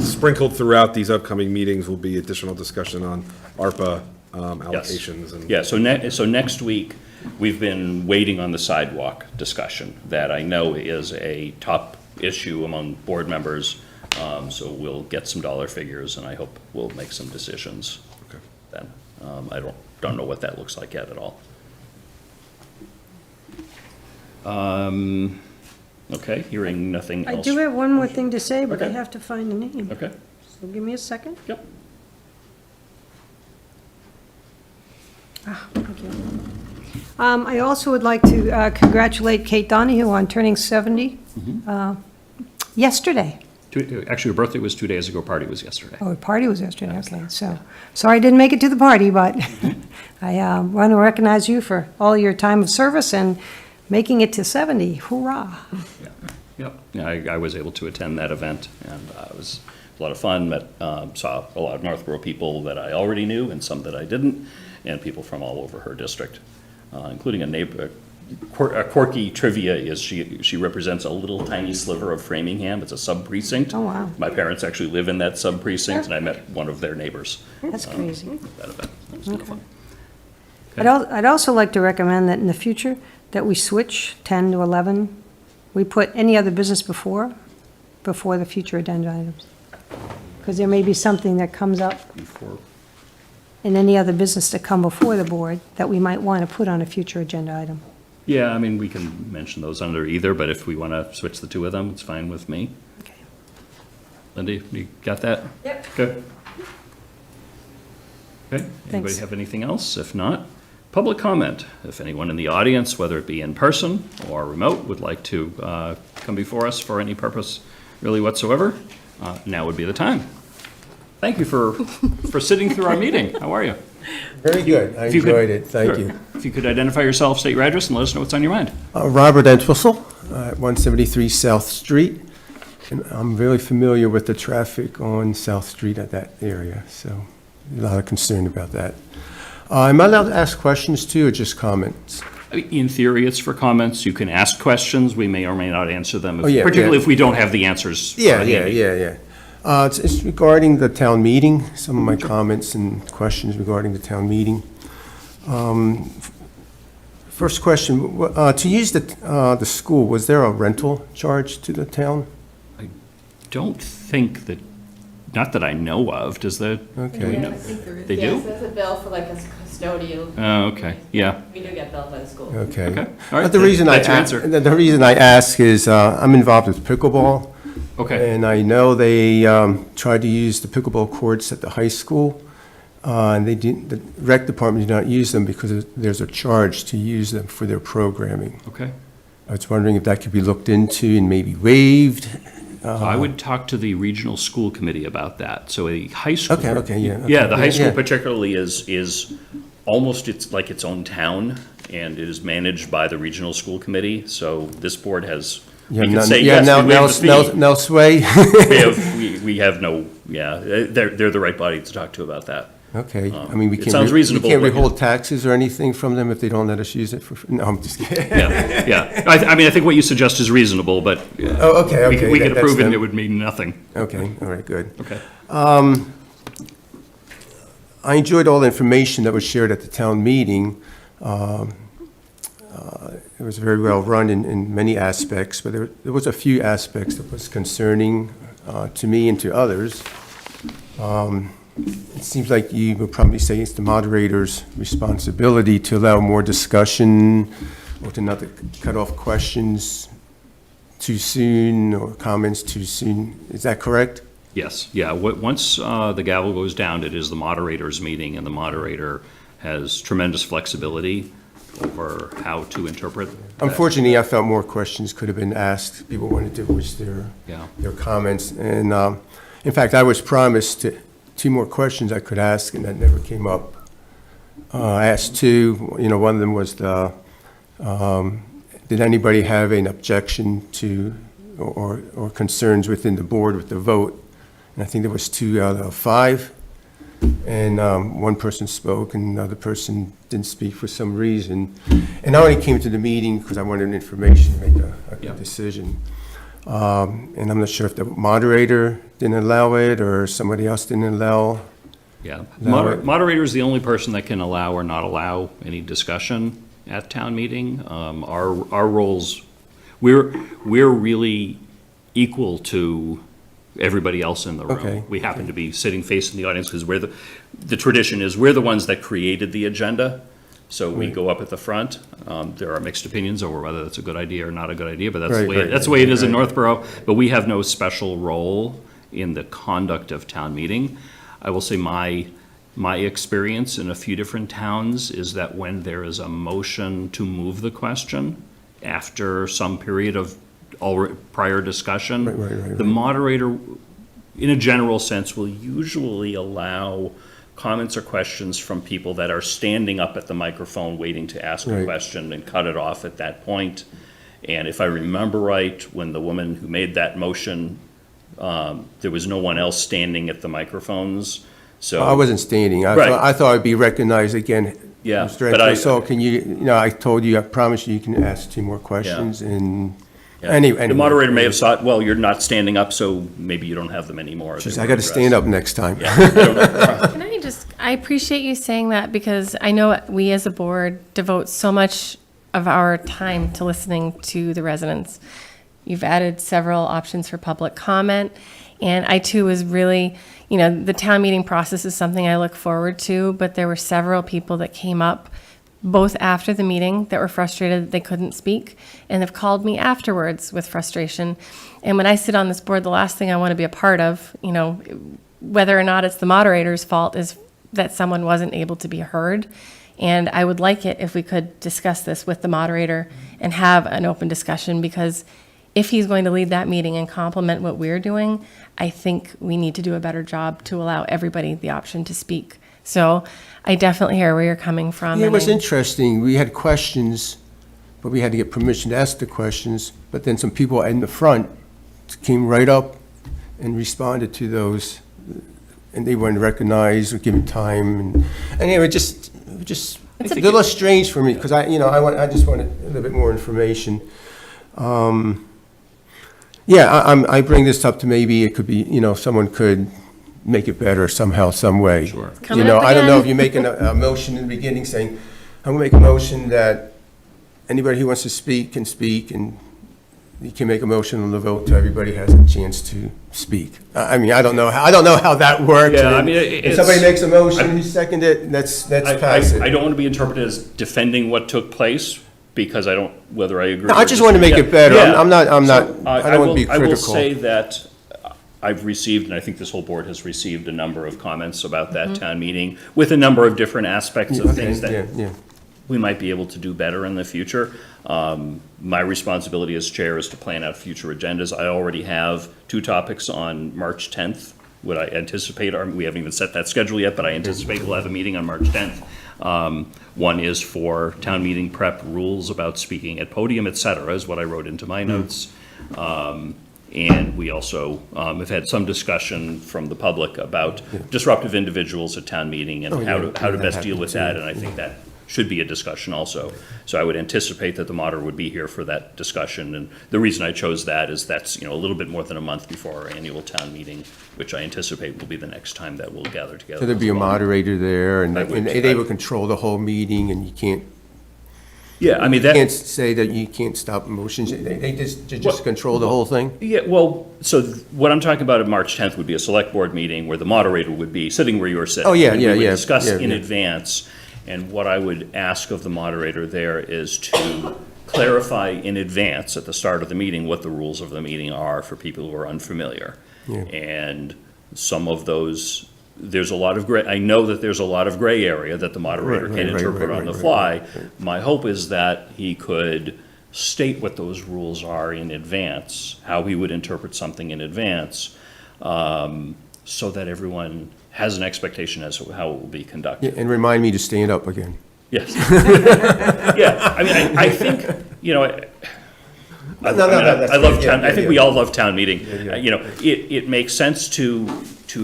sprinkled throughout these upcoming meetings will be additional discussion on ARPA allocations. And Yeah, so next week, we've been waiting on the sidewalk discussion that I know is a top issue among board members. So we'll get some dollar figures and I hope we'll make some decisions Okay. then. I don't know what that looks like yet at all. Okay, hearing nothing I else. do have one more thing to say, but I Okay. have to find the name. Okay, So give me a second. yep. Thank you. I also would like to congratulate Kate Donahue on turning 70 yesterday. Actually, her birthday was 2 days ago, party was yesterday. Oh, the party was yesterday, okay. So, sorry I didn't make it to the party, but I want to recognize you for all your time of service and making it to 70. Hoorah. Yep, yeah, I was able to attend that event, and it was a lot of fun, saw a lot of Northborough people that I already knew and some that I didn't, and people from all over her district, including a neighbor. A quirky trivia is she represents a little tiny sliver of Framingham. It's a sub-precinct. Oh, wow. My parents actually live in that sub-precinct, and I met one of their neighbors. That's crazy. at That event. It was kind of fun. I'd also like to recommend that in the future, that we switch 10 to 11. We put any other business before the future agenda items. Because there may be something that comes up Before, in any other business to come before the board that we might want to put on a future agenda item. yeah, I mean, we can mention those under either, but if we want to switch the two of them, it's fine with me. Okay. Lindy, you got that? Yep. Good. Okay, anybody Thanks. have anything else? If not, public comment. If anyone in the audience, whether it be in person or remote, would like to come before us for any purpose really whatsoever, now would be the time. Thank you for sitting through our meeting. How are you? Very good. I If you could- enjoyed it. Thank Sure. you. If you could identify yourself, state your address, and let us know what's on your mind. Robert Entwistle, at 173 South Street. And I'm really familiar with the traffic on South Street at that area, so a lot of concern about that. Am I allowed to ask questions too, or just comments? I mean, in theory, it's for comments. You can ask questions. We may or may not answer them, Oh, yeah, particularly yeah. if we don't have the answers. Yeah. It's regarding the town meeting, some of my comments and questions regarding the town meeting. First question, to use the school, was there a rental charge to the town? Don't think that, not that I know of. Does that? Okay. do we know? They do? Yes, there's a bill for like a custodial. Oh, okay, yeah, We do get billed by the school. Okay. okay. All right, The reason that's your answer. the reason I ask is, I'm involved with pickleball. Okay, And I know they tried to use the pickleball courts at the high school, and the rec department did not use them because there's a charge to use them for their programming. okay. I was wondering if that could be looked into and maybe waived. I would talk to the regional school committee about that. So a high school. Okay, yeah, okay. Yeah, the high school Yeah. particularly is almost, it's like its own town, and it is managed by the regional school committee. So this board has, we can say, yes, we waive the fee. No sway? We have no, yeah, they're the right body to talk to about that. Okay, I mean, we It can't. sounds reasonable, We can't but- withhold taxes or anything from them if they don't let us use it for, no, I'm just kidding. Yeah, yeah. I mean, I think what you suggest is reasonable, but Oh, okay, we okay. could that's approve it and them. it would mean nothing. Okay, all right, good. Okay. I enjoyed all the information that was shared at the town meeting. It was very well run in many aspects, but there was a few aspects that was concerning to me and to others. It seems like you would probably say it's the moderator's responsibility to allow more discussion or to not to cut off questions too soon or comments too soon. Is that correct? Yes, yeah. Once the gavel goes down, it is the moderator's meeting, and the moderator has tremendous flexibility over how to interpret that. Unfortunately, I felt more questions could have been asked. People wanted to voice Yeah. their comments. And in fact, I was promised two more questions I could ask, and that never came up. I asked two. One of them was did anybody have an objection to or concerns within the board with the vote? And I think there was 2 out of 5. And one person spoke, and another person didn't speak for some reason. And I only came to the meeting because I wanted information to make a Yeah. good decision. And I'm not sure if the moderator didn't allow it or somebody else didn't allow. Yeah. No, it- Moderator is the only person that can allow or not allow any discussion at town meeting. Our roles, we're really equal to everybody else in the room. Okay. We happen to be sitting facing the audience because the tradition is we're the ones that created the agenda. So we go up at the front. There are mixed opinions over whether that's a good idea or not a good idea, but that's the way, Right, that's the way it is in right. Northborough. But we have no special role in the conduct of town meeting. I will say my experience in a few different towns is that when there is a motion to move the question after some period of prior discussion, Right. the moderator, in a general sense, will usually allow comments or questions from people that are standing up at the microphone waiting to ask a Right. question and cut it off at that point. And if I remember right, when the woman who made that motion, there was no one else standing at the microphones, so. I wasn't standing. Right. I thought I'd be recognized again. Yeah, Mr. but I- Entwistle. So can I told you, I promised you can ask 2 more questions, and Yeah. anyway. The moderator may have thought, well, you're not standing up, so maybe you don't have them anymore. They Jeez, were I got to stand addressed. up next time. Can I appreciate you saying that because I know we as a board devote so much of our time to listening to the residents. You've added several options for public comment, and I too was really, the town meeting process is something I look forward to, but there were several people that came up both after the meeting that were frustrated that they couldn't speak and have called me afterwards with frustration. And when I sit on this board, the last thing I want to be a part of, whether or not it's the moderator's fault, is that someone wasn't able to be heard. And I would like it if we could discuss this with the moderator and have an open discussion, because if he's going to lead that meeting and complement what we're doing, I think we need to do a better job to allow everybody the option to speak. So I definitely hear where you're coming from. Yeah, it and was I- interesting. We had questions, but we had to get permission to ask the questions. But then some people in the front came right up and responded to those, and they weren't recognized or given time. And anyway, just a little strange for me, because I just wanted a little bit more information. I bring this up to maybe it could be, someone could make it better somehow, some way. Sure. Coming up I don't know again. if you're making a motion in the beginning saying, I'm gonna make a motion that anybody who wants to speak can speak, and you can make a motion on the vote till everybody has a chance to speak. I mean, I don't know how that works. Yeah, I and mean, if somebody makes a motion, you second it, that's passive. I don't want to be interpreted as defending what took place, because I don't, whether I agree. No, I or just want to disagree. make it better. Yeah. I'm not, So, I don't want to be I will critical. say that I've received, and I think this whole board has received, a number of comments about that town meeting with a number of different aspects of Okay, things that yeah. we might be able to do better in the future. My responsibility as chair is to plan out future agendas. I already have 2 topics on March 10th. What I anticipate are, we haven't even set that schedule yet, but I anticipate we'll have a meeting on March 10th. One is for town meeting prep, rules about speaking at podium, et cetera, is what I wrote into my notes. And we also have had some discussion from the public about disruptive individuals at town meeting and how to that best deal with that, happened and I think that should be a discussion also. So I would anticipate that the moderator would be here for that discussion, and the reason I chose that is that's, a little bit more than a month before our annual town meeting, which I anticipate will be the next time that we'll gather together. So there'd be a as well. moderator there, and I would- they would control the whole meeting, and you can't Yeah, I mean, that. can't say that you can't stop motions. They just control the whole thing? Yeah, well, so what I'm talking about at March 10th would be a select board meeting where the moderator would be sitting where you're sitting. Oh, yeah, and yeah, we would yeah, discuss yeah, in yeah. advance, and what I would ask of the moderator there is to clarify in advance at the start of the meeting what the rules of the meeting are for people who are unfamiliar. Yeah. And some of those, there's a lot of gray, I know that there's a lot of gray area that the moderator Right, can right, interpret right, on the right, fly. right. My hope is that he could state what those rules are in advance, how he would interpret something in advance, so that everyone has an expectation as to how it will be conducted. And remind me to stand up again. Yes. Yeah, I mean, I think, I that's love good. town, Yeah, I think yeah, we yeah. all love town meeting. Yeah. It makes sense to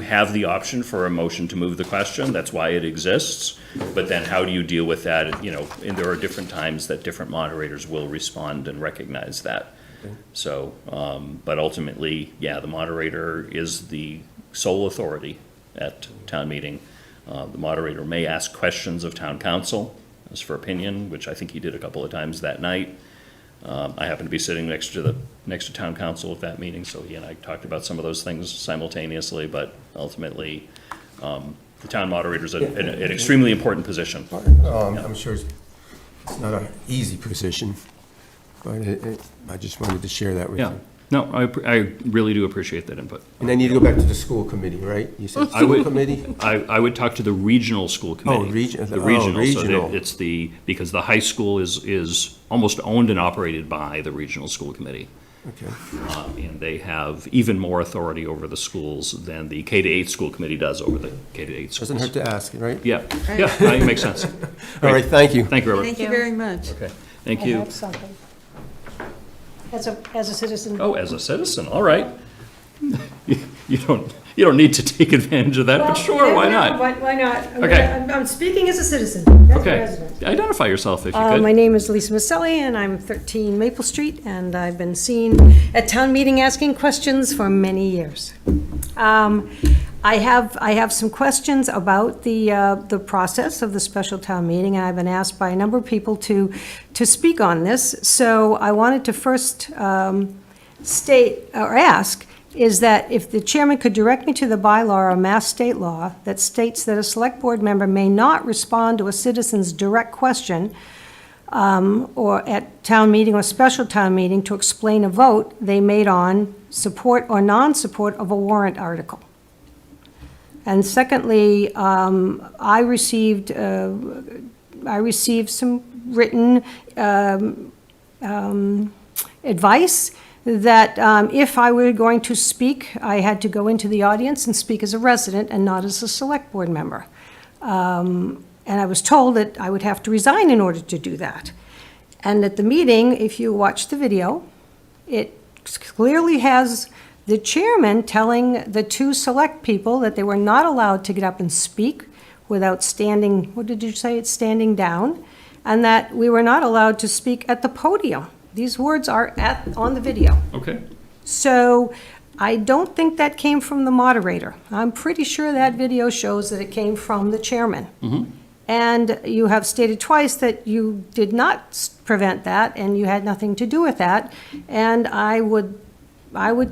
have the option for a motion to move the question, that's why it exists. But then how do you deal with that, and there are different times that different moderators will respond and recognize that. So, but ultimately, yeah, the moderator is the sole authority at town meeting. The moderator may ask questions of town council as for opinion, which I think he did a couple of times that night. I happened to be sitting next to town council at that meeting, so he and I talked about some of those things simultaneously, but ultimately, the town moderator's an extremely important position. I'm sure it's not an easy position, but I just wanted to share that with Yeah, you. no, I really do appreciate that input. And then you need to go back to the school committee, right? You said I would- school committee? I would talk to the regional school committee. The regional. So regional. because the high school is almost owned and operated by the regional school committee. Okay. And they have even more authority over the schools than the K-8 school committee does over the K-8 schools. Doesn't hurt to ask, right? Yeah, yeah, I think it makes sense. All right, thank you. Thank you, Robert. Thank you very much. Okay, thank I you. have something. As a citizen. Oh, as a citizen, all right. You don't need to take advantage of that, but sure, why not? Why not? Okay. I'm speaking as a citizen, as a Okay, resident. identify yourself if you My could. name is Lisa Maselli, and I'm 13 Maple Street, and I've been seen at town meeting asking questions for many years. I have some questions about the process of the special town meeting, and I've been asked by a number of people to speak on this. So I wanted to first state, or ask, is that if the chairman could direct me to the bylaw or mass state law that states that a select board member may not respond to a citizen's direct question or at town meeting or special town meeting to explain a vote they made on support or non-support of a warrant article. And secondly, I received some written advice that if I were going to speak, I had to go into the audience and speak as a resident and not as a select board member. And I was told that I would have to resign in order to do that. And at the meeting, if you watch the video, it clearly has the chairman telling the two select people that they were not allowed to get up and speak without standing, what did you say, it's standing down, and that we were not allowed to speak at the podium. These words are on the video. Okay. So I don't think that came from the moderator. I'm pretty sure that video shows that it came from the chairman. And you have stated twice that you did not prevent that, and you had nothing to do with that. And I would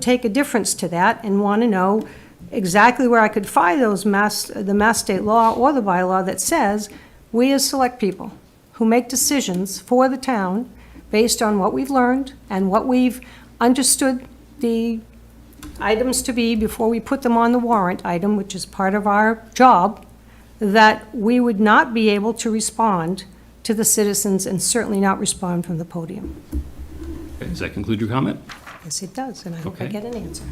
take a difference to that and want to know exactly where I could find those the Mass State law or the bylaw that says we as select people who make decisions for the town based on what we've learned and what we've understood the items to be before we put them on the warrant item, which is part of our job, that we would not be able to respond to the citizens and certainly not respond from the podium. Okay, does that conclude your comment? Yes, it does, and I hope I Okay. get an answer.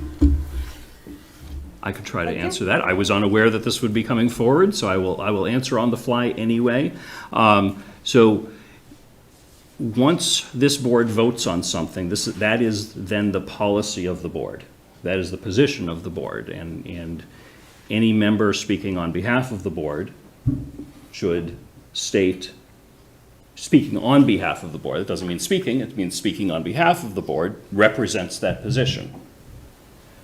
I could try to answer that. I was unaware that this would be coming forward, so I will answer on the fly anyway. So once this board votes on something, that is then the policy of the board. That is the position of the board, and any member speaking on behalf of the board should state, speaking on behalf of the board. That doesn't mean speaking, it means speaking on behalf of the board represents that position.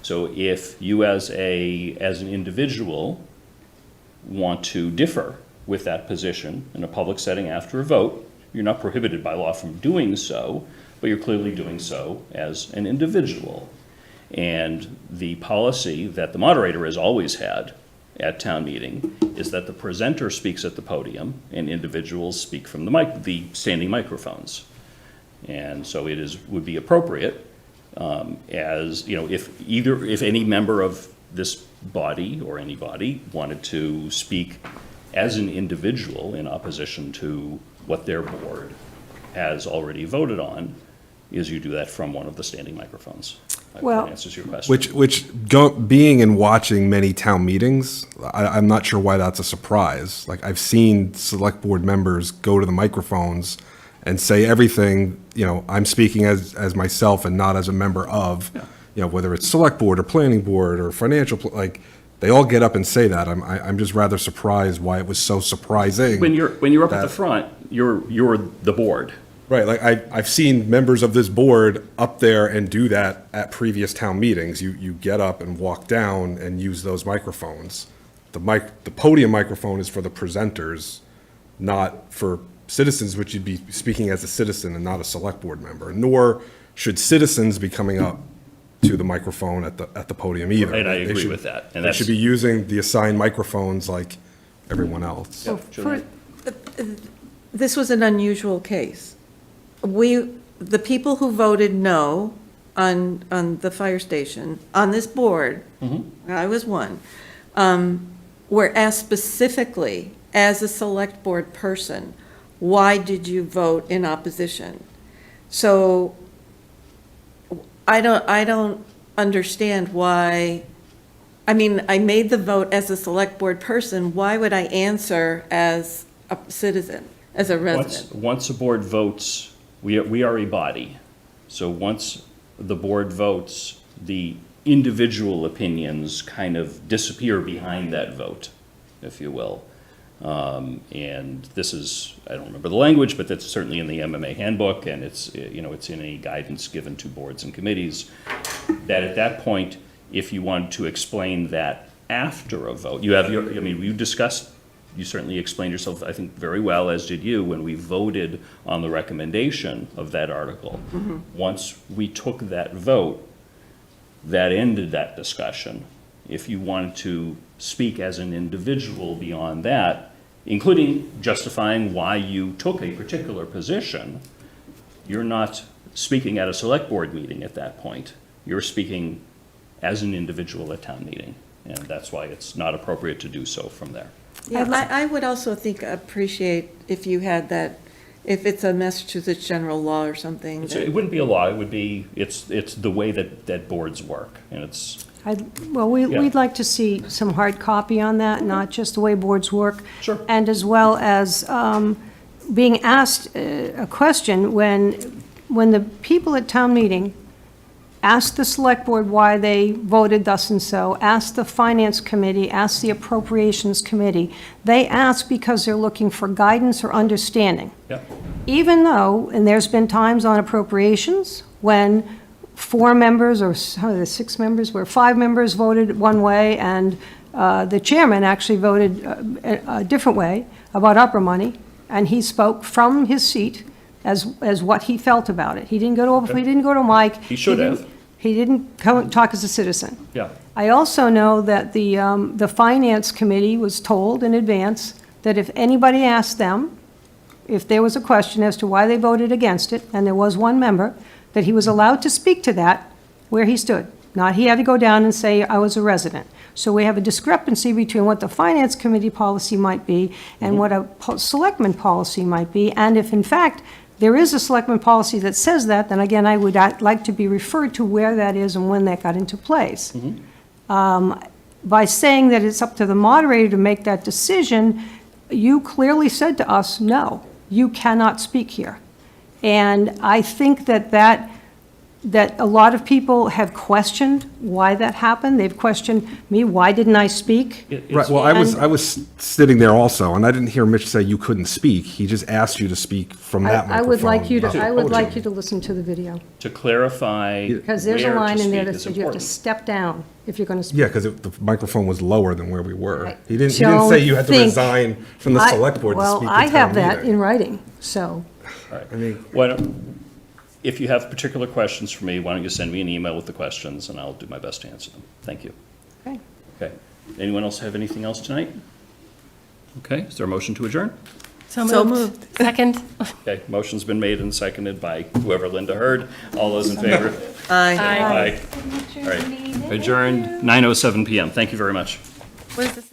So if you as an individual want to differ with that position in a public setting after a vote, you're not prohibited by law from doing so, but you're clearly doing so as an individual. And the policy that the moderator has always had at town meeting is that the presenter speaks at the podium and individuals speak from the standing microphones. And so it would be appropriate as, you know, if any member of this body or anybody wanted to speak as an individual in opposition to what their board has already voted on, is you do that from one of the standing microphones. I hope Well- that answers your question. Being and watching many town meetings, I'm not sure why that's a surprise. Like, I've seen select board members go to the microphones and say everything, you know, I'm speaking as myself and not as a member of, you know, whether it's select board or planning board or financial, like, they all get up and say that. I'm just rather surprised why it was so surprising. When you're up at the that- front, you're the board. Right, like I've seen members of this board up there and do that at previous town meetings. You get up and walk down and use those microphones. The podium microphone is for the presenters, not for citizens, which you'd be speaking as a citizen and not a select board member. Nor should citizens be coming up to the microphone at the podium either. Right, I They agree should- with that. And They should be using the assigned microphones like everyone else. Yeah, For- This was an unusual case. The people who voted no on the fire station, on this board, I was one, were asked specifically, as a select board person, why did you vote in opposition? So I don't understand why, I mean, I made the vote as a select board person, why would I answer as a citizen, as a resident? Once a board votes, we are a body. So once the board votes, the individual opinions kind of disappear behind that vote, if you will. And this is, I don't remember the language, but that's certainly in the MMA handbook, and it's, you know, it's in any guidance given to boards and committees, that at that point, if you want to explain that after a vote, you have your, I mean, you certainly explained yourself, I think, very well, as did you, when we voted on the recommendation of that article. Once we took that vote, that ended that discussion. If you wanted to speak as an individual beyond that, including justifying why you took a particular position, you're not speaking at a select board meeting at that point. You're speaking as an individual at town meeting. And that's why it's not appropriate to do so from there. Yeah, I would also appreciate if you had that, if it's a Massachusetts general law or something. It wouldn't be a law, it would be, it's the way that boards work, and it's, Well, Yeah. we'd like to see some hard copy on that, not just the way boards work. Sure. And as well as being asked a question when the people at town meeting asked the select board why they voted thus and so, asked the finance committee, asked the appropriations committee. They ask because they're looking for guidance or understanding. yeah. Even though, and there's been times on appropriations when 4 members or 6 members, where 5 members voted one way and the chairman actually voted a different way about opera money, and he spoke from his seat as what he felt about it. He didn't go to Mike. He should have. He didn't talk as a citizen. Yeah. I also know that the finance committee was told in advance that if anybody asked them, if there was a question as to why they voted against it, and there was one member, that he was allowed to speak to that where he stood. Not he had to go down and say, I was a resident. So we have a discrepancy between what the finance committee policy might be and what a selectman policy might be. And if in fact there is a selectman policy that says that, then again, I would like to be referred to where that is and when that got into place. By saying that it's up to the moderator to make that decision, you clearly said to us, no, you cannot speak here. And I think that a lot of people have questioned why that happened. They've questioned me, why didn't I speak? Right, well, I was sitting there also, and I didn't hear Mitch say you couldn't speak. He just asked you to speak from that I microphone. would like you to, to I would like podium. you to listen to the video, To clarify because there's a where to line in there speak that is says you have to important. step down if you're going to speak. Yeah, because the microphone was lower than where we were. I He didn't don't say you had to think- resign from the select board to speak Well, at I have town that meeting. in writing, so. All right. Why don't, if you have particular questions for me, why don't you send me an email with the questions, and I'll do my best to answer them. Thank you. Okay. Okay. Anyone else have anything else tonight? Okay, is there a motion to adjourn? So So moved. Second? Okay, motion's been made and seconded by whoever Linda heard. All those in favor? Aye. Aye. All right. Adjourned, 9:07 PM. Thank you very much. What is this?